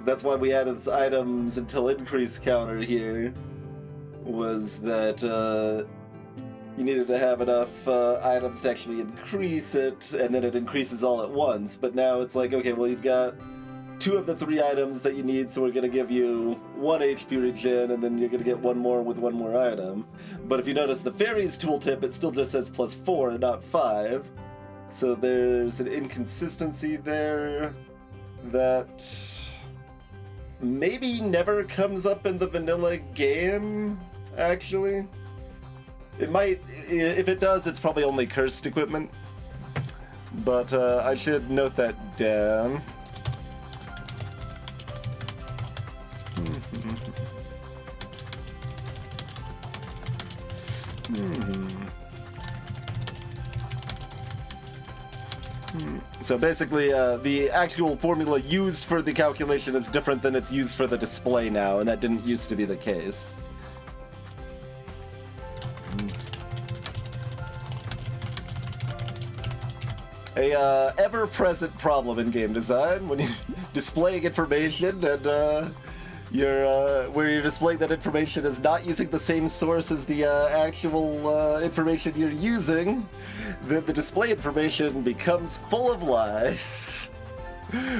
that's why we added this items until increase counter here, was that you needed to have enough items to actually increase it, and then it increases all at once. But now it's like, okay, well, you've got 2 of the 3 items that you need, so we're going to give you 1 HP regen, and then you're going to get 1 more with 1 more item. But if you notice the fairies tooltip, it still just says +4 and not 5. So there's an inconsistency there that maybe never comes up in the vanilla game, actually. It might, if it does, it's probably only cursed equipment. But I should note that down. So basically, the actual formula used for the calculation is different than it's used for the display now, and that didn't used to be the case. A ever-present problem in game design when you're displaying information and where you're displaying that information is not using the same source as the actual information you're using, then the display information becomes full of lies.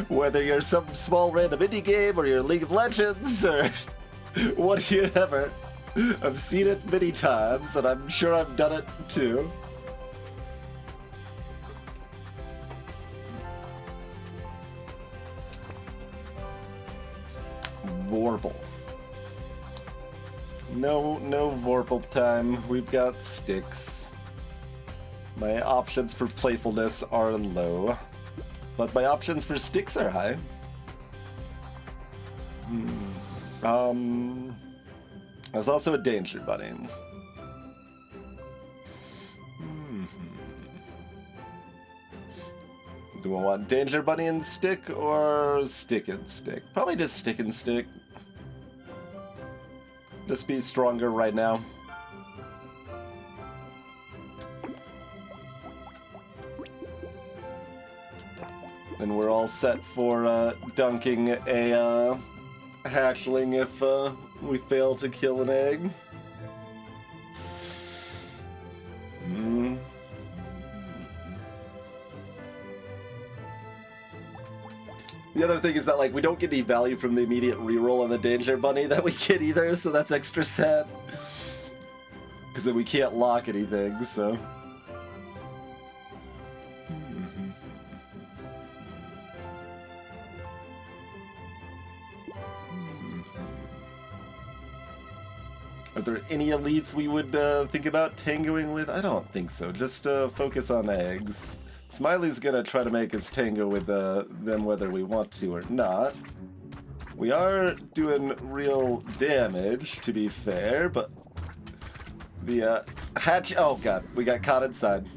Whether you're some small random indie game or you're League of Legends or whatever, I've seen it many times, and I'm sure I've done it too. Vorpal. No Vorpal time. We've got sticks. My options for playfulness are low, but my options for sticks are high. There's also a Danger Bunny. Do I want Danger Bunny and Stick or Stick and Stick? Probably just Stick and Stick. Just be stronger right now. Then we're all set for dunking a hatchling if we fail to kill an egg. The other thing is that, like, we don't get any value from the immediate reroll on the Danger Bunny that we get either, so that's extra sad. Because then we can't lock anything, so... Are there any elites we would think about tangoing with? I don't think so. Just focus on eggs. Smiley's gonna try to make us tango with them whether we want to or not. We are doing real damage, to be fair, but the hatch... Oh god, we got caught inside.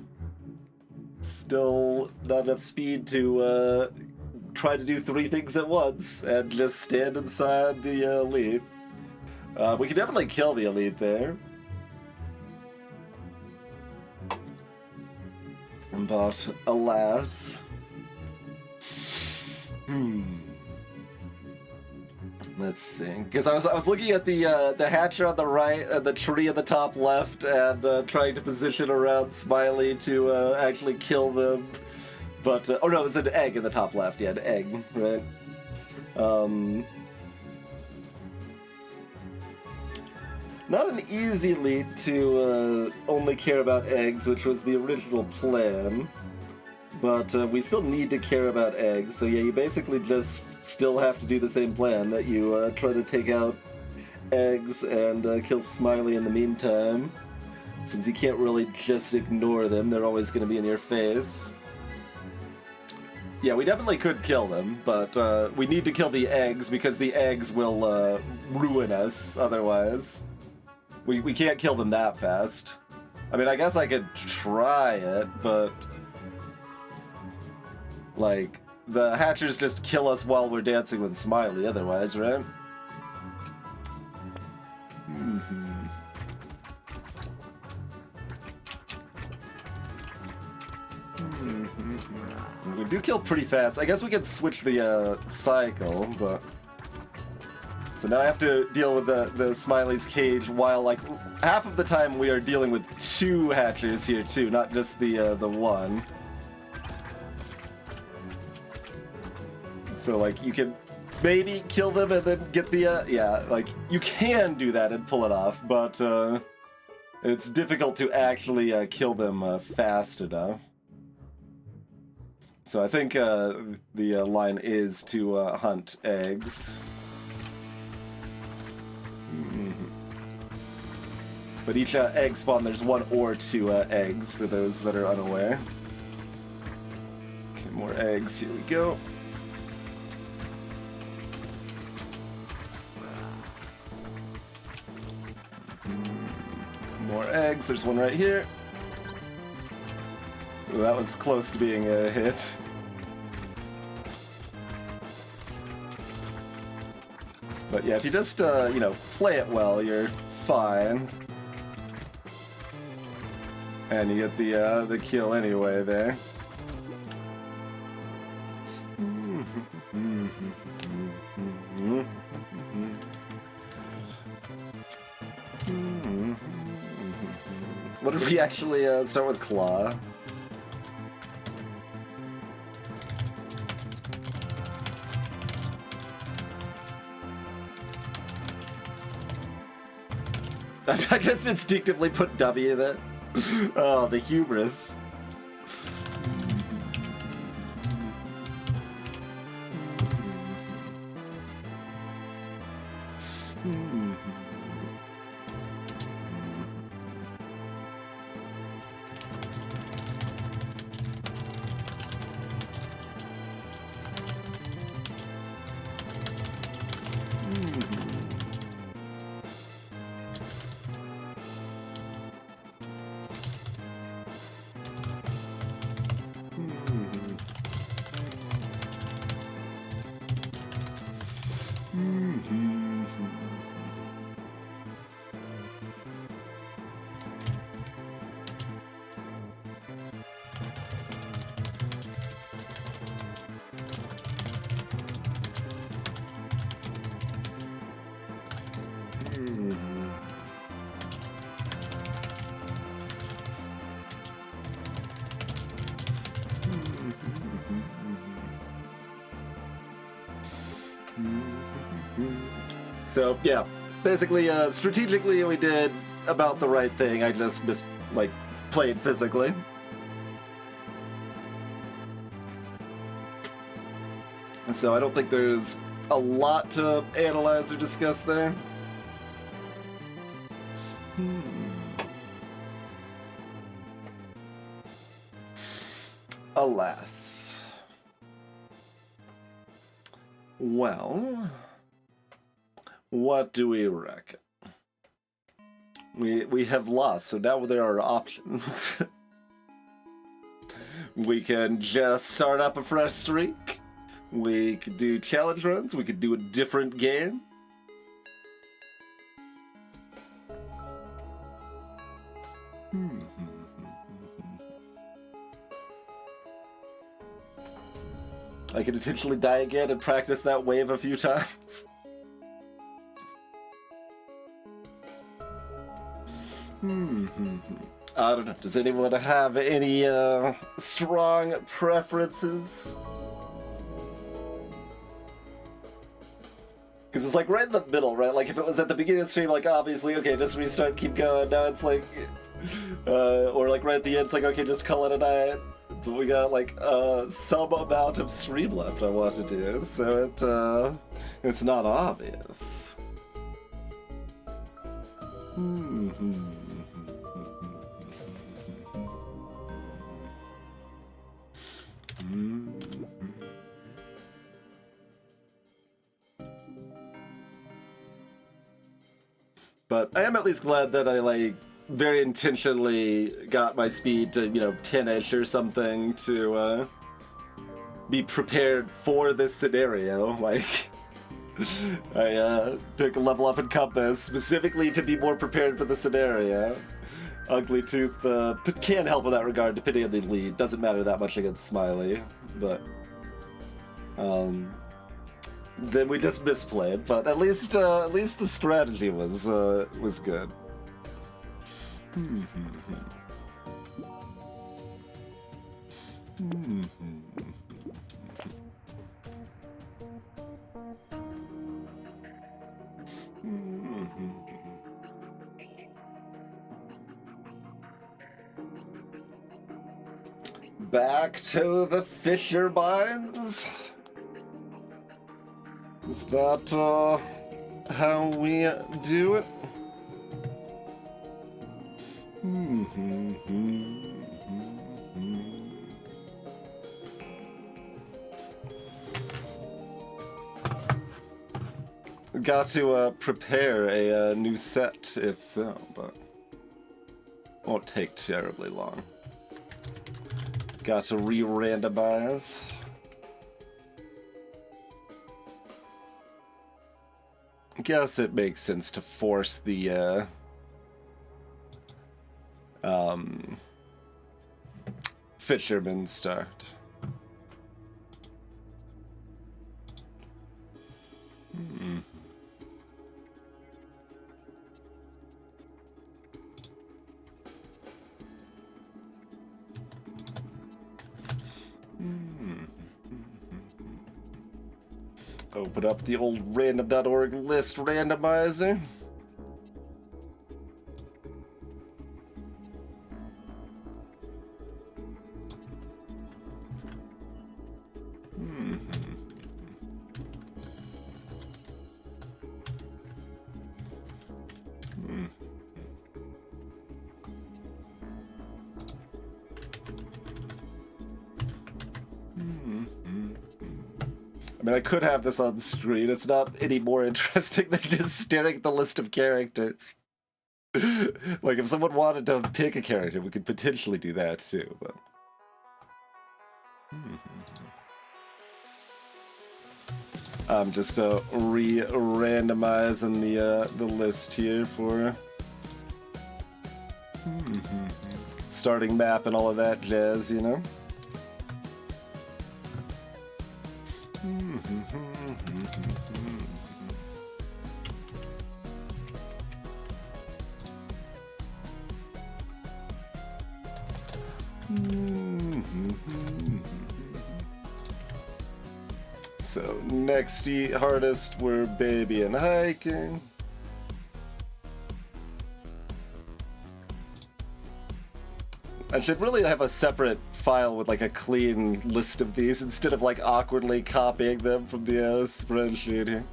Still not enough speed to try to do 3 things at once and just stand inside the elite. We can definitely kill the elite there. But alas. Let's see. Because I was looking at the hatcher on the right and the tree at the top left and trying to position around Smiley to actually kill them. But oh no, it was an egg in the top left. Yeah, an egg, right? Not an easy lead to only care about eggs, which was the original plan. But we still need to care about eggs, so yeah, you basically just still have to do the same plan, that you try to take out eggs and kill Smiley in the meantime. Since you can't really just ignore them, they're always going to be in your face. Yeah, we definitely could kill them, but we need to kill the eggs because the eggs will ruin us otherwise. We can't kill them that fast. I mean, I guess I could try it, but... Like, the hatchers just kill us while we're dancing with Smiley otherwise, right? We do kill pretty fast. I guess we could switch the cycle, but... So now I have to deal with the Smiley's cage while, like, half of the time we are dealing with 2 hatchers here too, not just the one. So, like, you can maybe kill them and then get the, yeah, like, you can do that and pull it off, but it's difficult to actually kill them fast enough. So I think the line is to hunt eggs. But each egg spawn, there's 1 or 2 eggs for those that are unaware. Okay, more eggs. Here we go. More eggs. There's one right here. Ooh, that was close to being a hit. But yeah, if you just, you know, play it well, you're fine. And you get the kill anyway there. What if we actually start with Claw? I just instinctively put W there. Oh, the hubris. So yeah, basically, strategically we did about the right thing. I just played physically. And so I don't think there's a lot to analyze or discuss there. Alas. Well, what do we reckon? We have lost, so now there are options. We can just start up a fresh streak. We could do challenge runs. We could do a different game. I could intentionally die again and practice that wave a few times. I don't know. Does anyone have any strong preferences? Because it's like right in the middle, right? Like if it was at the beginning of the stream, like obviously, okay, just restart, keep going. Now it's like, or like right at the end, it's like, okay, just call it a night. But we got like some amount of stream left I want to do, so it's not obvious. But I am at least glad that I very intentionally got my speed to 10-ish or something to be prepared for this scenario. Like I took a level up in Compass specifically to be more prepared for the scenario. Ugly Tooth can help in that regard depending on the lead. Doesn't matter that much against Smiley, but then we just misplayed. But at least the strategy was good. Back to the Fisherman. Is that how we do it? Got to prepare a new set, if so, but won't take terribly long. Got to re-randomize. Guess it makes sense to force the Fisherman start. Open up the old random.org list randomizer. I mean, I could have this on screen. It's not any more interesting than just staring at the list of characters. Like, if someone wanted to pick a character, we could potentially do that too, but... I'm just re-randomizing the list here for... starting map and all of that jazz, you know? So, next hardest were baby and hiking. I should really have a separate file with like a clean list of these instead of like awkwardly copying them from the spreadsheet here.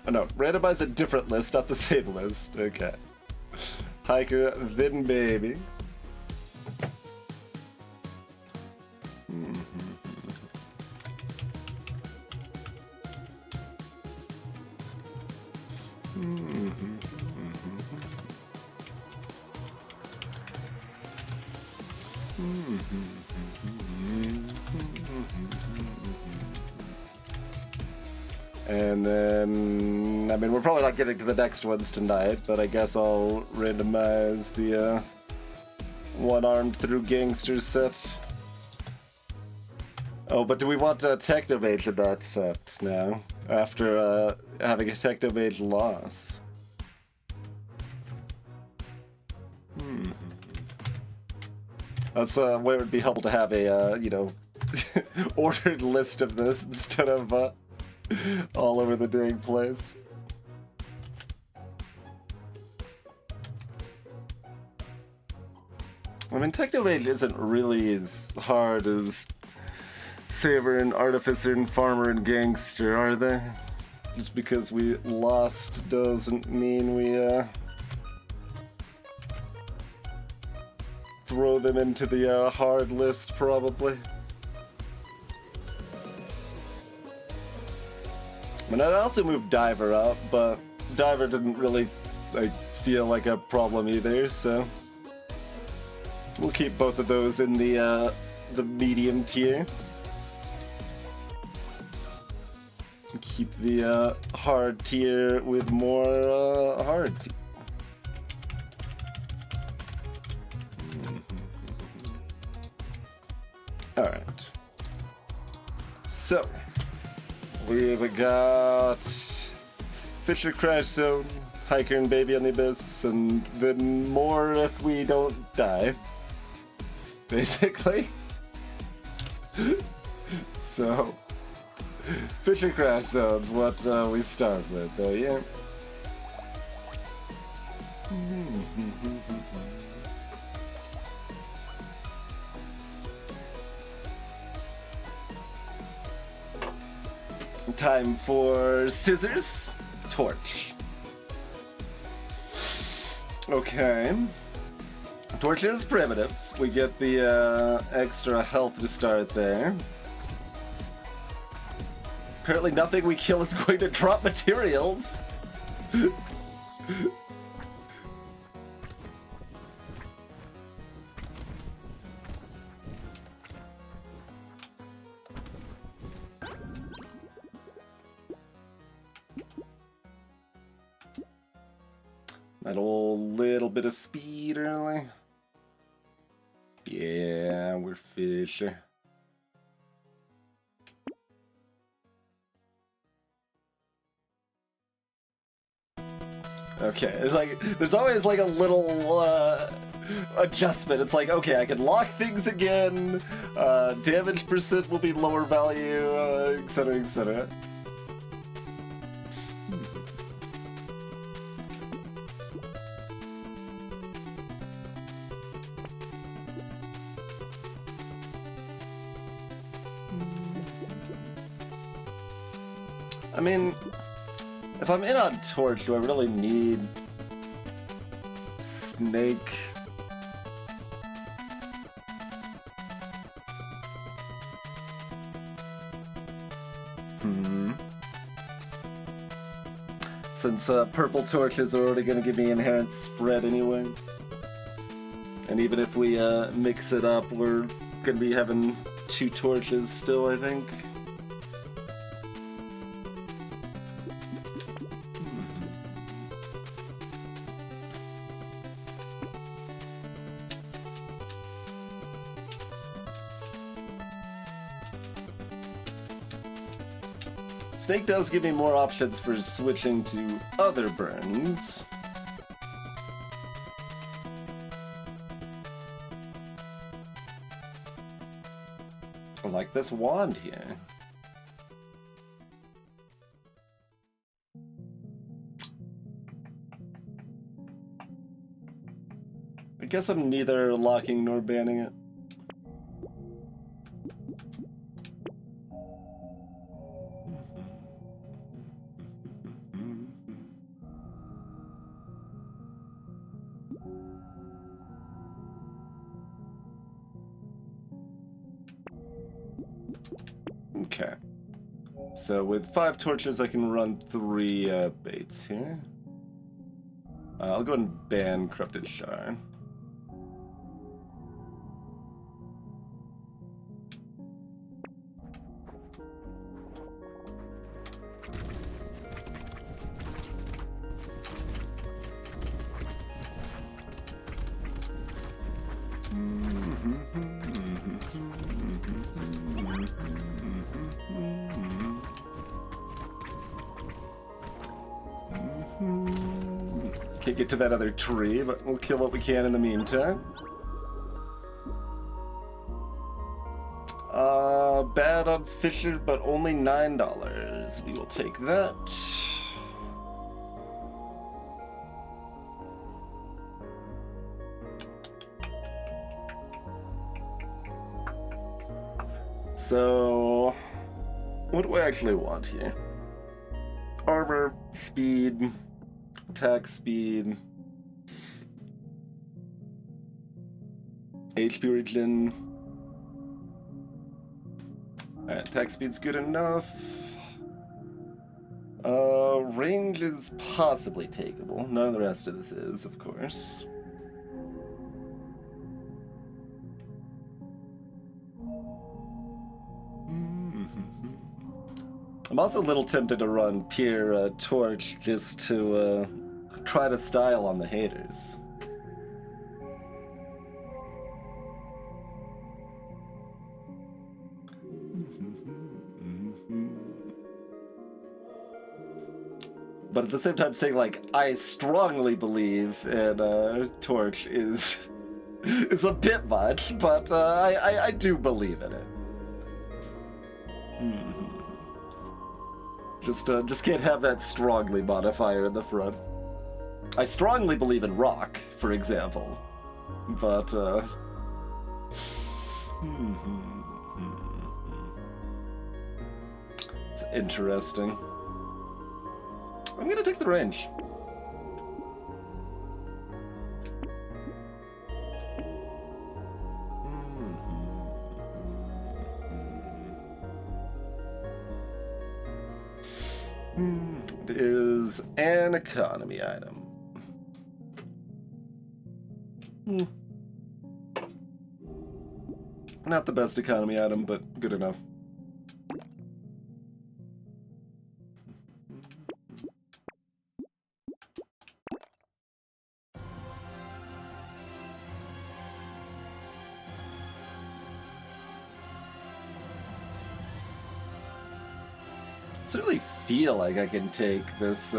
Oh no, randomize a different list, not the same list. Okay. Hiker, then baby. And then, I mean, we're probably not getting to the next ones tonight, but I guess I'll randomize the one-armed through Gangster set. Oh, but do we want a Technomage in that set now, after having a Technomage loss? That's where it would be helpful to have a, you know, ordered list of this instead of all over the dang place. I mean, Technomage isn't really as hard as Saber and Artificer and Farmer and Gangster, are they? Just because we lost doesn't mean we throw them into the hard list, probably. I mean, I'd also moved Diver up, but Diver didn't really feel like a problem either, so we'll keep both of those in the medium tier. Keep the hard tier with more hard. All right. So we've got Fisher Crash Zone, Hiker and Baby on the Abyss, and then more if we don't die, basically. So, Fisher Crash Zone's what we start with, yeah. Time for scissors, torch. Okay. Torch is primitives. We get the extra health to start there. Apparently nothing we kill is going to drop materials. That old little bit of speed early. Yeah, we're Fisher. Okay, it's like there's always like a little adjustment. It's like, okay, I can lock things again. Damage percent will be lower value, etc., etc. I mean, If I'm in on torch, do I really need snake? Since purple torches are already going to give me inherent spread anyway. And even if we mix it up, we're going to be having 2 torches still, I think. Snake does give me more options for switching to other burns. Like this wand here. I guess I'm neither locking nor banning it. Okay. So with 5 torches, I can run 3 baits here. I'll go ahead and ban Corrupted Shard. Can't get to that other tree, but we'll kill what we can in the meantime. Bad on Fisher, but only $9. We will take that. So, what do I actually want here? Armor, speed, attack speed, HP regen. Alright, attack speed's good enough. Range is possibly takeable. None of the rest of this is, of course. I'm also a little tempted to run pure torch just to try to style on the haters. But at the same time saying, like, I strongly believe in torch is a bit much, but I do believe in it. Just can't have that strongly modifier in the front. I strongly believe in rock, for example, but it's interesting. I'm gonna take the range. It is an economy item. Not the best economy item, but good enough. I certainly feel like I can take this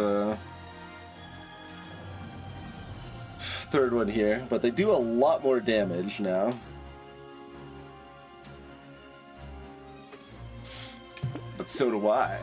third one here, but they do a lot more damage now. But so do I.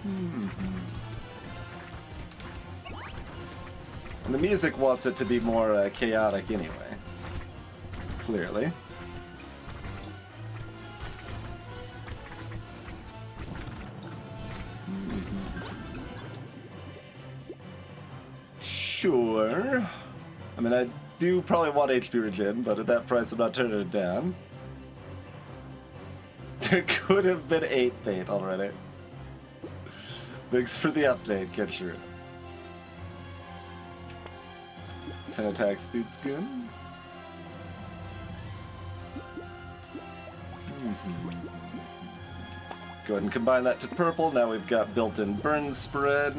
And the music wants it to be more chaotic anyway. Clearly. Sure. I mean, I do probably want HP regen, but at that price I'm not turning it down. There could have been 8 bait already. Thanks for the update, Kitcher. 10 attack speed's good. Go ahead and combine that to purple. Now we've got built-in burn spread.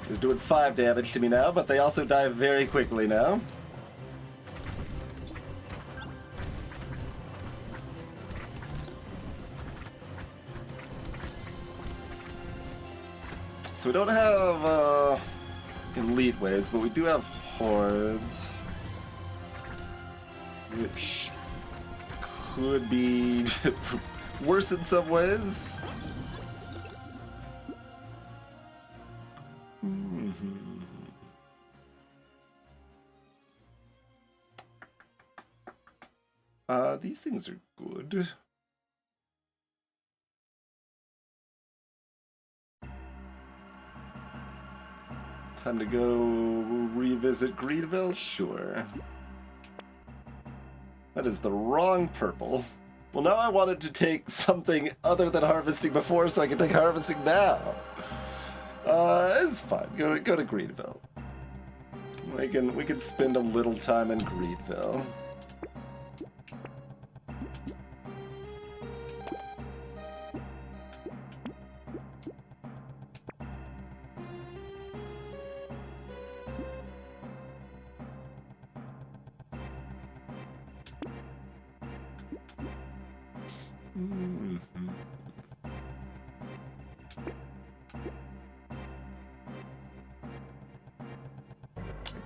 They're doing 5 damage to me now, but they also die very quickly now. So we don't have elite waves, but we do have hordes, which could be worse in some ways. These things are good. Time to go revisit Greenville? Sure. That is the wrong purple. Well, now I wanted to take something other than harvesting before, so I can take harvesting now. It's fine. Go to Greenville. We can spend a little time in Greenville.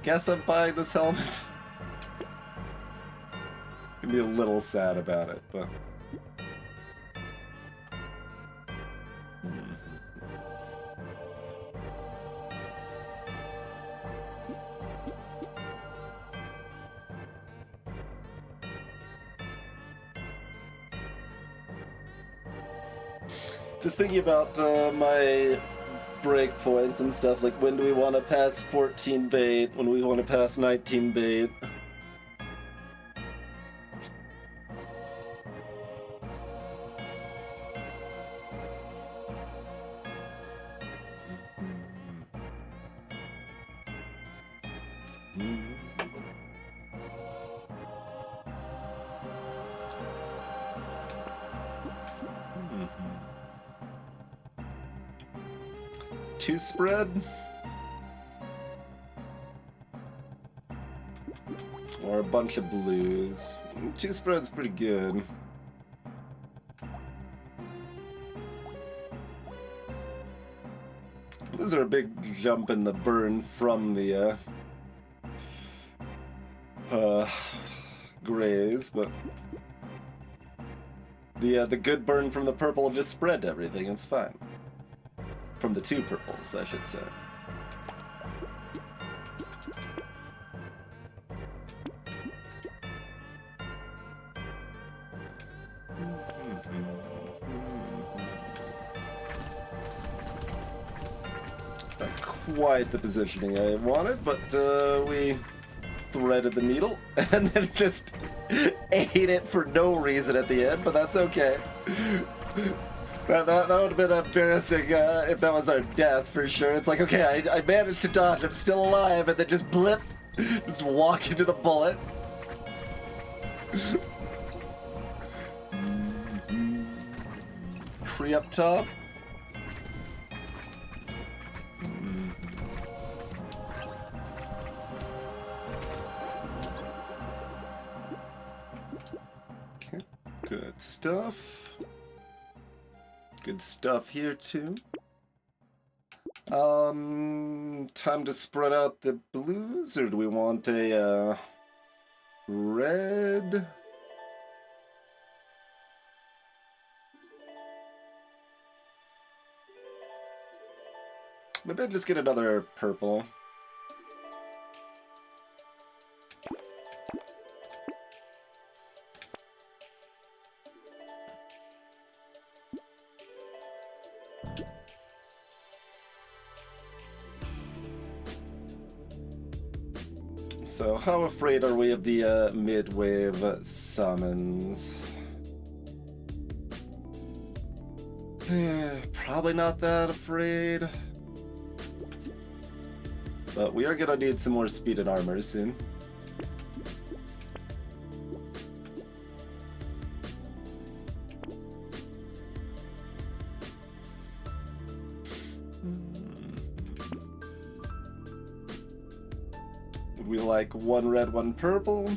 Guess I'm buying this helmet. Gonna be a little sad about it, but just thinking about my breakpoints and stuff, like when do we want to pass 14 bait, when we want to pass 19 bait. Two spread? Or a bunch of blues. Two spread's pretty good. Blues are a big jump in the burn from the grays, but the good burn from the purple just spread everything, it's fine. From the two purples, I should say. It's not quite the positioning I wanted, but we threaded the needle and then just ate it for no reason at the end, but that's okay. That would have been embarrassing if that was our death, for sure. It's like, okay, I managed to dodge, I'm still alive, and then just blip, just walk into the bullet. Tree up top. Okay, good stuff. Good stuff here too. Time to spread out the blues, or do we want a red? Maybe I'll just get another purple. So, how afraid are we of the mid-wave summons? Probably not that afraid. But we are gonna need some more speed and armor soon. Would we like one red, one purple?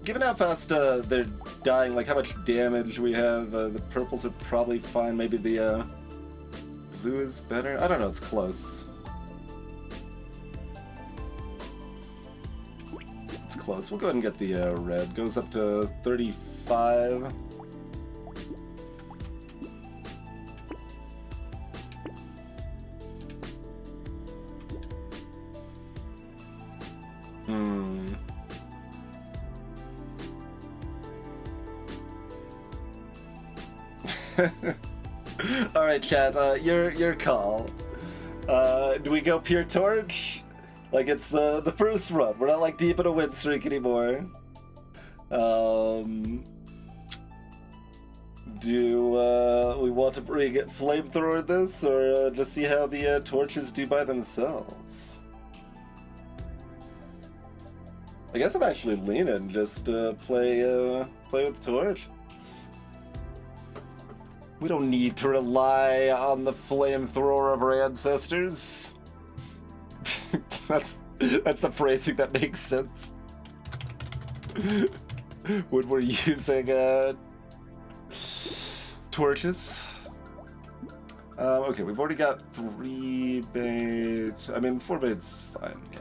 Given how fast they're dying, like how much damage we have, the purples are probably fine. Maybe the blue is better. I don't know, it's close. It's close. We'll go ahead and get the red. Goes up to 35. All right, chat. Your call. Do we go pure torch? Like it's the first run. We're not like deep in a win streak anymore. Do we want to bring flamethrower this, or just see how the torches do by themselves? I guess I'm actually leaning just play with torch. We don't need to rely on the flamethrower of our ancestors. That's the phrasing that makes sense. When we're using torches. Okay, we've already got 3 bait. I mean, 4 bait's fine, yeah.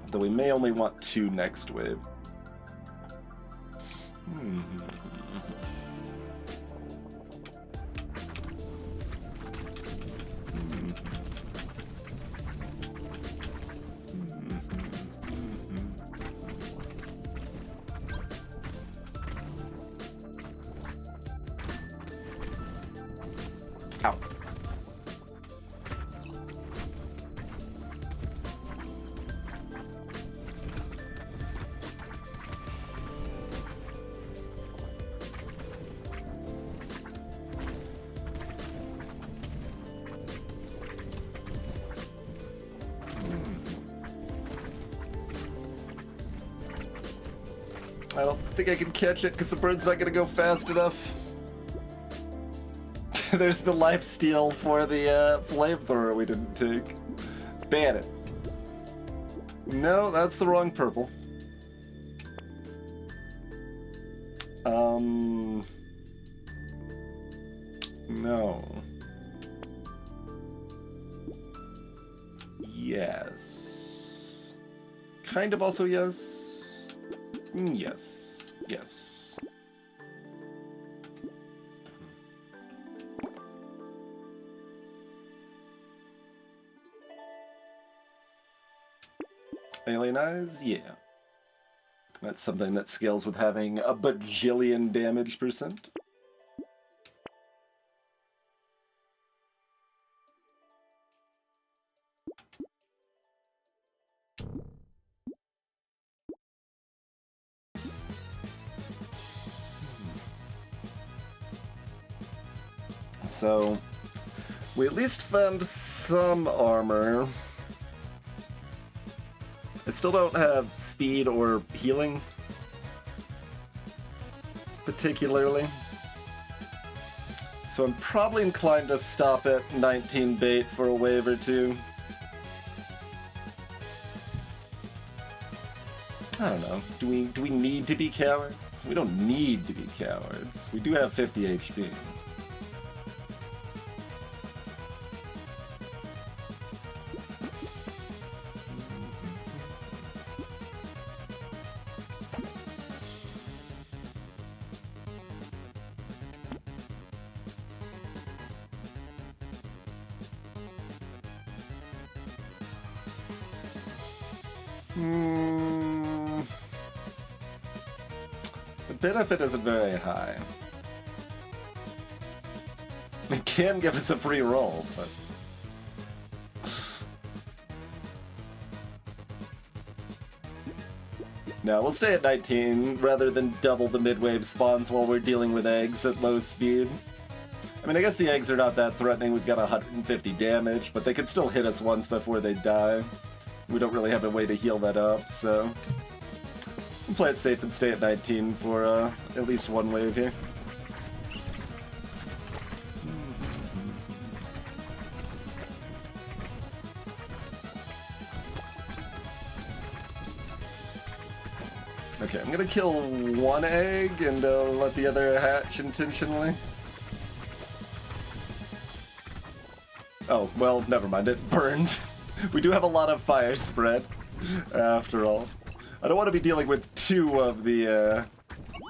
Though we may only want 2 next wave. Ow. I don't think I can catch it because the bird's not going to go fast enough. There's the lifesteal for the flamethrower we didn't take. Ban it. No, that's the wrong purple. No. Yes. Kind of also yes. Yes. Yes. Alien eyes? Yeah. That's something that scales with having a bajillion damage %. so we at least found some armor. I still don't have speed or healing, particularly. So I'm probably inclined to stop at 19 bait for a wave or two. I don't know. Do we need to be cowards? We don't need to be cowards. We do have 50 HP. The benefit isn't very high. It can give us a free roll, but... No, we'll stay at 19 rather than double the mid-wave spawns while we're dealing with eggs at low speed. I mean, I guess the eggs are not that threatening. We've got 150 damage, but they could still hit us once before they die. We don't really have a way to heal that up, so... we'll play it safe and stay at 19 for at least one wave here. Okay, I'm gonna kill one egg and let the other hatch intentionally. Oh, well, never mind, it burned. We do have a lot of fire spread, after all. I don't want to be dealing with two of the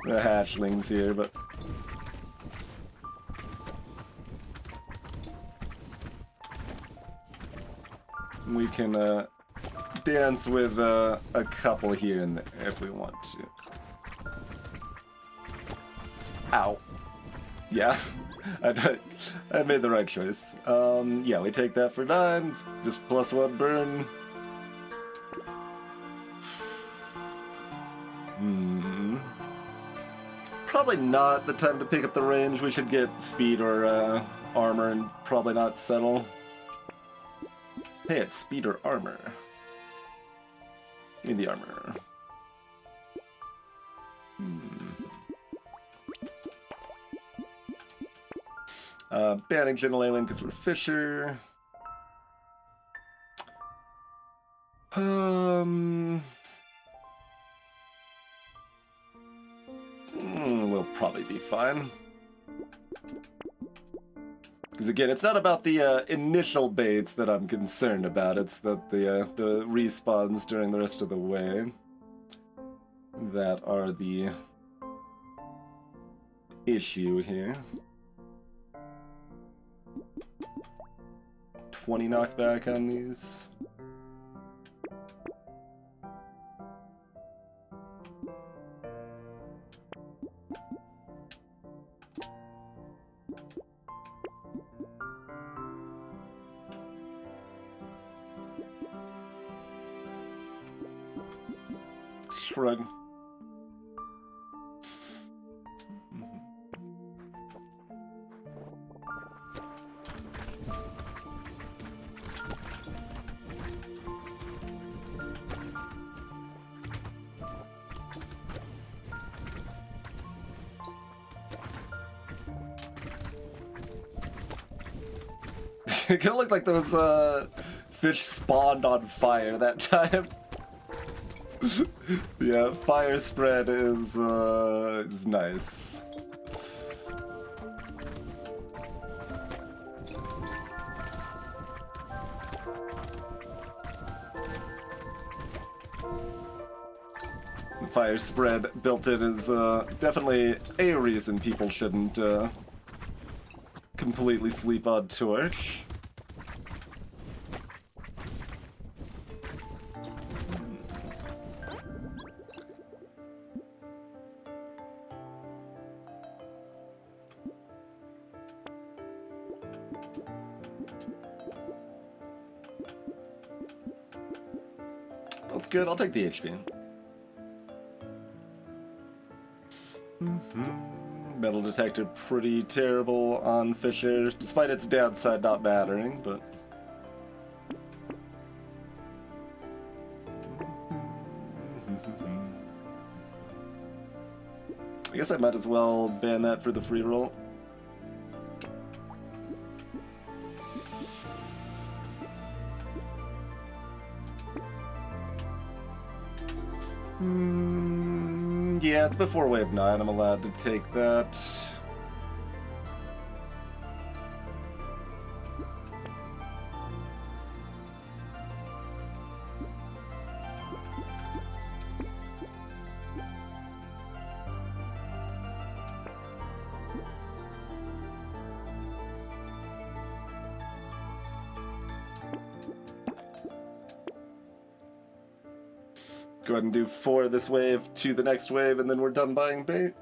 hatchlings here, but... we can dance with a couple here and there if we want to. Ow. Yeah. I made the right choice. Yeah, we take that for 9, just +1 burn. Probably not the time to pick up the range. We should get speed or armor and probably not settle. Hey, it's speed or armor. Give me the armor. Banning General Alien because we're Fisher. We'll probably be fine. Because again, it's not about the initial baits that I'm concerned about. It's that the respawns during the rest of the way that are the issue here. 20 knockback on these. Shrug. It kind of looked like those fish spawned on fire that time. Yeah, fire spread is nice. The fire spread built in is definitely a reason people shouldn't completely sleep on Torch. That's good, I'll take the HP. Metal detector pretty terrible on Fisher, despite its downside not mattering, but... I guess I might as well ban that for the free roll. Yeah, it's before wave 9. I'm allowed to take that. Go ahead and do 4 this wave, 2 the next wave, and then we're done buying bait.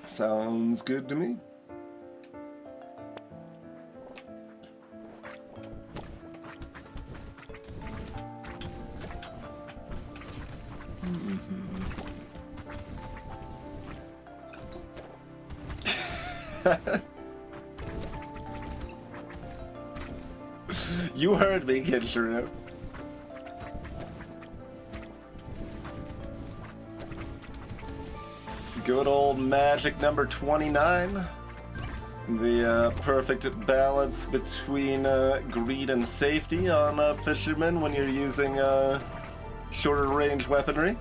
Sounds good to me. You heard me, Kid Shrew. Good old magic number 29. The perfect balance between greed and safety on Fisherman when you're using shorter range weaponry.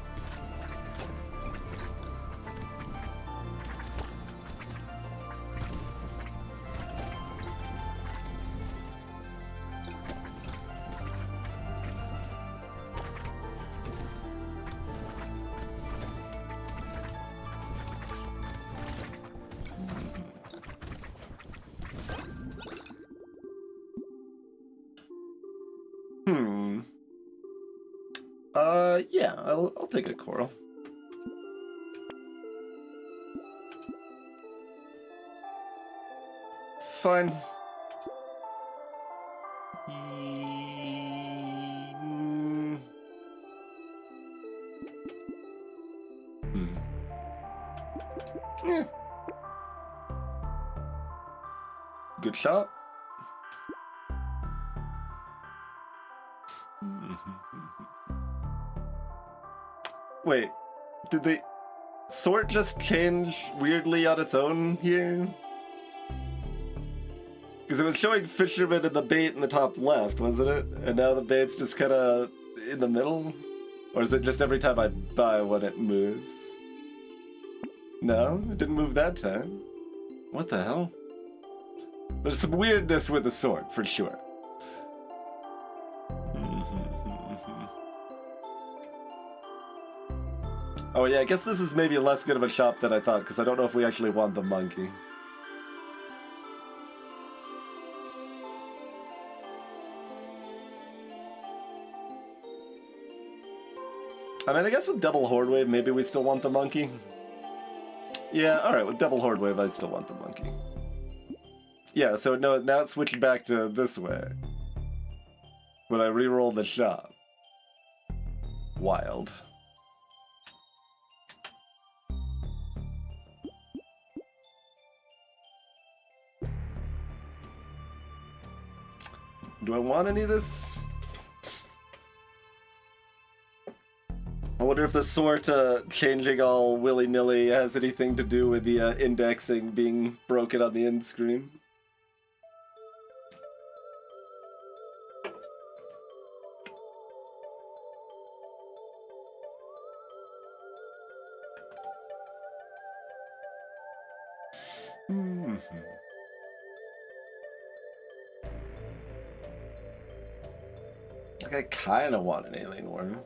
Yeah, I'll take a coral. Fine. Yeah. Good shot. Wait, did the sort just change weirdly on its own here? Because it was showing Fisherman and the bait in the top left, wasn't it? And now the bait's just kind of in the middle? Or is it just every time I buy one it moves? No, it didn't move that time. What the hell? There's some weirdness with the sword, for sure. Oh yeah, I guess this is maybe less good of a shop than I thought, because I don't know if we actually want the monkey. I mean, I guess with double Horde Wave, maybe we still want the monkey. Yeah, alright, with double Horde Wave, I still want the monkey. Yeah, so no, now it's switched back to this way. When I re-roll the shop. Wild. Do I want any of this? I wonder if the sort changing all willy-nilly has anything to do with the indexing being broken on the end screen. Like, I kind of want an alien worm.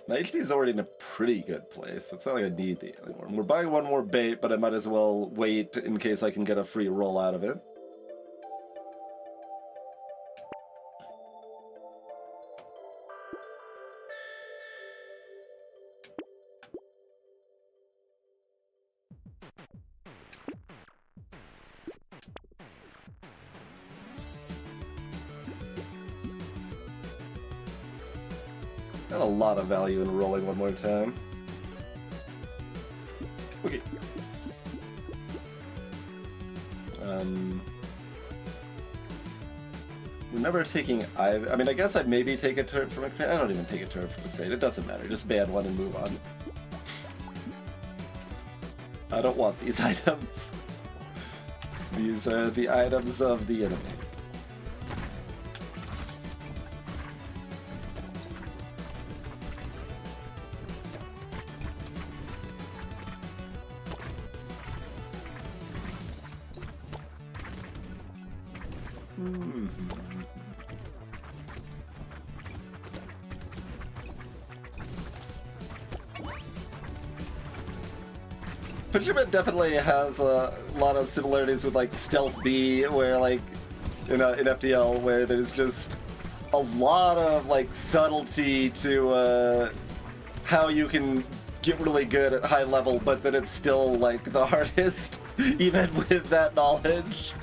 My HP is already in a pretty good place, so it's not like I need the alien worm. We're buying one more bait, but I might as well wait in case I can get a free roll out of it. Got a lot of value in rolling one more time. Okay. Remember taking either. I mean, I guess I'd maybe take a turret from a crate. I don't even take a turret from a crate. It doesn't matter. Just ban one and move on. I don't want these items. These are the items of the enemy. Fisherman definitely has a lot of similarities with like Stealth B, where like in FTL, where there's just a lot of like subtlety to how you can get really good at high level, but then it's still like the hardest, even with that knowledge.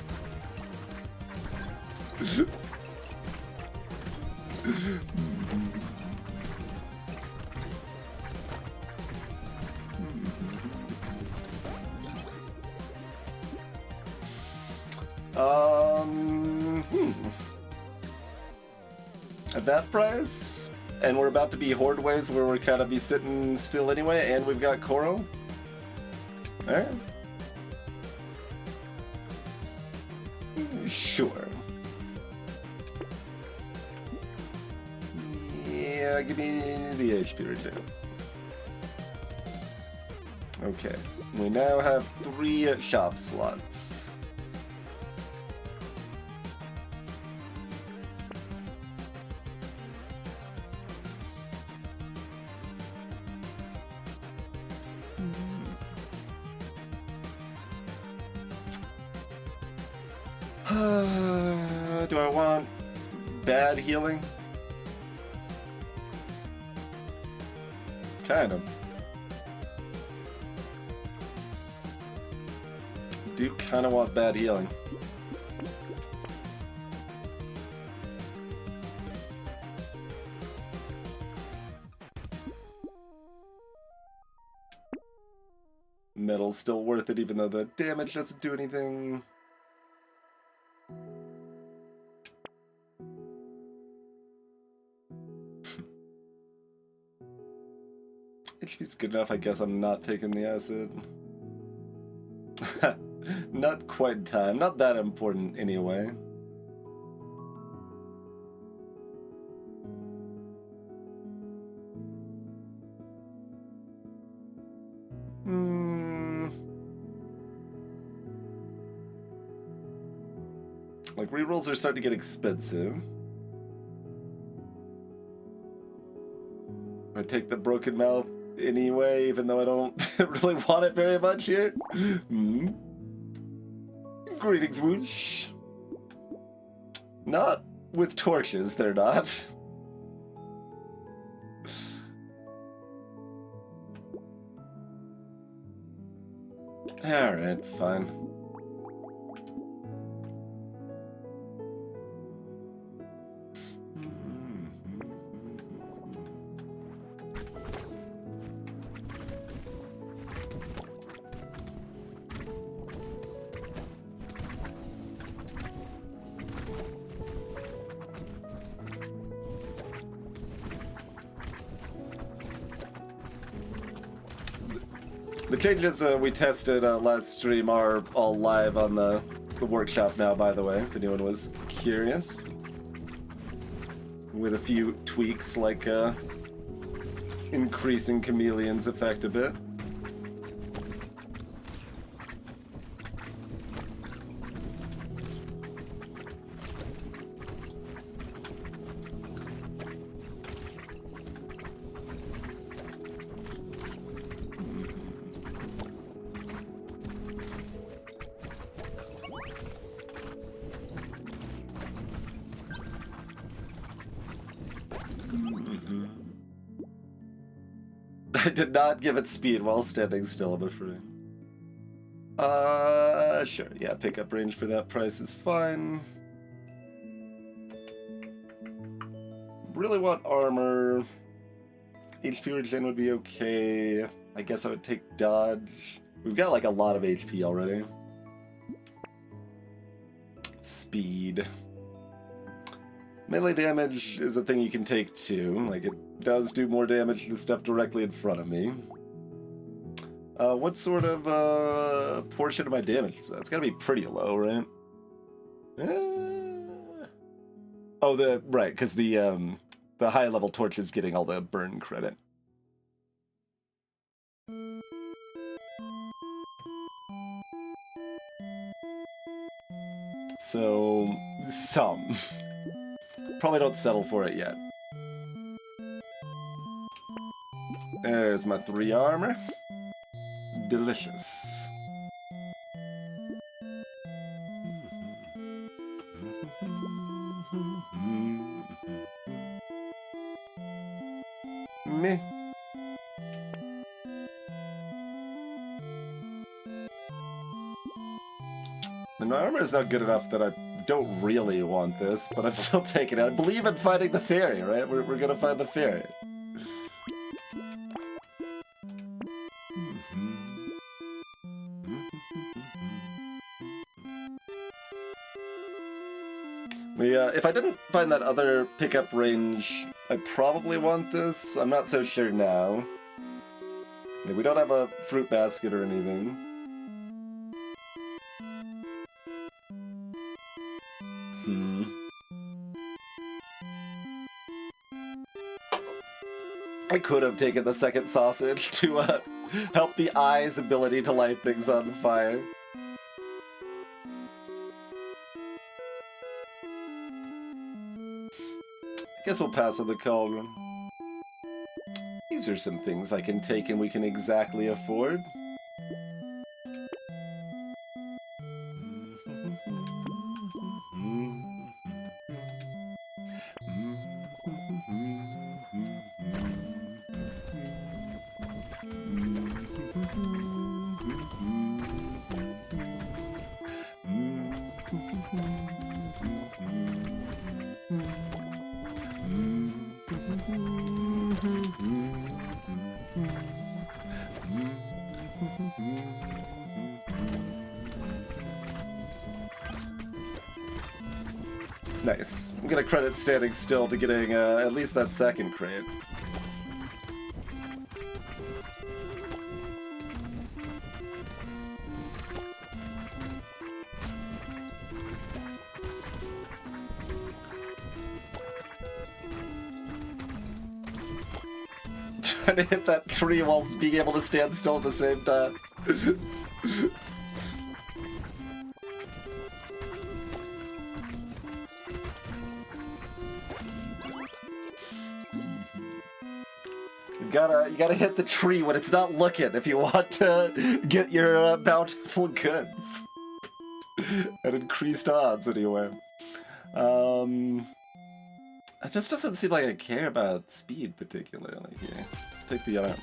At that price, and we're about to be Horde waves where we're kind of be sitting still anyway, and we've got Koro. Alright. Sure. Yeah, give me the HP return. Okay. We now have 3 shop slots. Do I want bad healing? Kind of. Do kind of want bad healing. Metal's still worth it, even though the damage doesn't do anything. HP's good enough, I guess I'm not taking the acid. Not quite in time. Not that important anyway. Like, rerolls are starting to get expensive. I take the broken mouth anyway, even though I don't really want it very much here. Greetings, Whoosh. Not with torches, they're not. Alright, fine. The changes we tested last stream are all live on the workshop now, by the way, if anyone was curious. With a few tweaks, like increasing Chameleon's effect a bit. I did not give it speed while standing still, I'm afraid. Sure. Yeah, pickup range for that price is fine. Really want armor. HP regen would be okay. I guess I would take dodge. We've got like a lot of HP already. Speed. Melee damage is a thing you can take too. Like, it does do more damage than stuff directly in front of me. What sort of portion of my damage is that? It's gotta be pretty low, right? Oh, right, because the high level torch is getting all the burn credit. So, some. Probably don't settle for it yet. There's my 3 armor. Delicious. Meh. My armor is not good enough that I don't really want this, but I'm still taking it. I believe in finding the fairy, right? We're gonna find the fairy. If I didn't find that other pickup range, I'd probably want this. I'm not so sure now. We don't have a fruit basket or anything. I could have taken the second sausage to help the eye's ability to light things on fire. Guess we'll pass on the cauldron. These are some things I can take and we can exactly afford. Nice. I'm gonna credit standing still to getting at least that second crate. Trying to hit that tree whilst being able to stand still at the same time. You gotta hit the tree when it's not looking if you want to get your bountiful goods. At increased odds, anyway. It just doesn't seem like I care about speed particularly here. Take the armor.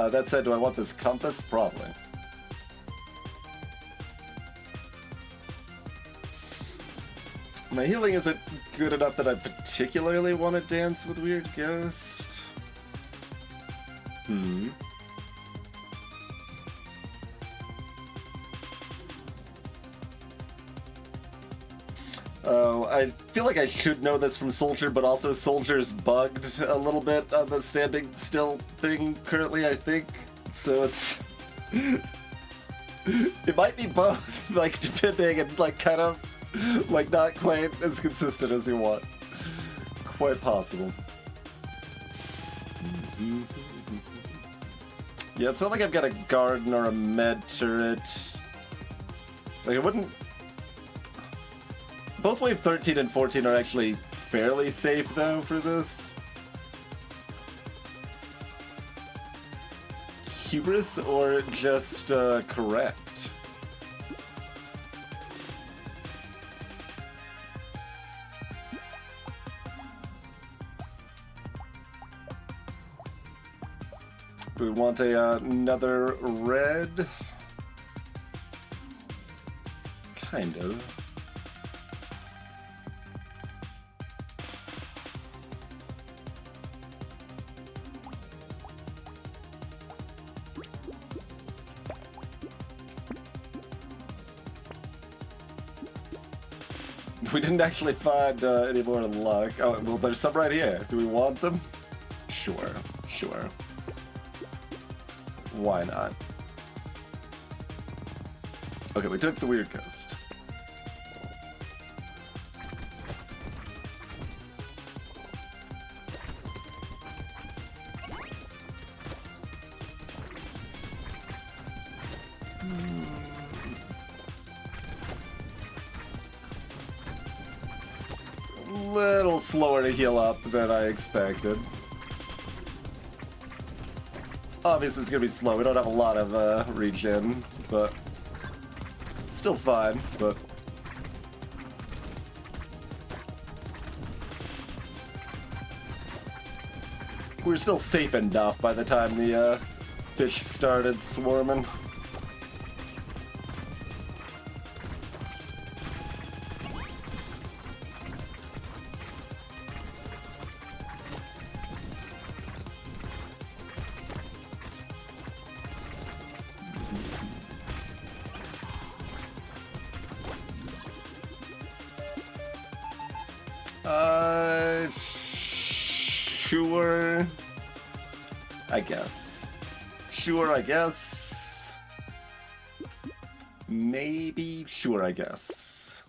That said, do I want this compass? Probably. My healing isn't good enough that I particularly want to dance with Weird Ghost. Oh, I feel like I should know this from Soldier, but also Soldier's bugged a little bit on the standing still thing currently, I think. So it's... it might be both, like, depending, and, like, kind of... like, not quite as consistent as you want. Quite possible. Yeah, it's not like I've got a garden or a med turret. Like, I wouldn't... Both Wave 13 and 14 are actually fairly safe, though, for this. Hubris or just, correct? Do we want another red? Kind of. We didn't actually find any more luck. Oh, well, there's some right here. Do we want them? Sure, sure. Why not? Okay, we took the weird ghost. Little slower to heal up than I expected. Obviously it's gonna be slow, we don't have a lot of regen, but still fine, but we're still safe enough by the time the fish started swarming. Sure. I guess. Sure, I guess. Maybe. Sure, I guess.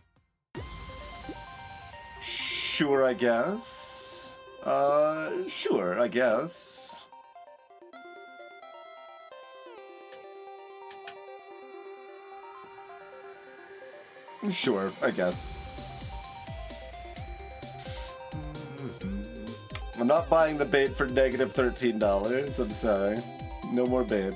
Sure, I guess. Sure, I guess. Sure, I guess. I'm not buying the bait for negative $13. I'm sorry. No more bait.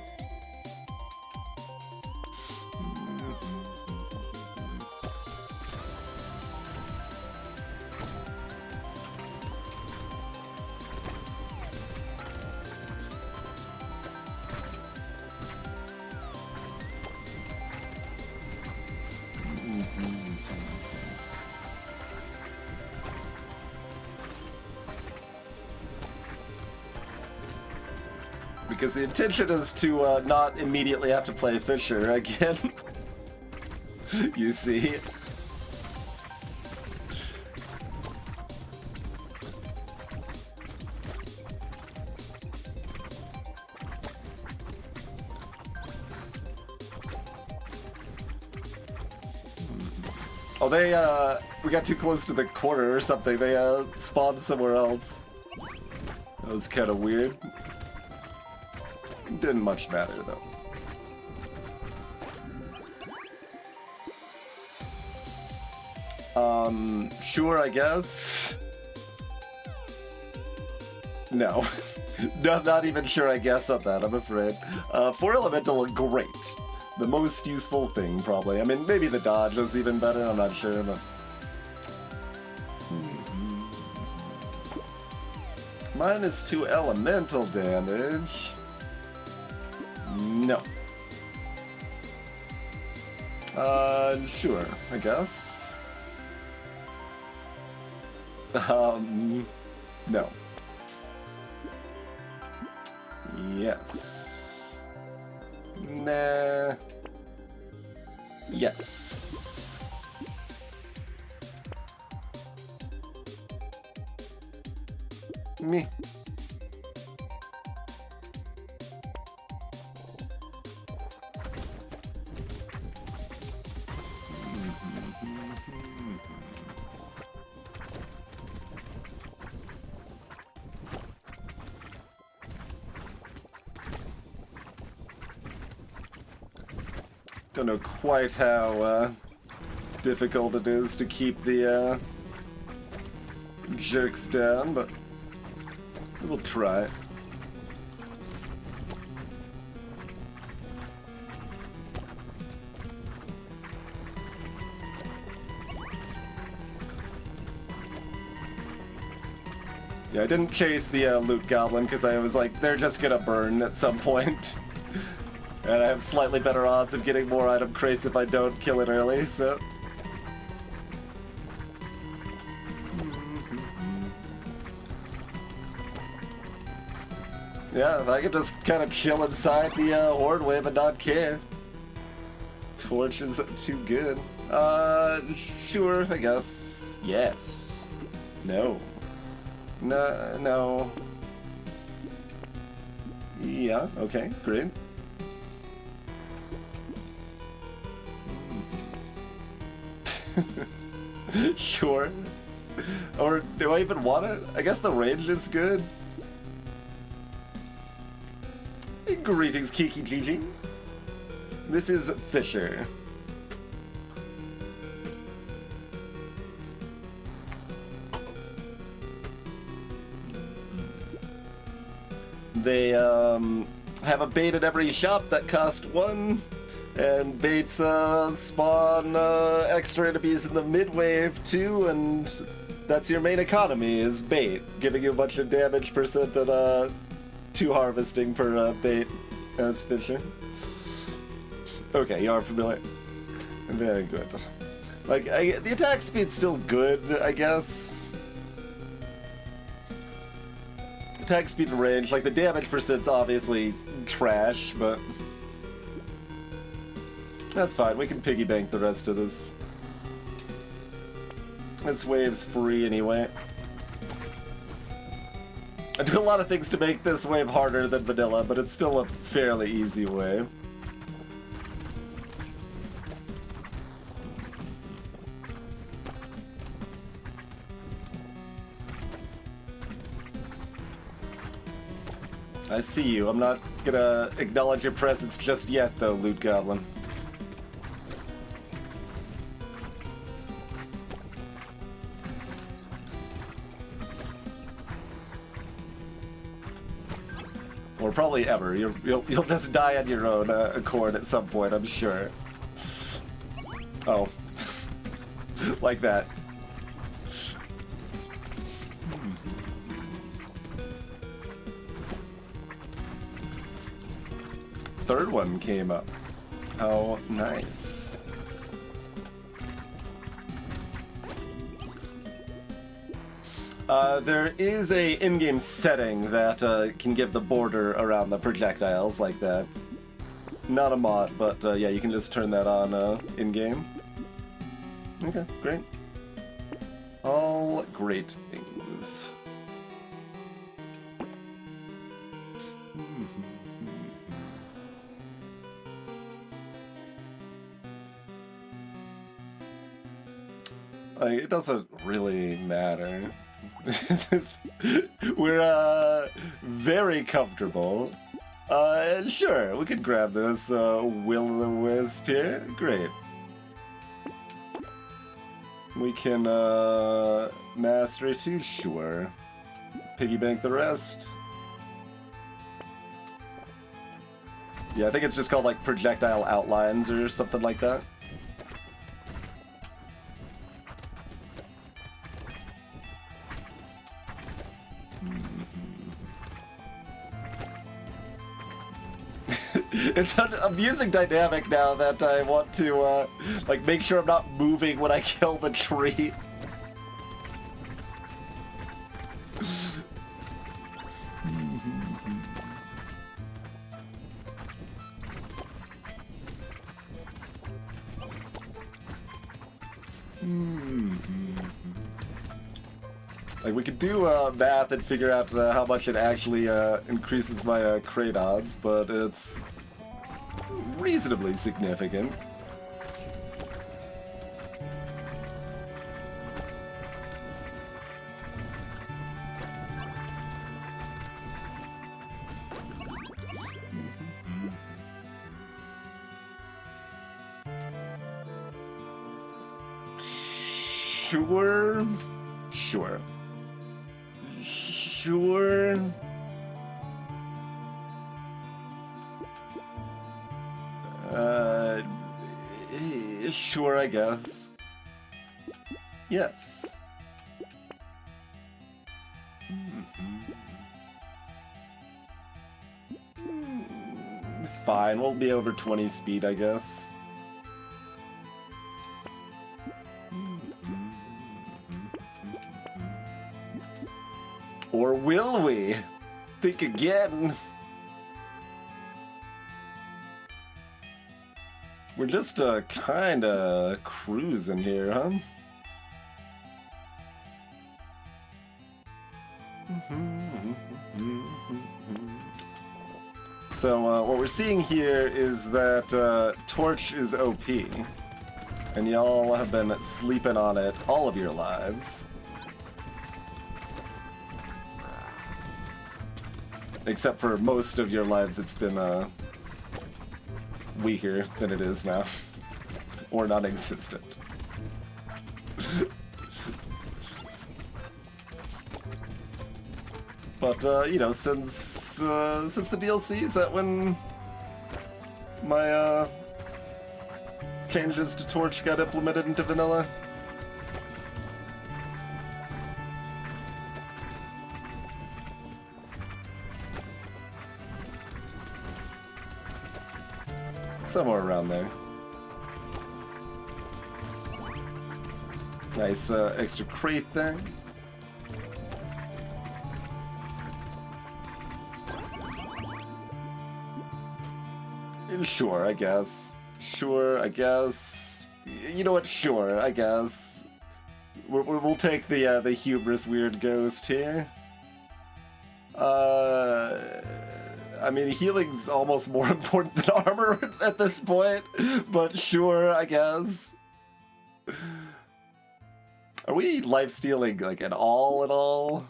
Because the intention is to not immediately have to play Fisher again. You see? Oh, we got too close to the corner or something. They, spawned somewhere else. That was kind of weird. Didn't much matter, though. Sure, I guess? No. Not even sure, I guess, on that, I'm afraid. 4 elemental, great. The most useful thing, probably. I mean, maybe the dodge is even better, I'm not sure, but... -2 elemental damage. No. Sure, I guess. No. Yes. Nah. Yes. Me. Don't know quite how difficult it is to keep the jerks down, but we'll try. Yeah, I didn't chase the loot goblin because I was like, they're just gonna burn at some point. And I have slightly better odds of getting more item crates if I don't kill it early, so... Yeah, if I could just kind of chill inside the horde wave and not care. Torch is too good. Sure, I guess. Yes. No. No, no. Yeah, okay, great. Sure. Or do I even want it? I guess the range is good. Greetings, Kiki Gigi. This is Fisher. They have a bait at every shop that cost 1, and baits spawn extra enemies in the mid-wave too, and that's your main economy, is bait, giving you a bunch of damage percent and 2 harvesting per bait as Fisher. Okay, you are familiar. Very good. Like, the attack speed's still good, I guess. Attack speed and range, like the damage percent's obviously trash, but that's fine. We can piggy bank the rest of this. This wave's free anyway. I do a lot of things to make this wave harder than vanilla, but it's still a fairly easy wave. I see you. I'm not gonna acknowledge your presence just yet, though, Loot Goblin. Or probably ever. You'll just die on your own accord at some point, I'm sure. Oh. Like that. Third one came up. How nice. There is a in-game setting that can give the border around the projectiles like that. Not a mod, but yeah, you can just turn that on in-game. Okay, great. All great things. Like, it doesn't really matter. We're very comfortable. Sure, we could grab this will-o-the-wisp here. Great. We can master it too, sure. Piggy bank the rest. Yeah, I think it's just called like projectile outlines or something like that. It's an amusing dynamic now that I want to, like, make sure I'm not moving when I kill the tree. Like, we could do math and figure out how much it actually increases my crate odds, but it's reasonably significant. Sure. Sure. Sure. Sure, I guess. Yes. Fine, we'll be over 20 speed, I guess. Or will we? Think again. We're just kinda cruising here, huh? So what we're seeing here is that Torch is OP, and y'all have been sleeping on it all of your lives. Except for most of your lives, it's been weaker than it is now, or non-existent. But you know, since the DLC, is that when my changes to Torch got implemented into vanilla? Somewhere around there. Nice extra crate there. Sure, I guess. Sure, I guess. You know what? Sure, I guess. We'll take the hubris weird ghost here. I mean, healing's almost more important than armor at this point, but sure, I guess. Are we life-stealing, like, at all?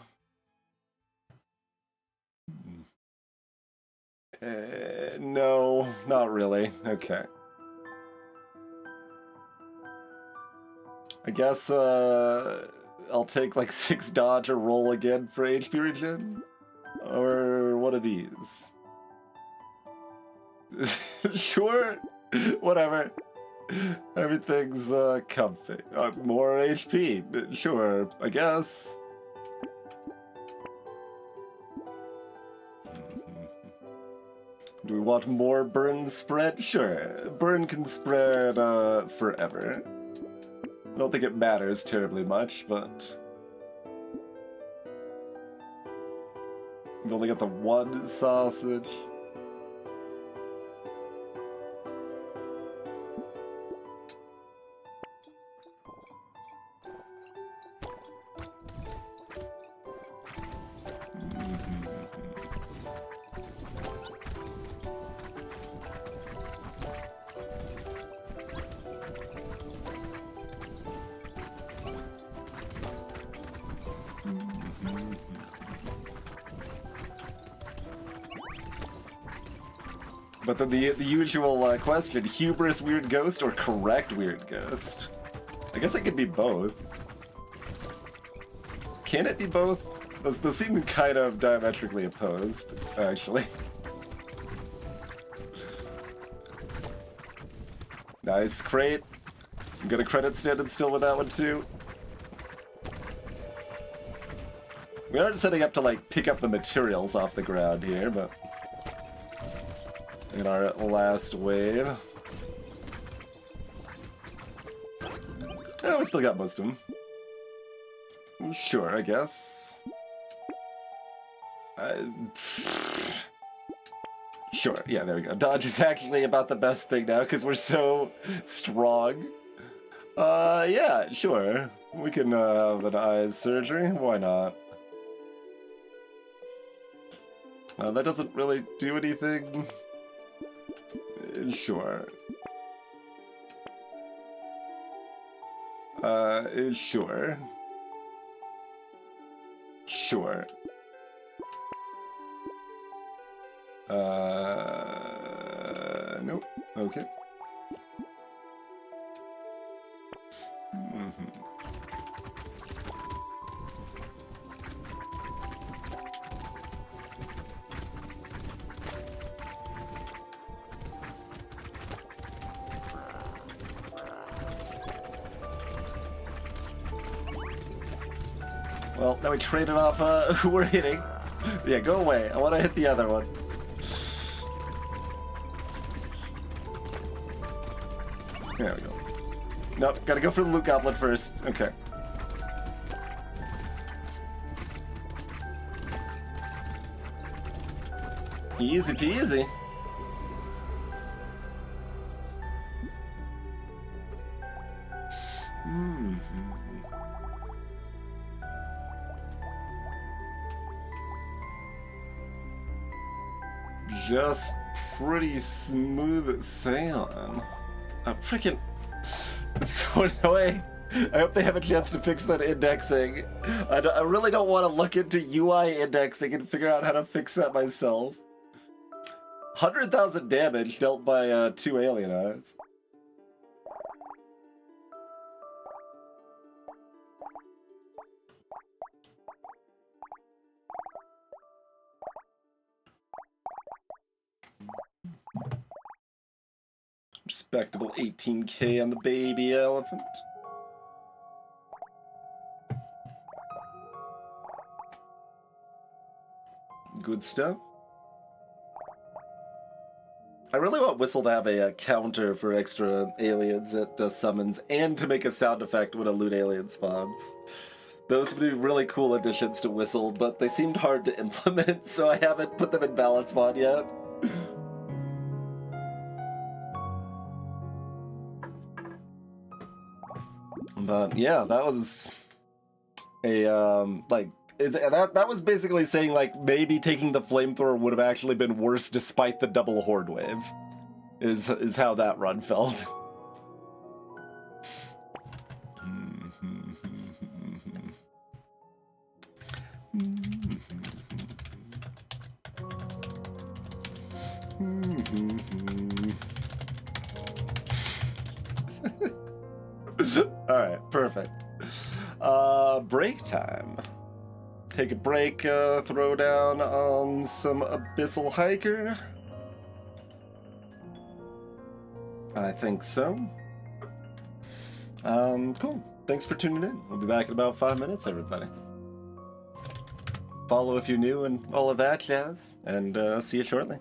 No, not really. Okay. I guess, I'll take, like, 6 dodge or roll again for HP regen? Or what are these? Sure, whatever. Everything's, comfy. More HP, but sure, I guess. Do we want more burn spread? Sure. Burn can spread, forever. I don't think it matters terribly much, but... We've only got the one sausage. But then the usual question, hubris weird ghost or correct weird ghost? I guess it could be both. Can it be both? Those seem kind of diametrically opposed, actually. Nice crate. I'm gonna credit standing still with that one too. We aren't setting up to like pick up the materials off the ground here, but in our last wave. Oh, we still got most of them. Sure, I guess. Sure, yeah, there we go. Dodge is actually about the best thing now because we're so strong. Yeah, sure. We can have an eye surgery. Why not? That doesn't really do anything. Sure. Sure. Sure. Nope. Okay. Well, now we traded off who we're hitting. Yeah, go away. I want to hit the other one. There we go. Nope, gotta go for the loot goblet first. Okay. Easy peasy. just pretty smooth sailing. Freaking... It's so annoying. I hope they have a chance to fix that indexing. I really don't want to look into UI indexing and figure out how to fix that myself. 100,000 damage dealt by 2 alien eyes. Respectable 18K on the baby elephant. Good stuff. I really want Whistle to have a counter for extra aliens at summons, and to make a sound effect when a loot alien spawns. Those would be really cool additions to Whistle, but they seemed hard to implement, so I haven't put them in balance mod yet. But yeah, that was a that was basically saying like maybe taking the flamethrower would have actually been worse despite the double horde wave. Is how that run felt. Alright, perfect. Break time. Take a break, throw down on some Abyssal Hiker. I think so. Cool. Thanks for tuning in. We'll be back in about 5 minutes, everybody. Follow if you're new and all of that jazz, and see you shortly.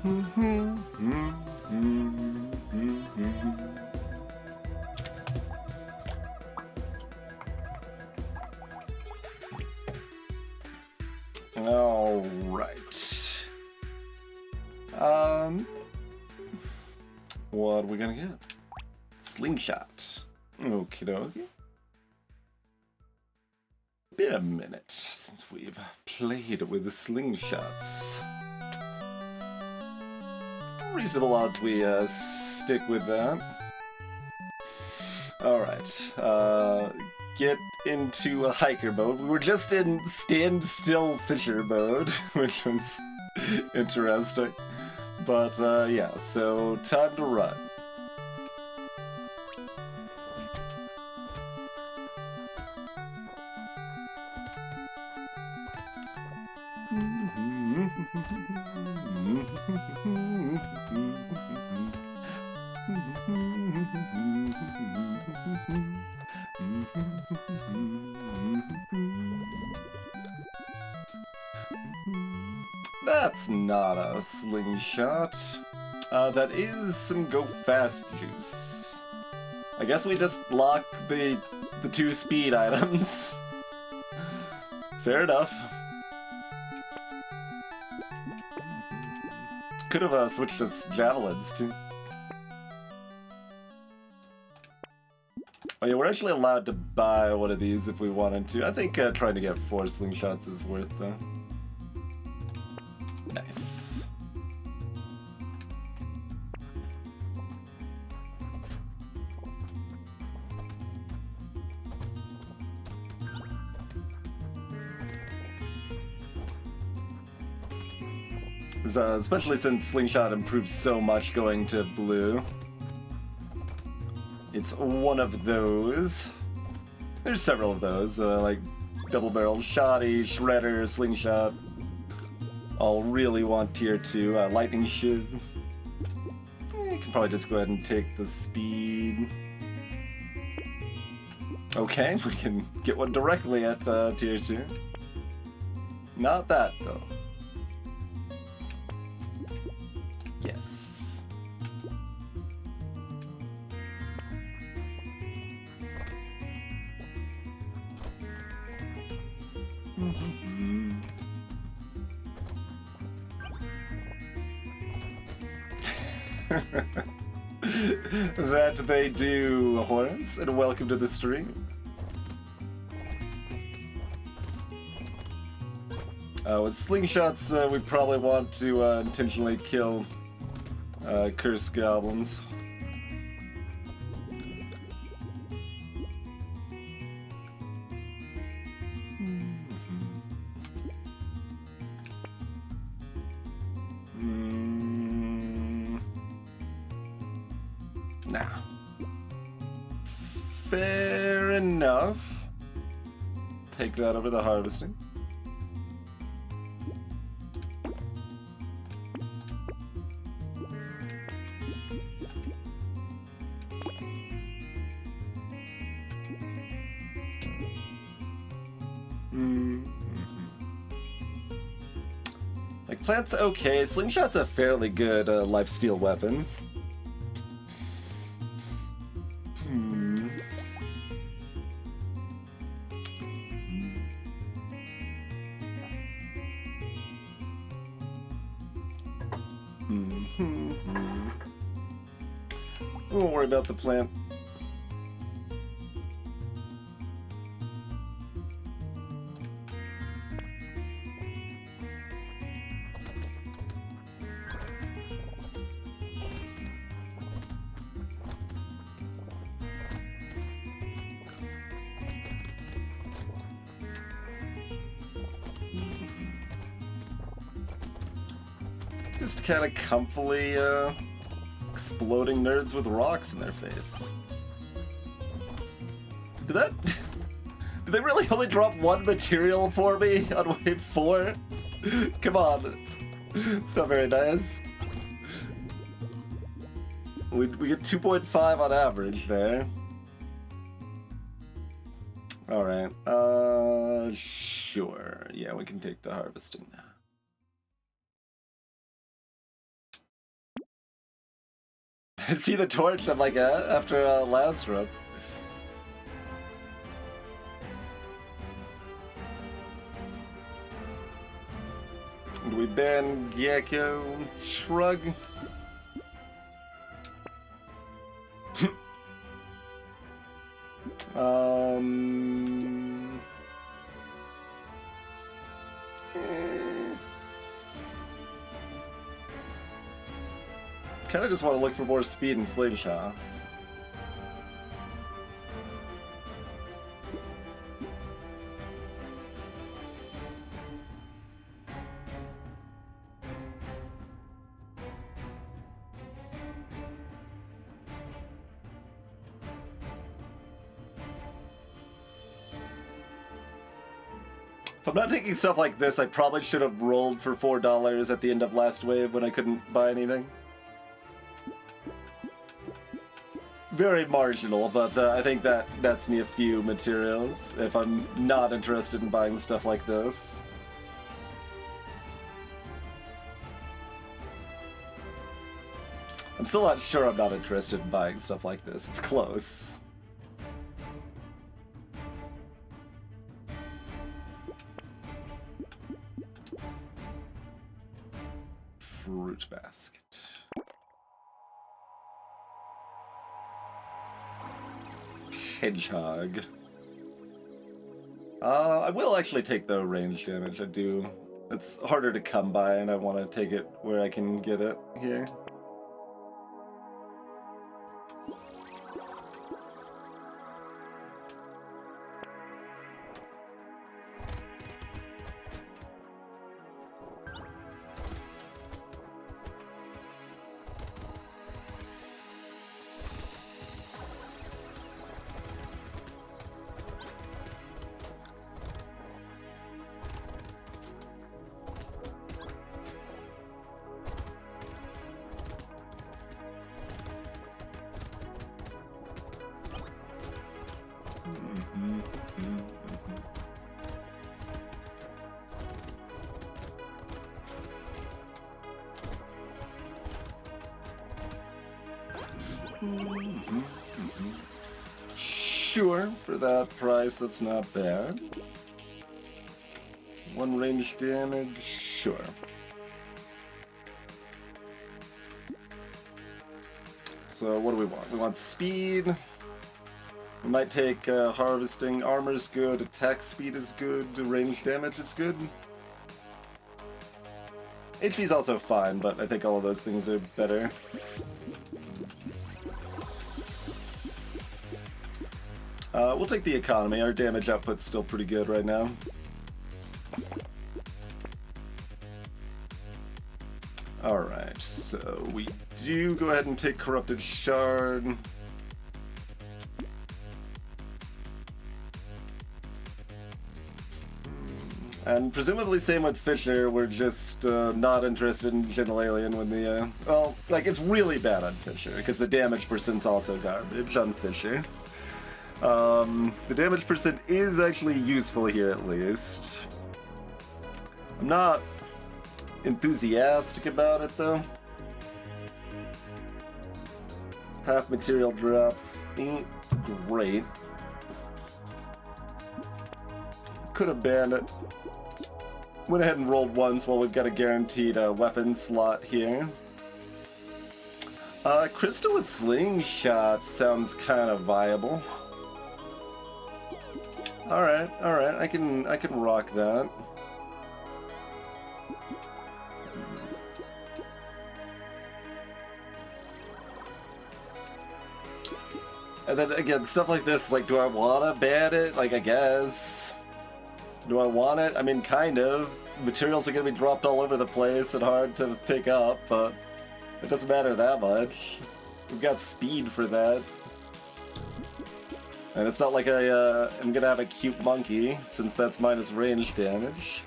All right. What are we gonna get? Slingshot. Okie dokie. Been a minute since we've played with the slingshots. Reasonable odds we stick with that. Alright, get into a hiker mode. We were just in standstill fisher mode, which was interesting. But yeah, so time to run. That's not a slingshot. That is some go fast juice. I guess we just lock the two speed items. Fair enough. Could have switched to javelins too. Oh yeah, we're actually allowed to buy one of these if we wanted to. I think trying to get 4 slingshots is worth that. Nice. Especially since Slingshot improves so much going to blue. It's one of those. There's several of those, like double-barreled shotty, shredder, slingshot. All really want tier 2. Lightning shiv. You can probably just go ahead and take the speed. Okay, we can get one directly at tier 2. Not that, though. Yes. That they do, Horace, and welcome to the stream. With slingshots, we probably want to intentionally kill cursed goblins. Nah. Fair enough. Take that over the harvesting. Like, plant's okay. Slingshot's a fairly good lifesteal weapon. We won't worry about the plant. Just kind of comfily exploding nerds with rocks in their face. Did they really only drop one material for me on wave 4? Come on. It's not very nice. We get 2.5 on average there. Alright, sure. Yeah, we can take the harvesting now. I see the torch, I'm like, after last run. Do we ban Gecko? Shrug? Kinda just want to look for more speed and slingshots. If I'm not taking stuff like this, I probably should have rolled for $4 at the end of last wave when I couldn't buy anything. Very marginal, but I think that nets me a few materials if I'm not interested in buying stuff like this. I'm still not sure I'm not interested in buying stuff like this. It's close. Fruit basket. Hedgehog. I will actually take the range damage. I do. It's harder to come by, and I want to take it where I can get it here. Sure, for that price, that's not bad. 1 range damage, sure. So what do we want? We want speed. We might take harvesting. Armor's good, attack speed is good, range damage is good. HP's also fine, but I think all of those things are better. We'll take the economy. Our damage output's still pretty good right now. Alright, so we do go ahead and take Corrupted Shard. And presumably same with Fisher, we're just not interested in General Alien when the, well, like, it's really bad on Fisher, because the damage percent's also garbage on Fisher. The damage percent is actually useful here at least. I'm not enthusiastic about it though. Half material drops ain't great. Could have banned it. Went ahead and rolled once while we've got a guaranteed weapon slot here. Crystal with Slingshot sounds kind of viable. Alright, I can rock that. And then again, stuff like this, like, do I wanna ban it? Like, I guess. Do I want it? I mean, kind of. Materials are gonna be dropped all over the place and hard to pick up, but it doesn't matter that much. We've got speed for that. And it's not like I'm gonna have a cute monkey, since that's minus range damage.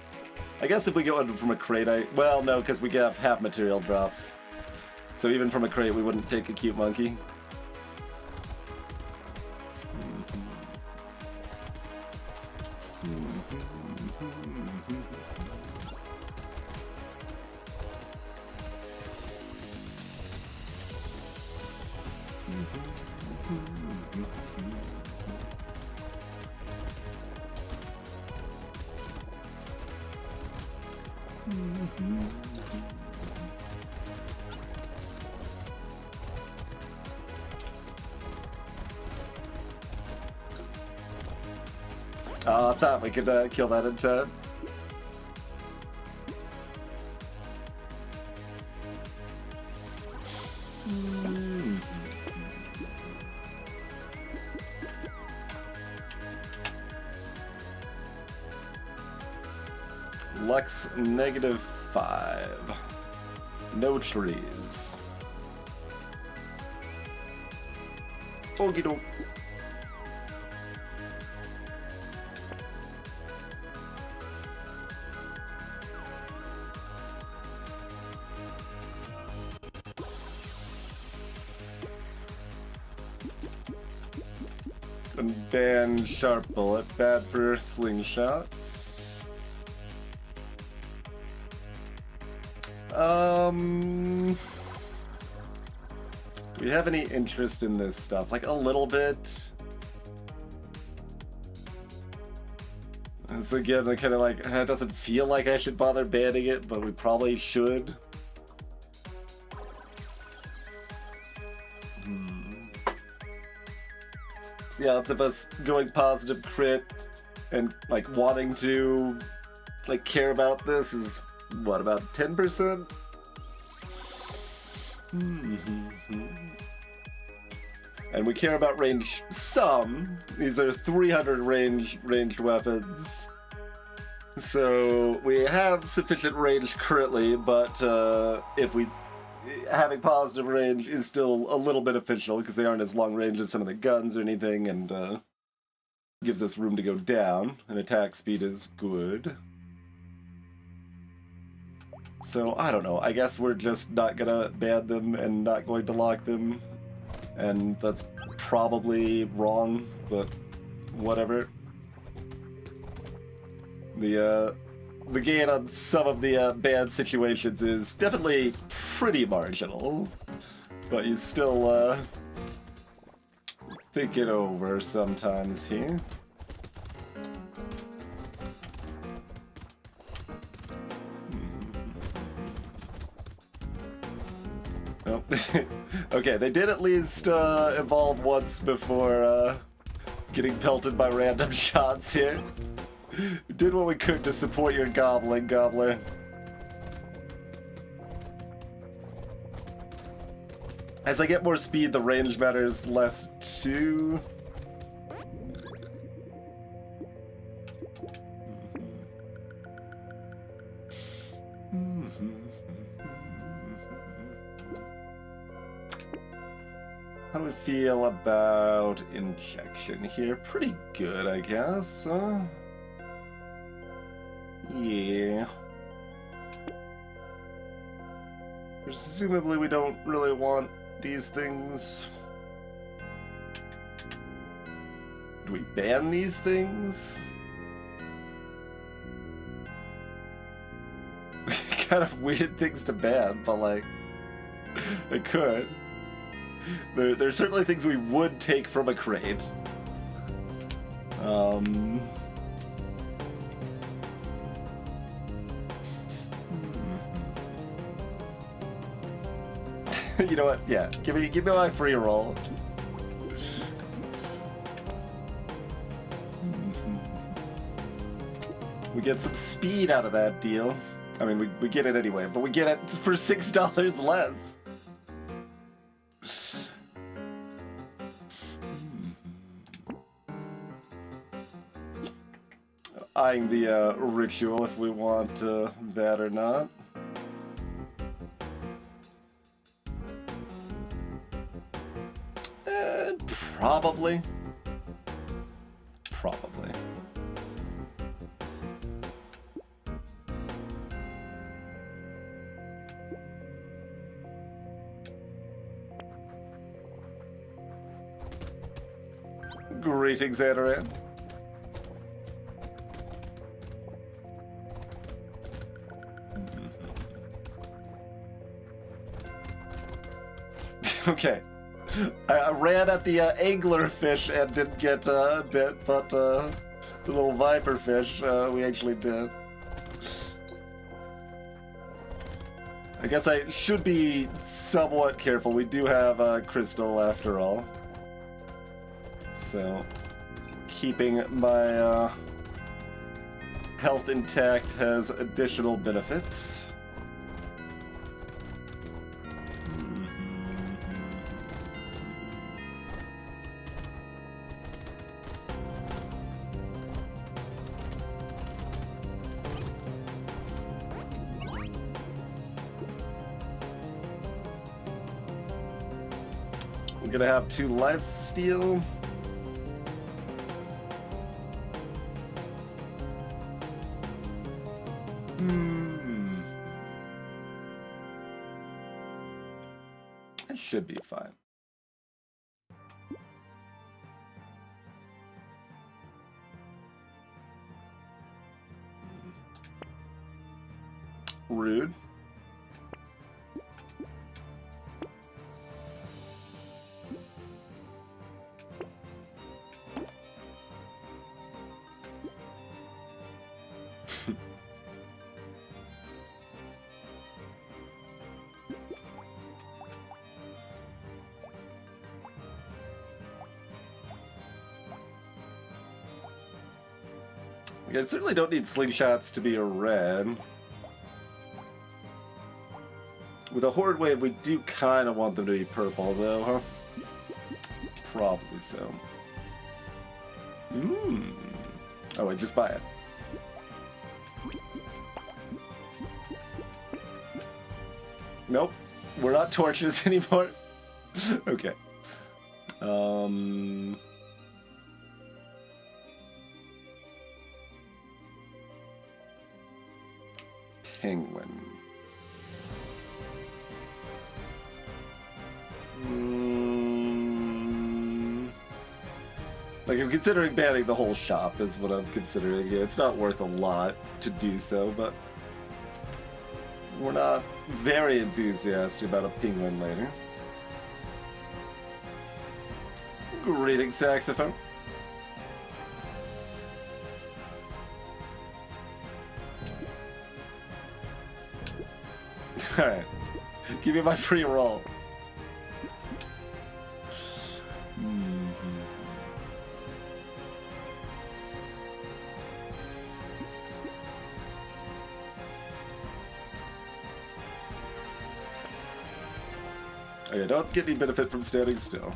I guess if we go from a crate, well, no, because we have half material drops. So even from a crate, we wouldn't take a cute monkey. I thought we could kill that in time. Lux -5. No trees. Okie doke. And ban sharp bullet, bad for slingshots. Do we have any interest in this stuff? Like a little bit. It's again kind of like, it doesn't feel like I should bother banning it, but we probably should. So yeah, it's of us going positive crit and like wanting to like care about this is what, about 10%? And we care about range some. These are 300 ranged weapons. So we have sufficient range currently, but if we having positive range is still a little beneficial because they aren't as long range as some of the guns or anything, and gives us room to go down, and attack speed is good. So, I don't know, I guess we're just not gonna ban them and not going to lock them, and that's probably wrong, but whatever. The gain on some of the banned situations is definitely pretty marginal, but you still think it over sometimes here. Oh. Okay, they did at least evolve once before getting pelted by random shots here. We did what we could to support your gobbler. As I get more speed, the range matters less too. How do we feel about injection here? Pretty good, I guess. Yeah. Presumably we don't really want these things. Do we ban these things? Kind of weird things to ban, but like, they could. There's certainly things we would take from a crate. You know what? Yeah, give me my free roll. We get some speed out of that deal. I mean, we get it anyway, but we get it for $6 less. Eyeing the ritual if we want that or not. Probably. Greetings, Adaran. Okay. I ran at the angler fish and didn't get bit, but the little viper fish, we actually did. I guess I should be somewhat careful. We do have crystal after all. So, keeping my health intact has additional benefits. I'm gonna have 2 life steal. I should be fine. Rude. I certainly don't need slingshots to be a red. With a horde wave, we do kind of want them to be purple, though, huh? Probably so. Oh, wait, just buy it. Nope, we're not torches anymore. Okay. Penguin. Like, I'm considering banning the whole shop is what I'm considering here. It's not worth a lot to do so, but we're not very enthusiastic about a penguin later. Greeting, saxophone. Alright. Give me my free roll. Okay, don't get any benefit from standing still.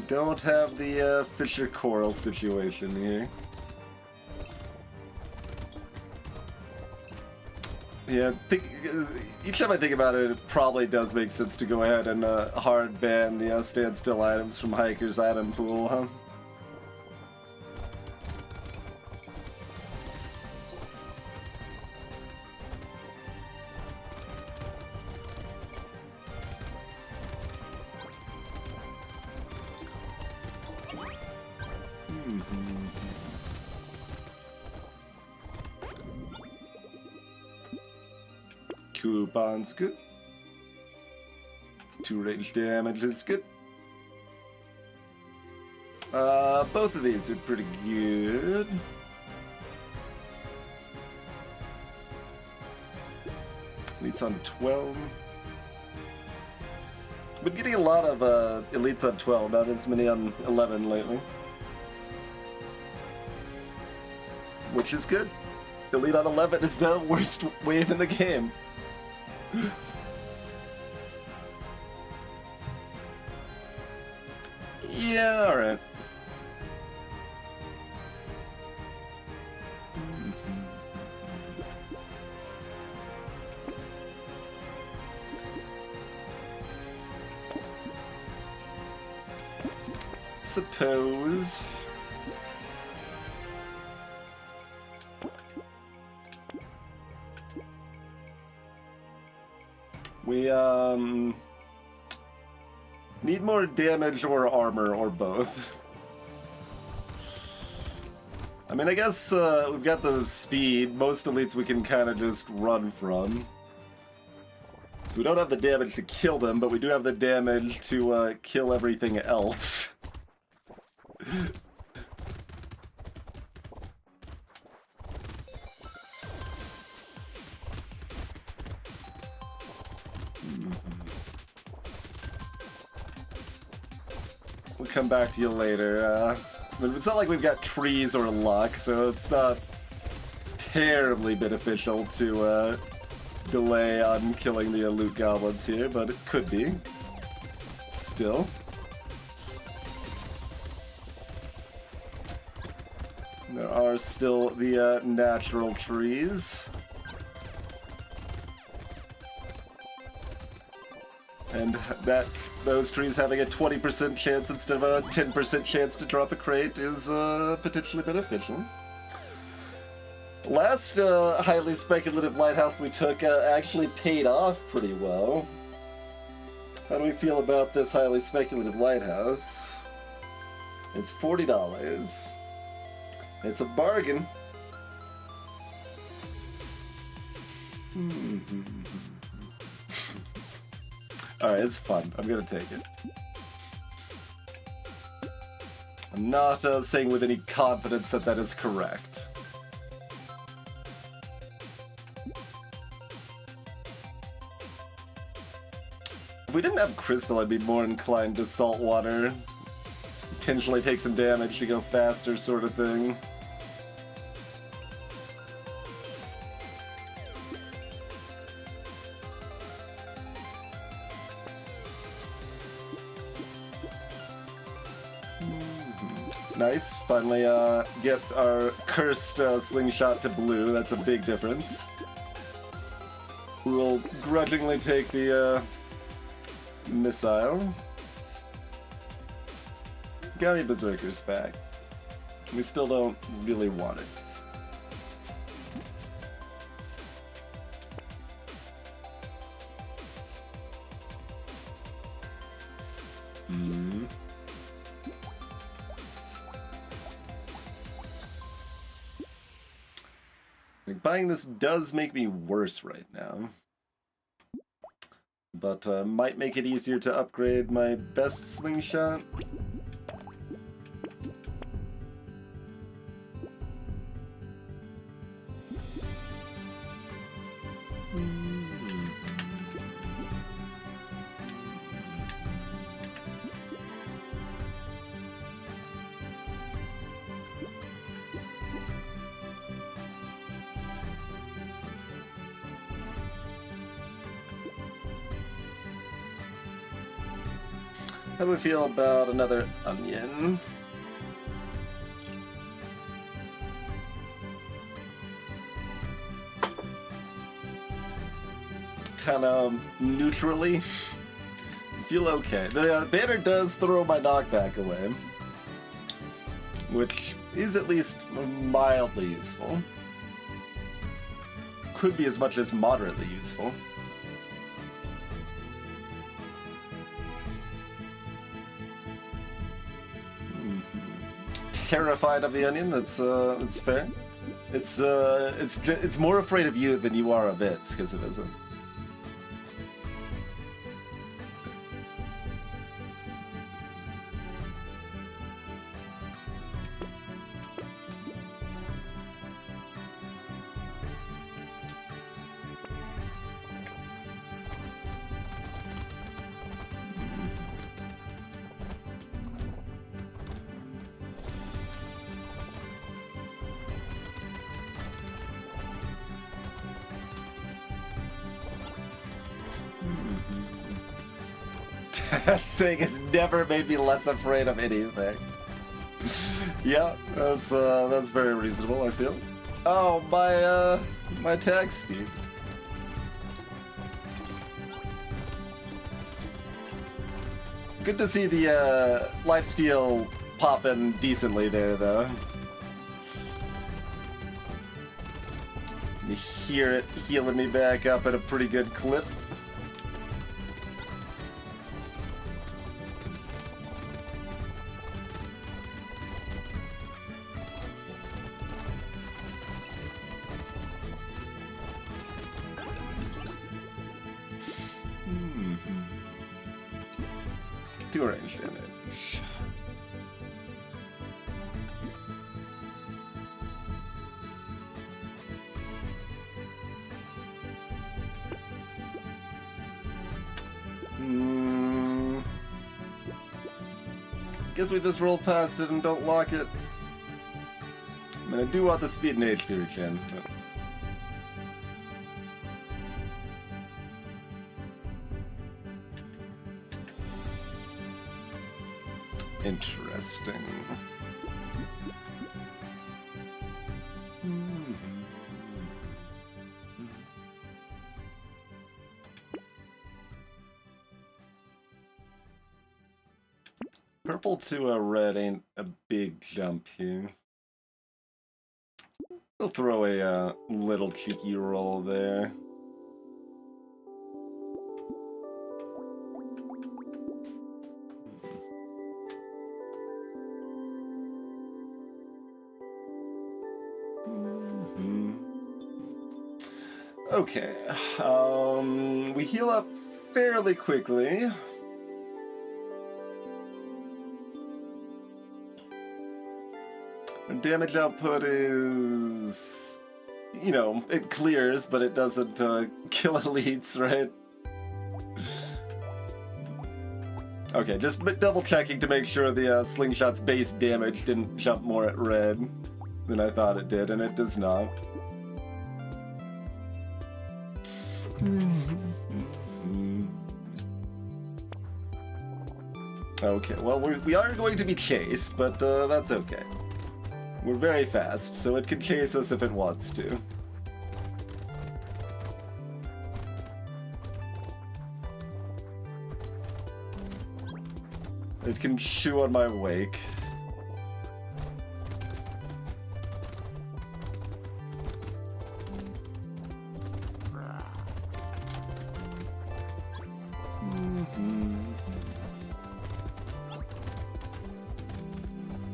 Don't have the Fisher Coral situation here. Yeah, each time I think about it, it probably does make sense to go ahead and hard ban the standstill items from Hiker's item pool, huh? Coupon's good. 2 range damage is good. Both of these are pretty good. Elites on 12. Been getting a lot of elites on 12, not as many on 11 lately. Which is good. Elite on 11 is the worst wave in the game. Yeah, alright. Suppose. We, need more damage or armor or both. I mean, I guess, we've got the speed. Most elites we can kind of just run from. So we don't have the damage to kill them, but we do have the damage to, kill everything else. We'll come back to you later. It's not like we've got trees or luck, so it's not terribly beneficial to delay on killing the loot goblins here, but it could be. Still. There are still the natural trees. And those trees having a 20% chance instead of a 10% chance to drop a crate is potentially beneficial. Last highly speculative lighthouse we took actually paid off pretty well. How do we feel about this highly speculative lighthouse? It's $40. It's a bargain. Alright, it's fun. I'm gonna take it. I'm not saying with any confidence that that is correct. If we didn't have crystal, I'd be more inclined to saltwater. Potentially take some damage to go faster, sort of thing. Nice. Finally get our cursed slingshot to blue. That's a big difference. We'll grudgingly take the missile. Got me Berserker's back. We still don't really want it. Like, buying this does make me worse right now. But might make it easier to upgrade my best slingshot. How do we feel about another onion? Kind of neutrally. Feel okay. The banner does throw my knockback away, which is at least mildly useful. Could be as much as moderately useful. Terrified of the onion. That's fair. It's more afraid of you than you are of it because it isn't. That saying has never made me less afraid of anything. Yeah, that's very reasonable, I feel. Oh, my attack speed. Good to see the lifesteal popping decently there, though. You hear it healing me back up at a pretty good clip. 2 range damage. Guess we just roll past it and don't lock it. I mean, I do want the speed and HP regen. But... Interesting. Purple to a red ain't a big jump here. We'll throw a little cheeky roll there. Okay, we heal up fairly quickly. Our damage output is, you know, it clears, but it doesn't kill elites, right? Okay, just double checking to make sure the slingshot's base damage didn't jump more at red than I thought it did, and it does not. Okay, well, we are going to be chased, but that's okay. We're very fast, so it can chase us if it wants to. It can chew on my wake.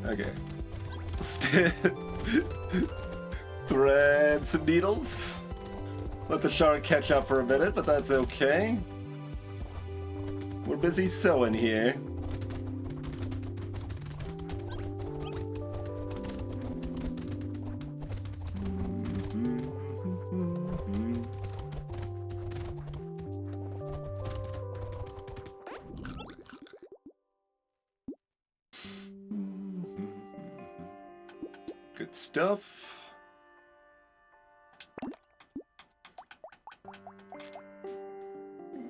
Okay. Thread some needles. Let the shark catch up for a minute, but that's okay. We're busy sewing here. Good stuff.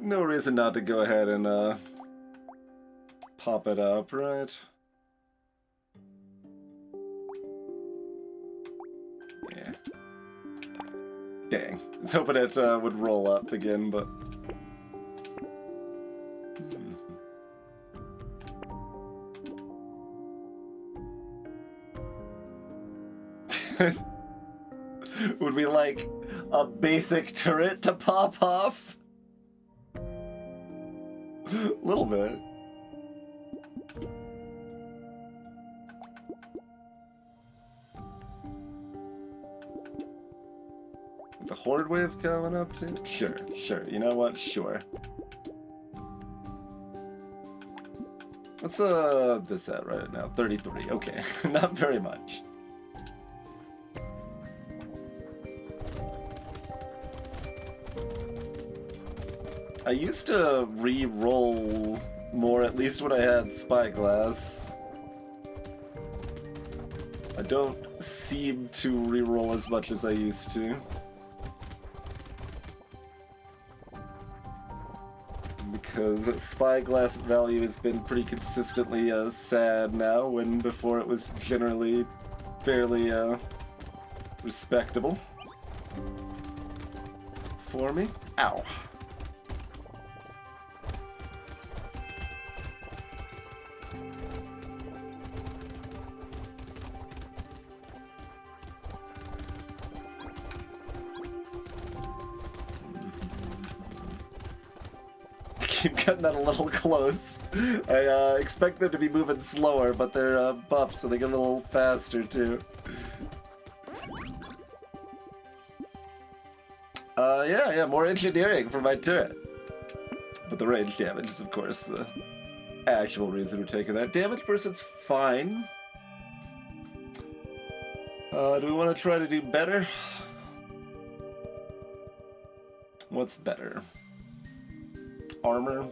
No reason not to go ahead and pop it up, right? Yeah. Dang. I was hoping it would roll up again, but... Would we like a basic turret to pop off? A little bit. The horde wave coming up too? Sure. You know what? Sure. What's this at right now? 33. Okay, not very much. I used to re-roll more, at least when I had Spyglass. I don't seem to re-roll as much as I used to. Because Spyglass value has been pretty consistently sad now, when before it was generally fairly respectable for me. Ow. Keep cutting that a little close. I expect them to be moving slower, but they're buffed, so they get a little faster too. Yeah, more engineering for my turret. But the range damage is, of course, the actual reason we're taking that. Damage person's fine. Do we want to try to do better? What's better? Armor?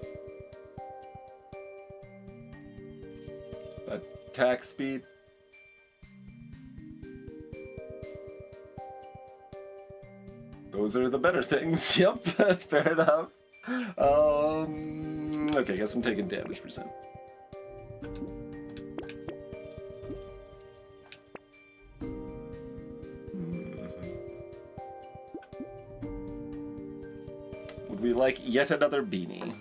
Attack speed? Those are the better things. Yep, fair enough. Okay, I guess I'm taking damage percent. Would we like yet another beanie?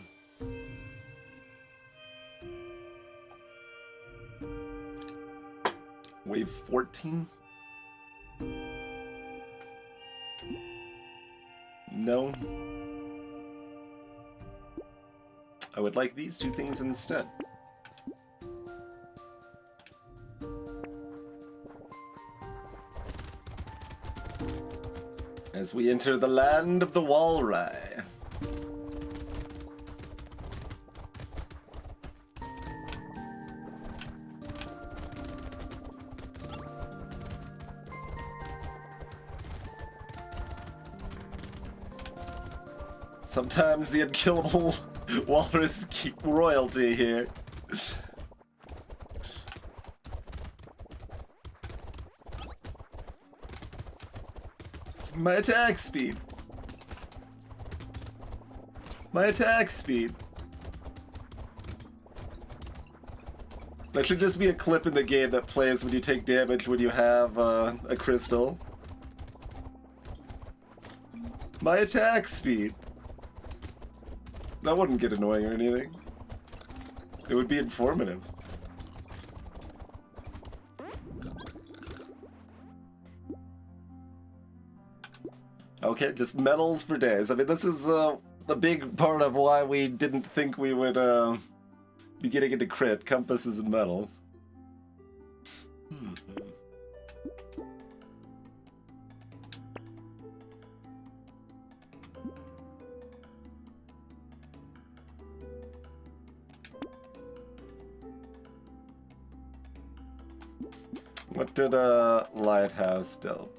Wave 14? No. I would like these two things instead. As we enter the land of the Walrye. Sometimes the unkillable walrus keep royalty here. My attack speed. My attack speed. That should just be a clip in the game that plays when you take damage when you have a crystal. My attack speed. That wouldn't get annoying or anything. It would be informative. Okay, just medals for days. I mean, this is the big part of why we didn't think we would be getting into crit, compasses and medals. What did Lighthouse deal?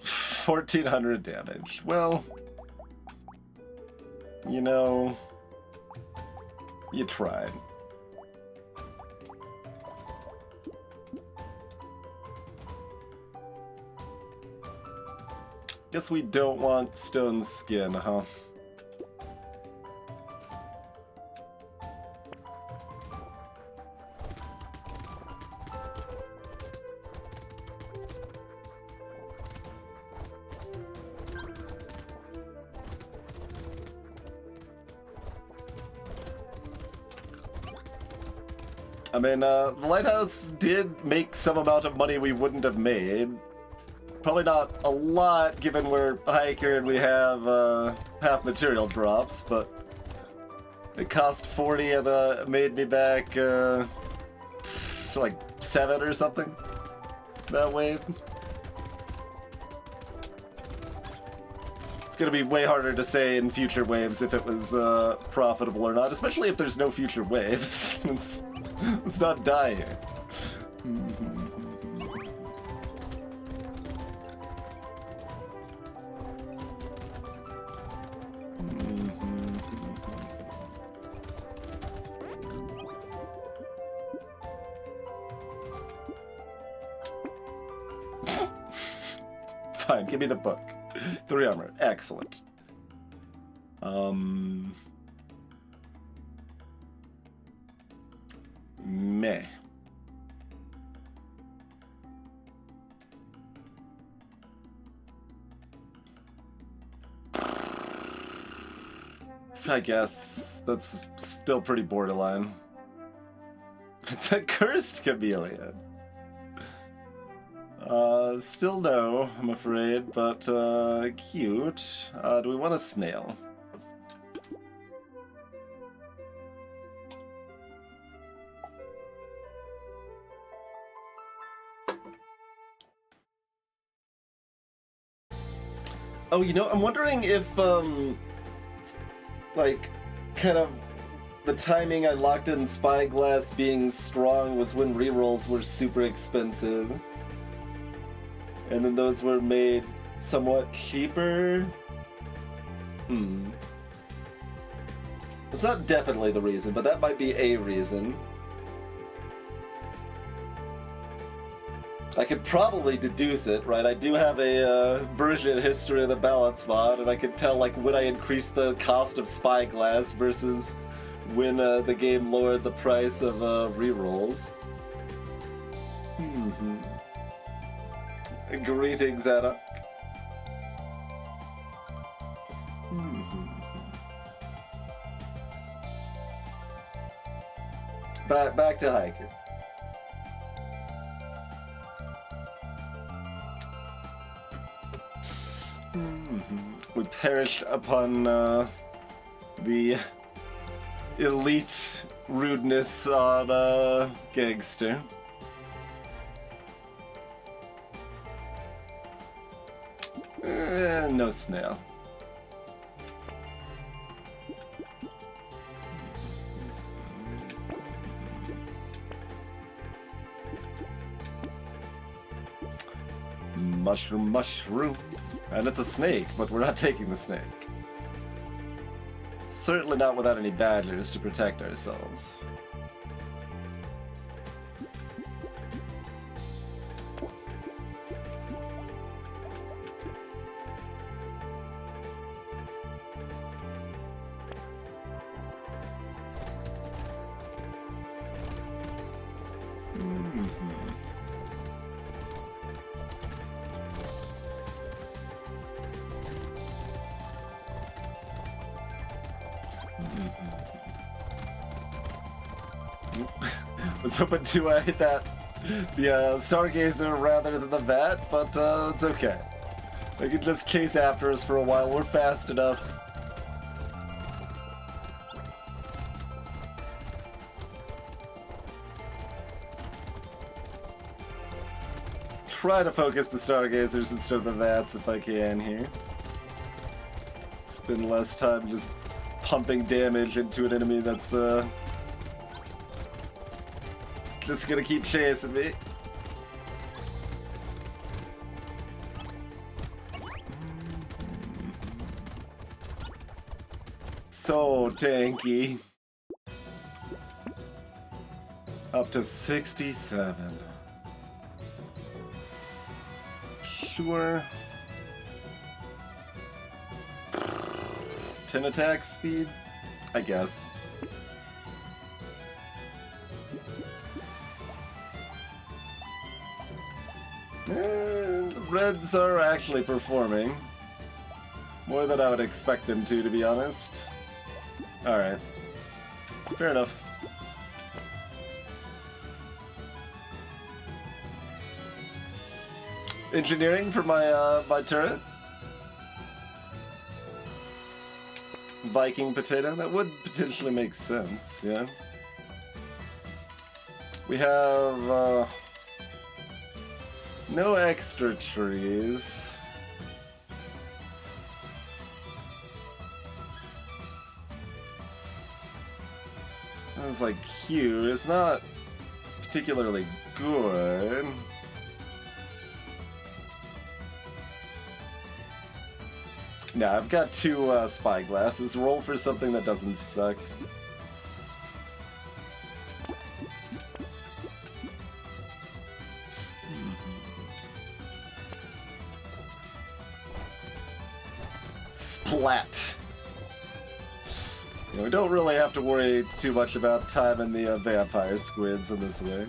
1400 damage. Well, you know, you tried. Guess we don't want stone skin, huh? I mean, the Lighthouse did make some amount of money we wouldn't have made. Probably not a lot, given we're hiker and we have half material drops, but it cost 40 and made me back like 7 or something that wave. It's gonna be way harder to say in future waves if it was profitable or not, especially if there's no future waves. Let's not die here. Fine, give me the book. 3 armor. Excellent. Meh. I guess that's still pretty borderline. It's a cursed chameleon. Still no, I'm afraid, but cute. Do we want a snail? Oh, you know, I'm wondering if, like, kind of the timing I locked in Spyglass being strong was when rerolls were super expensive. And then those were made somewhat cheaper. It's not definitely the reason, but that might be a reason. I could probably deduce it, right? I do have a version history of the balance mod, and I could tell like when I increased the cost of Spyglass versus when the game lowered the price of rerolls. Greetings, Anna. Back to Hiker. We perished upon the elite rudeness on Gangster. No snail. Mushroom. And it's a snake, but we're not taking the snake. Certainly not without any badgers to protect ourselves. Was hoping to hit the Stargazer rather than the Vat, but it's okay. They can just chase after us for a while. We're fast enough. Try to focus the Stargazers instead of the Vats if I can here. Spend less time just pumping damage into an enemy that's just gonna keep chasing me. So tanky. Up to 67. Sure. 10 attack speed? I guess. The Reds are actually performing. More than I would expect them to be honest. Alright. Fair enough. Engineering for my my turret. Viking potato, that would potentially make sense, yeah. We have no extra trees. That's like cute. It's not particularly good. No, I've got 2 spyglasses. Roll for something that doesn't suck. Splat! You know, we don't really have to worry too much about timing the vampire squids in this way.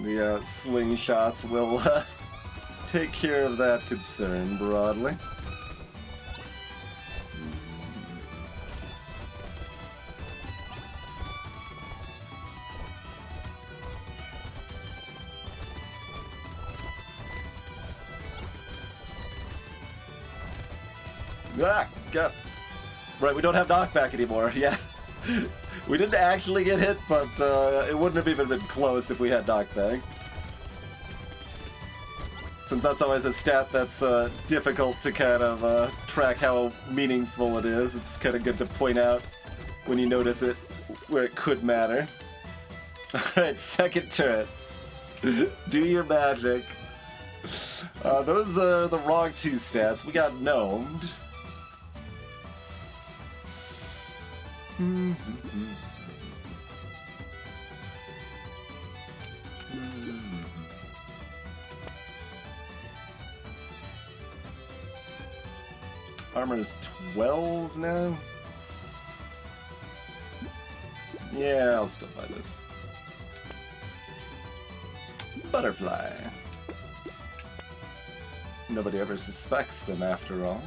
The slingshots will take care of that concern broadly. Ah, God. Right, we don't have knockback anymore, yeah. We didn't actually get hit, but it wouldn't have even been close if we had knockback. since that's always a stat that's difficult to kind of track how meaningful it is, it's kind of good to point out when you notice it where it could matter. Alright, second turret. Do your magic. Those are the wrong two stats. We got gnomed. Armor is 12 now? Yeah, I'll still buy this. Butterfly. Nobody ever suspects them after all.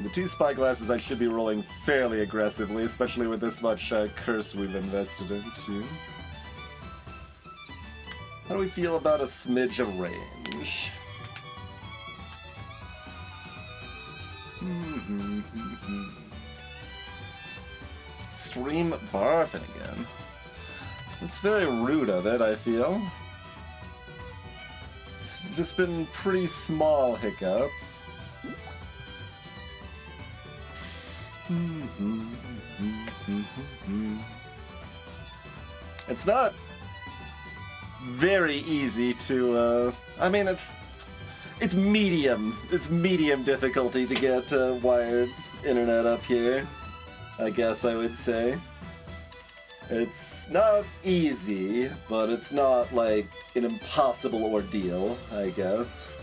The two spyglasses I should be rolling fairly aggressively, especially with this much curse we've invested into. How do we feel about a smidge of range? Stream barfing again. It's very rude of it, I feel. It's just been pretty small hiccups. It's not very easy to, I mean, it's medium. It's medium difficulty to get wired internet up here, I guess I would say. It's not easy, but it's not like an impossible ordeal, I guess.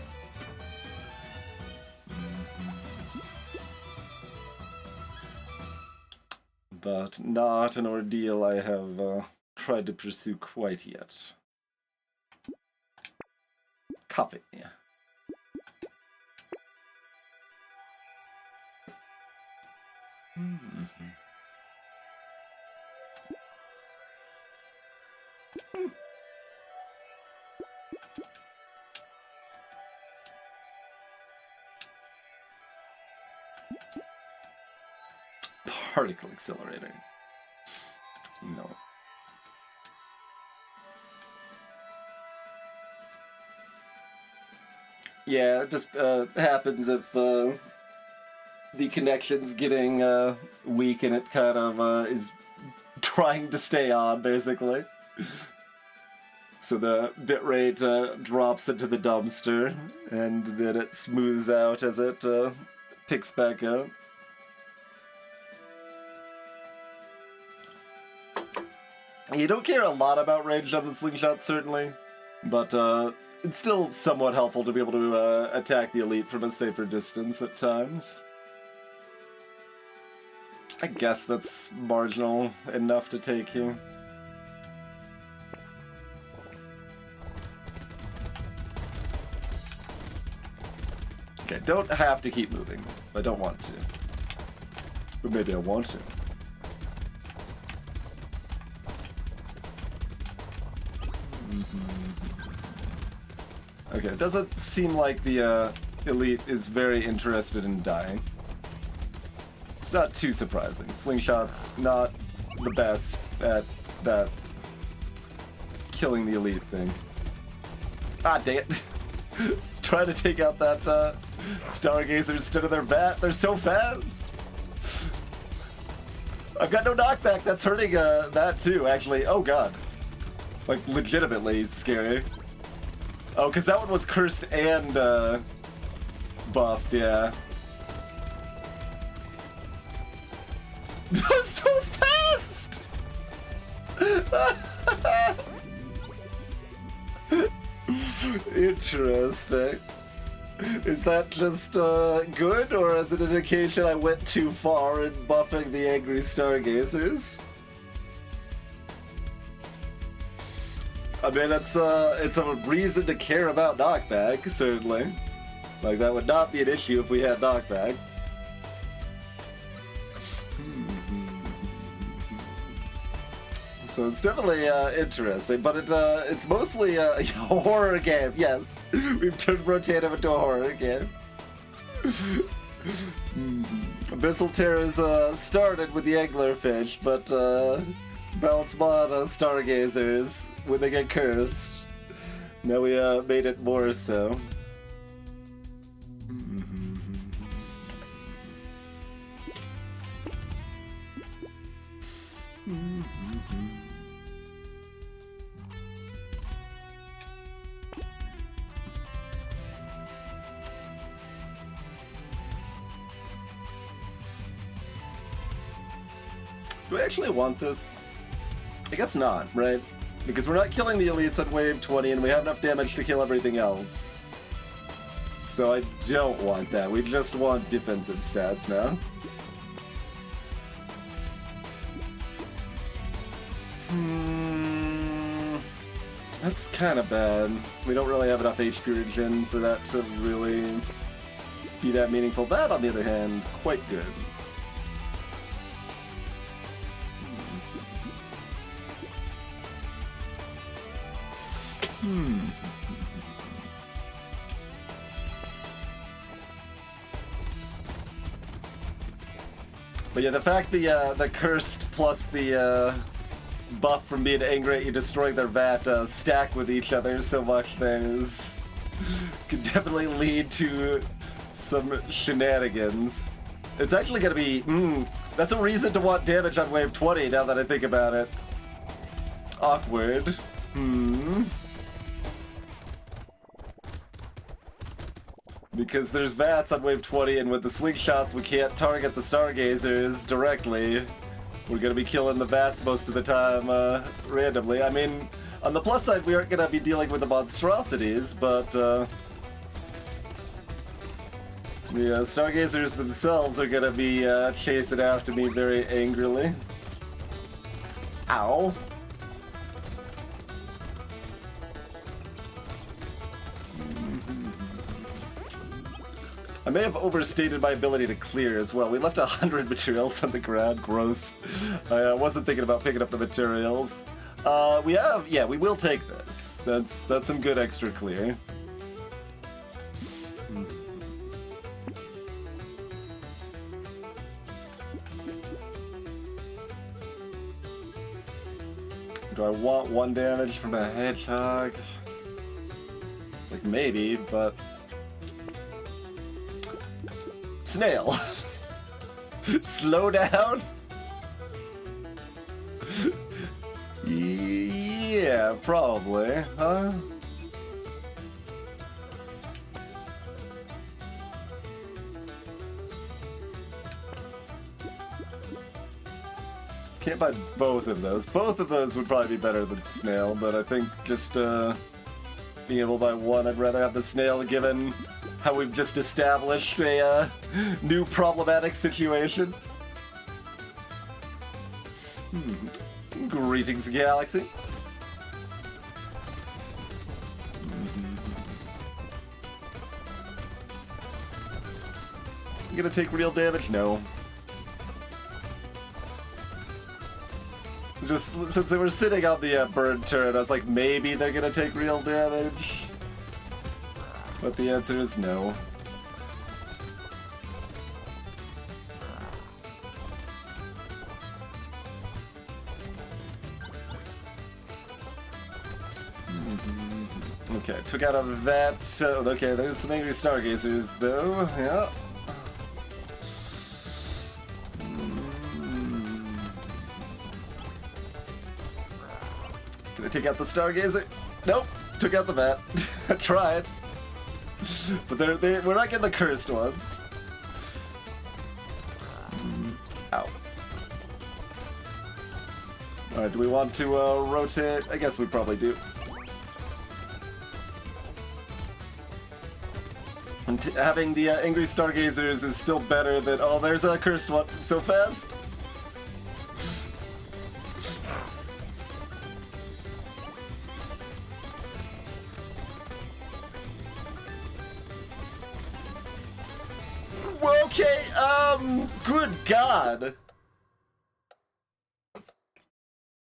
But not an ordeal I have tried to pursue quite yet. Coffee. Particle accelerator. No. Yeah, it just happens if the connection's getting weak and it kind of is trying to stay on, basically. So the bitrate drops into the dumpster, and then it smooths out as it picks back up. You don't care a lot about range on the slingshot, certainly, but it's still somewhat helpful to be able to attack the elite from a safer distance at times. I guess that's marginal enough to take you. Okay, don't have to keep moving. I don't want to. But maybe I want to. Okay, it doesn't seem like the elite is very interested in dying. It's not too surprising. Slingshot's not the best at that killing the elite thing. Ah, dang it. Let's try to take out that Stargazer instead of their bat. They're so fast. I've got no knockback. That's hurting that too, actually. Oh god. Like, legitimately scary. Oh, because that one was cursed and buffed, yeah. So fast! Interesting. Is that just good, or is it an indication I went too far in buffing the angry Stargazers? I mean, it's a reason to care about knockback, certainly. Like, that would not be an issue if we had knockback. So it's definitely interesting, but it's mostly a horror game, yes. We've turned Brotato into a horror game. Abyssal Terrors started with the anglerfish, but Bounce mod stargazers when they get cursed. Now we made it more so. Do I actually want this? I guess not, right? Because we're not killing the elites on wave 20 and we have enough damage to kill everything else. So I don't want that. We just want defensive stats now. That's kind of bad. We don't really have enough HP regen for that to really be that meaningful. That, on the other hand, quite good. But yeah, the fact the cursed plus the buff from being angry at you destroying their vat stack with each other so much there's could definitely lead to some shenanigans. It's actually gonna be that's a reason to want damage on wave 20 now that I think about it. Awkward. Because there's VATS on wave 20, and with the slingshots we can't target the stargazers directly. We're gonna be killing the VATS most of the time, randomly. I mean, on the plus side, we aren't gonna be dealing with the monstrosities, but, the stargazers themselves are gonna be, chasing after me very angrily. Ow. I may have overstated my ability to clear as well. We left 100 materials on the ground. Gross. I wasn't thinking about picking up the materials. We will take this. That's some good extra clear. Do I want 1 damage from a hedgehog? Like, maybe, but... Snail. Slow down? Yeah, probably, huh? Can't buy both of those. Both of those would probably be better than snail, but I think just being able to buy one, I'd rather have the snail given how we've just established a new problematic situation. Greetings, Galaxy. You gonna take real damage? No. Just since they were sitting on the bird turret, I was like, maybe they're gonna take real damage. But the answer is no. Okay, took out of that. Okay, there's some angry stargazers though. Yeah. Can I take out the stargazer? Nope. Took out the vat. I tried. But we're not getting the cursed ones. Ow. Alright, do we want to rotate? I guess we probably do. And having the angry stargazers is still better than... Oh, there's a cursed one so fast. Okay, good God.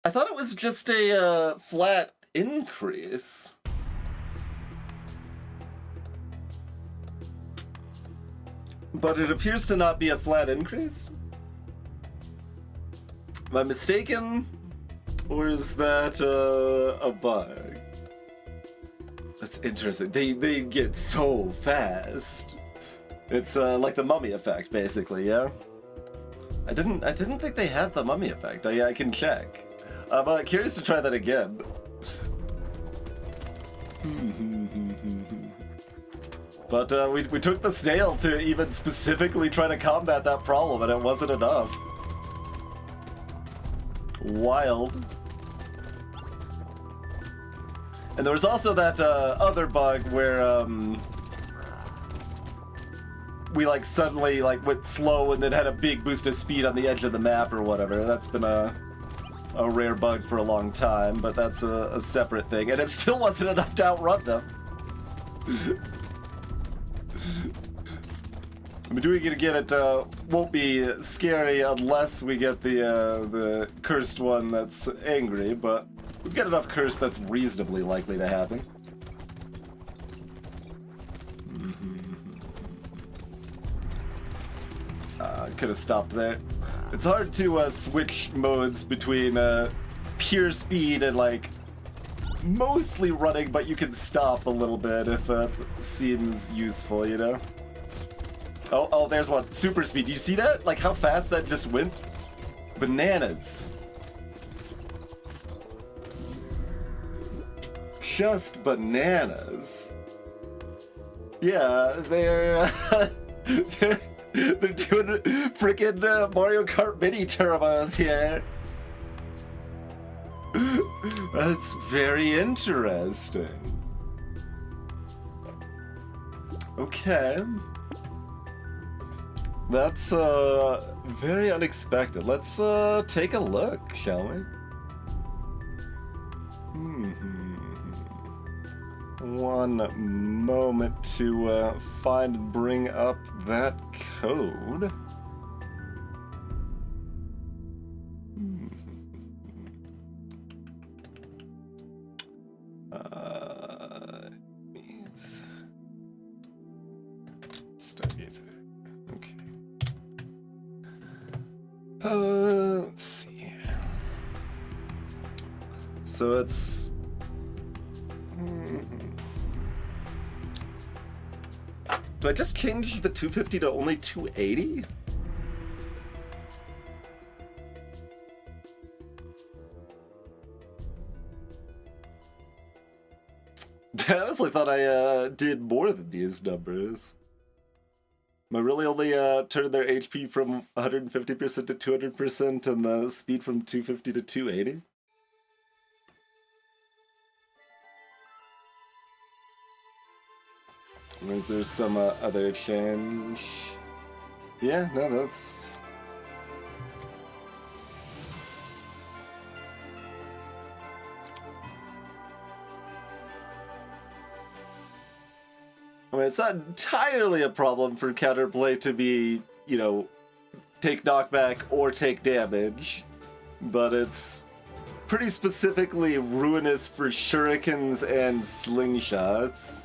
I thought it was just a, flat increase. But it appears to not be a flat increase? Am I mistaken? Or is that a bug? That's interesting. They get so fast. It's like the mummy effect, basically, yeah? I didn't think they had the mummy effect. I can check. I'm curious to try that again. But we took the snail to even specifically try to combat that problem, and it wasn't enough. Wild. And there was also that other bug where we like suddenly like went slow and then had a big boost of speed on the edge of the map or whatever. That's been a rare bug for a long time, but that's a separate thing, and it still wasn't enough to outrun them. I mean, doing it again, it won't be scary unless we get the cursed one that's angry, but we've got enough curse that's reasonably likely to happen. Could have stopped there. It's hard to switch modes between pure speed and like mostly running, but you can stop a little bit if that seems useful, you know? Oh, there's one. Super speed. Do you see that? Like how fast that just went? Bananas. Just bananas. Yeah, they're doing freaking Mario Kart mini turbos here. That's very interesting. Okay. That's very unexpected. Let's take a look, shall we? One moment to find and bring up that code. Studies. Okay. Let's see. So it's. Do I just change the 250 to only 280? I honestly thought I did more than these numbers. Am I really only turning their HP from 150% to 200% and the speed from 250 to 280? Or is there some other change? Yeah, no, that's... I mean, it's not entirely a problem for counterplay to be, you know, take knockback or take damage, but it's pretty specifically ruinous for shurikens and slingshots.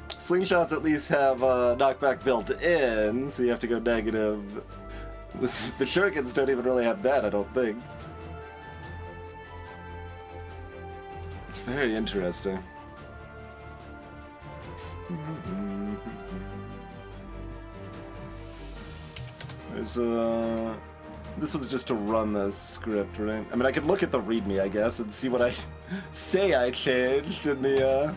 Slingshots at least have knockback built in, so you have to go negative. The shurikens don't even really have that, I don't think. It's very interesting. There's this was just to run the script, right? I mean, I could look at the README, I guess, and see what I say I changed in the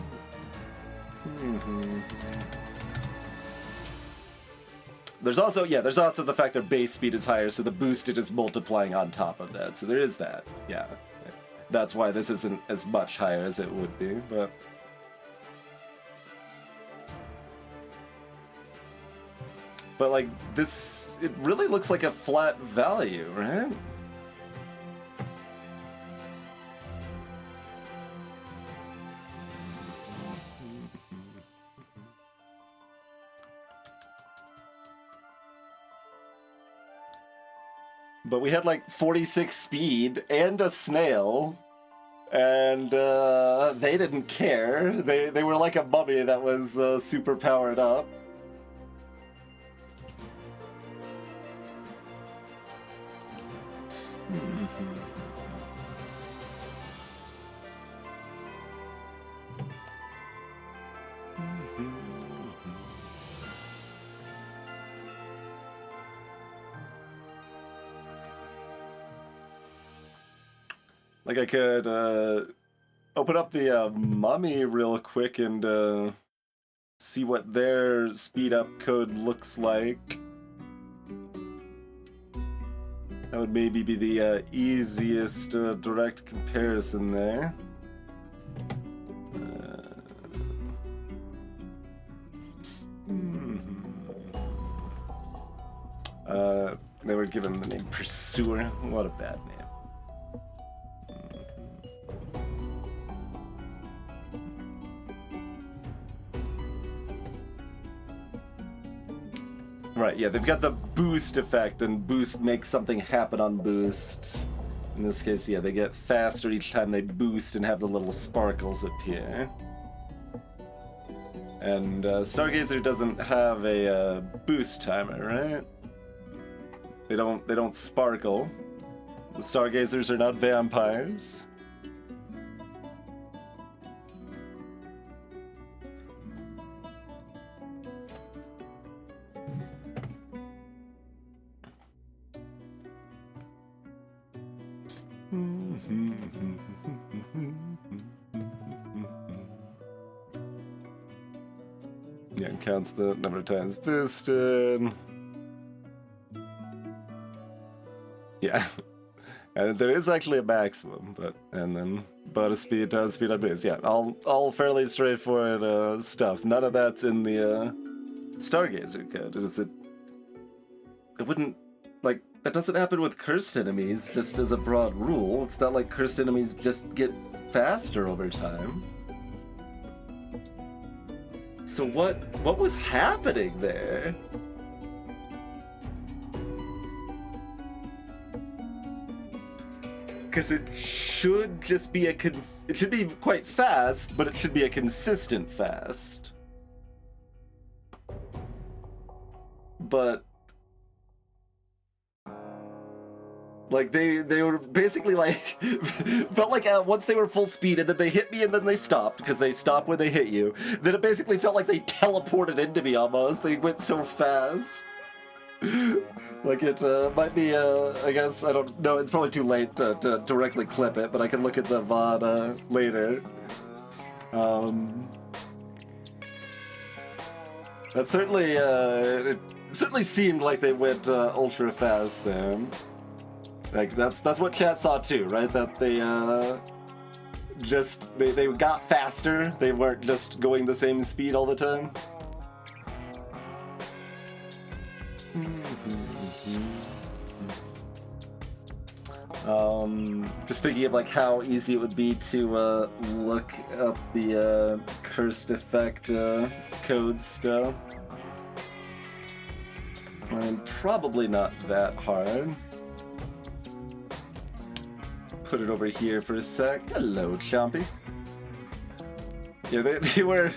There's also the fact that base speed is higher, so the boosted is multiplying on top of that. So there is that. Yeah. That's why this isn't as much higher as it would be, but like this, it really looks like a flat value, right? But we had like 46 speed and a snail, and they didn't care. They were like a mummy that was super powered up. Like I could open up the mummy real quick and see what their speed up code looks like. That would maybe be the easiest direct comparison there. They were given the name Pursuer. What a bad name. Right, yeah, they've got the boost effect, and boost makes something happen on boost. In this case, yeah, they get faster each time they boost and have the little sparkles appear. And Stargazer doesn't have a boost timer, right? They don't sparkle. The Stargazers are not vampires. Yeah, it counts the number of times boosted. Yeah, and there is actually a maximum, and then bonus speed does speed on boost. Yeah, all fairly straightforward stuff. None of that's in the Stargazer code. It wouldn't, like, that doesn't happen with cursed enemies, just as a broad rule. It's not like cursed enemies just get faster over time. So what was happening there? Because it should just be it should be quite fast, but it should be a consistent fast. But like they were basically like felt like once they were full speed and then they hit me and then they stopped because they stop when they hit you. Then it basically felt like they teleported into me almost. They went so fast. Like it might be I guess I don't know. It's probably too late to directly clip it, but I can look at the VOD later. That certainly it certainly seemed like they went ultra fast there. Like that's what chat saw too, right? That they they got faster. They weren't just going the same speed all the time. Just thinking of like how easy it would be to look up the cursed effect code stuff. I mean, probably not that hard. Put it over here for a sec. Hello, Chompy. Yeah, they were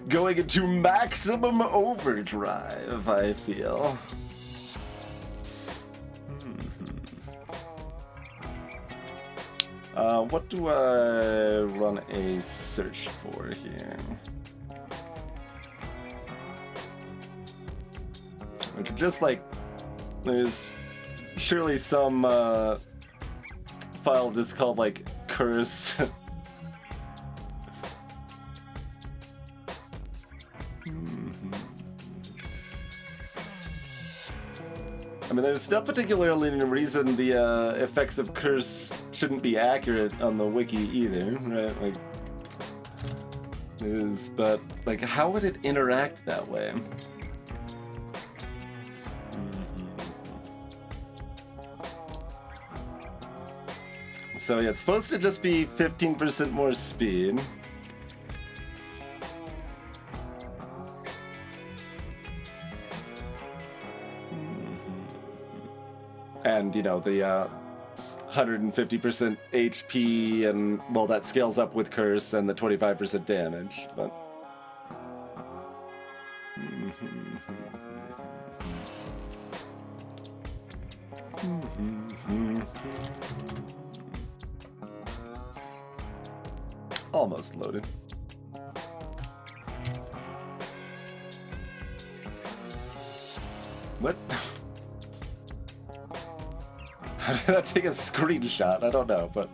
going into maximum overdrive, I feel. What do I run a search for here? I could just like, there's surely some file just called like curse. I mean, there's not particularly any reason the effects of curse shouldn't be accurate on the wiki either, right? Like, it is, but like, how would it interact that way? So yeah, it's supposed to just be 15% more speed. And, you know, the 150% HP, and, well, that scales up with curse and the 25% damage, but... Almost loaded. What? How did that take a screenshot? I don't know, but...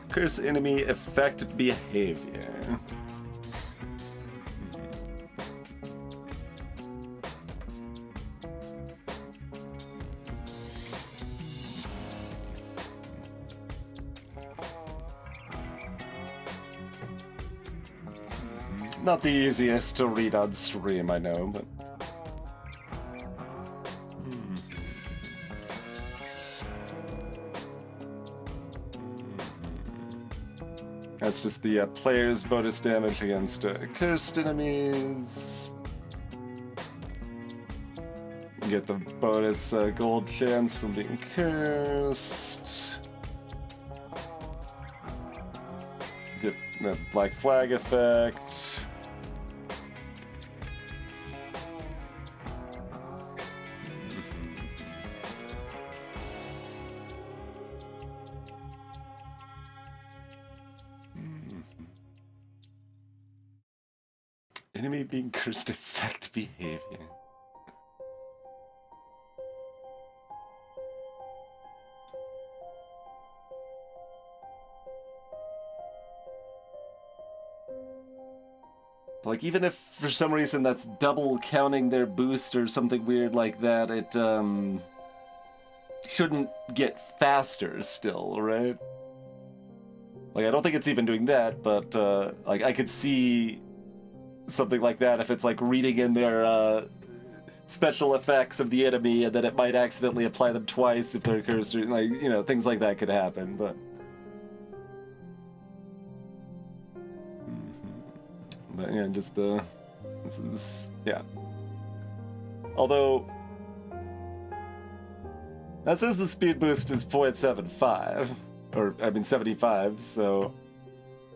Curse enemy effect behavior. Not the easiest to read on stream, I know, but... That's just the player's bonus damage against cursed enemies. You get the bonus gold chance from being cursed. Get the black flag effect. Enemy being cursed effect behavior. Like, even if for some reason that's double counting their boost or something weird like that, it shouldn't get faster still, right? Like, I don't think it's even doing that, but like, I could see something like that if it's like reading in their special effects of the enemy, and then it might accidentally apply them twice if they're cursed, or, like, you know, things like that could happen, but... But yeah, just the... This is... yeah. Although... That says the speed boost is 0.75, or, I mean, 75, so...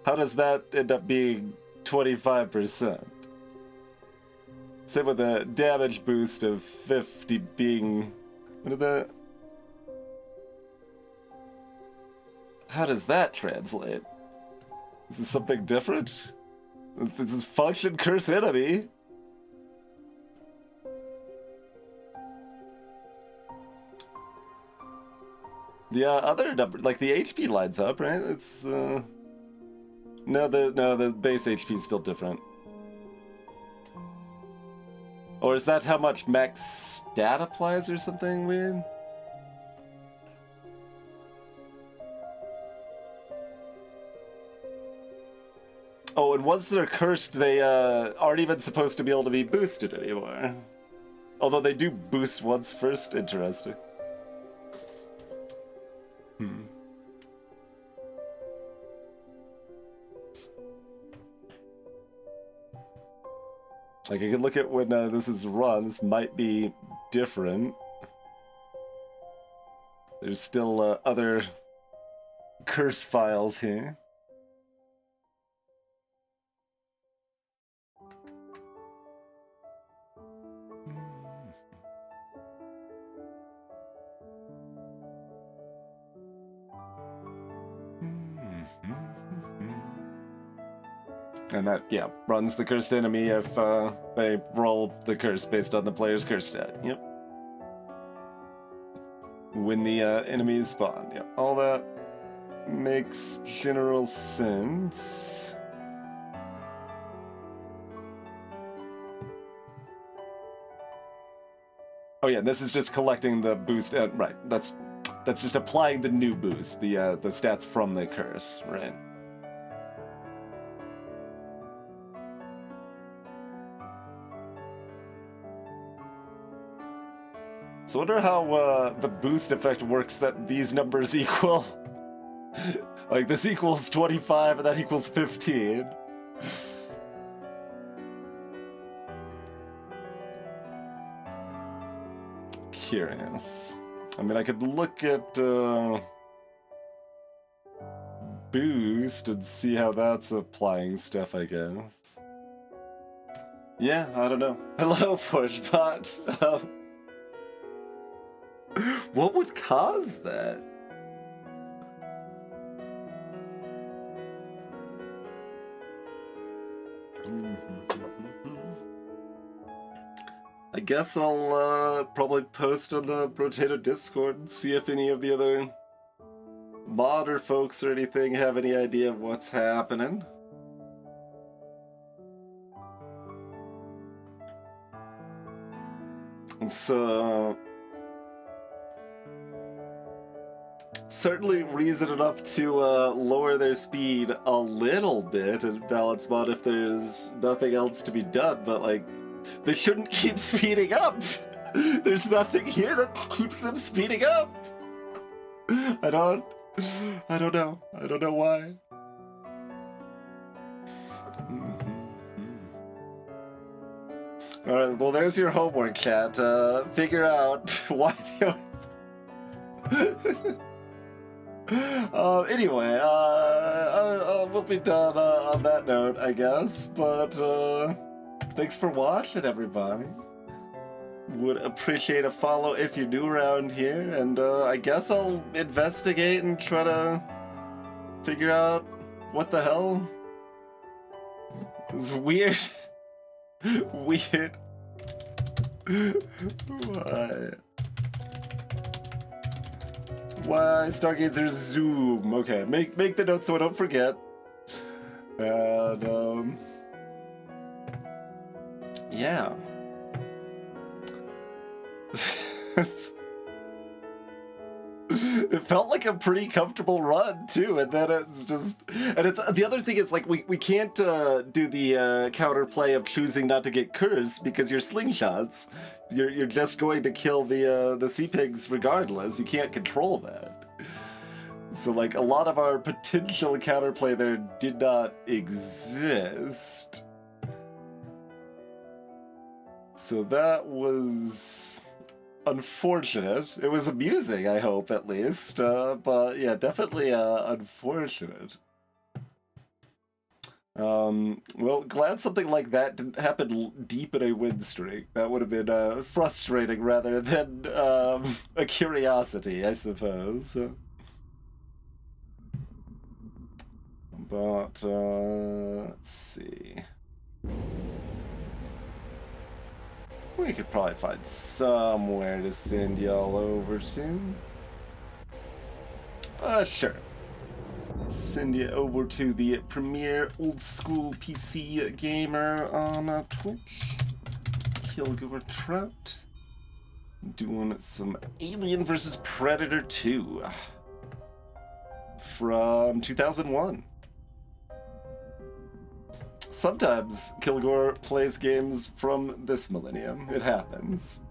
How does that end up being 25%? Same with the damage boost of 50 being... What is that? How does that translate? Is this something different? This is function curse enemy. The other number, like the HP lines up, right? It's no, the base HP is still different. Or is that how much max stat applies or something weird? Oh, and once they're cursed, they aren't even supposed to be able to be boosted anymore. Although they do boost once first. Interesting. Like, I can look at when this is run. This might be different. There's still other curse files here. And that, yeah, runs the cursed enemy if they roll the curse based on the player's curse stat. Yep. When the enemies spawn. Yep. All that makes general sense. Oh yeah, this is just collecting the boost. Right, that's just applying the new boost, the stats from the curse, right? So I wonder how the boost effect works that these numbers equal. Like, this equals 25 and that equals 15. Curious. I mean, I could look at boost and see how that's applying stuff, I guess. Yeah, I don't know. Hello, Pushbot. What would cause that? I guess I'll probably post on the Brotato Discord and see if any of the other modder folks or anything have any idea of what's happening. And so, certainly reason enough to lower their speed a little bit in balance mod if there's nothing else to be done, but like, they shouldn't keep speeding up. There's nothing here that keeps them speeding up. I don't know. I don't know why. Alright, well there's your homework, chat. Figure out why they anyway, we'll be done on that note, I guess, but thanks for watching, everybody. Would appreciate a follow if you're new around here, and I guess I'll investigate and try to figure out what the hell. It's weird. Weird. Why Stargazer Zoom? Okay, make the note so I don't forget. And yeah. It felt like a pretty comfortable run too, and then it's just, and it's the other thing is like we can't do the counterplay of choosing not to get cursed because your slingshots, you're just going to kill the sea pigs regardless. You can't control that. So like a lot of our potential counterplay there did not exist. So that was unfortunate. It was amusing, I hope, at least. But yeah, definitely unfortunate. Well, glad something like that didn't happen deep in a win streak. That would have been frustrating rather than a curiosity, I suppose. But, let's see. We could probably find somewhere to send y'all over to. Sure. Send you over to the premier old school PC gamer on Twitch. Kilgore Trout. Doing some Alien vs. Predator 2. From 2001. Sometimes Kilgore plays games from this millennium. It happens.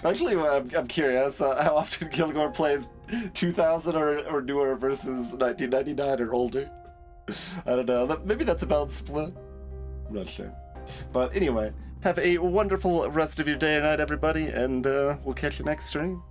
Actually, I'm curious how often Kilgore plays 2000 or newer versus 1999 or older. I don't know. Maybe that's about split. I'm not sure. But anyway, have a wonderful rest of your day or night, everybody, and we'll catch you next stream.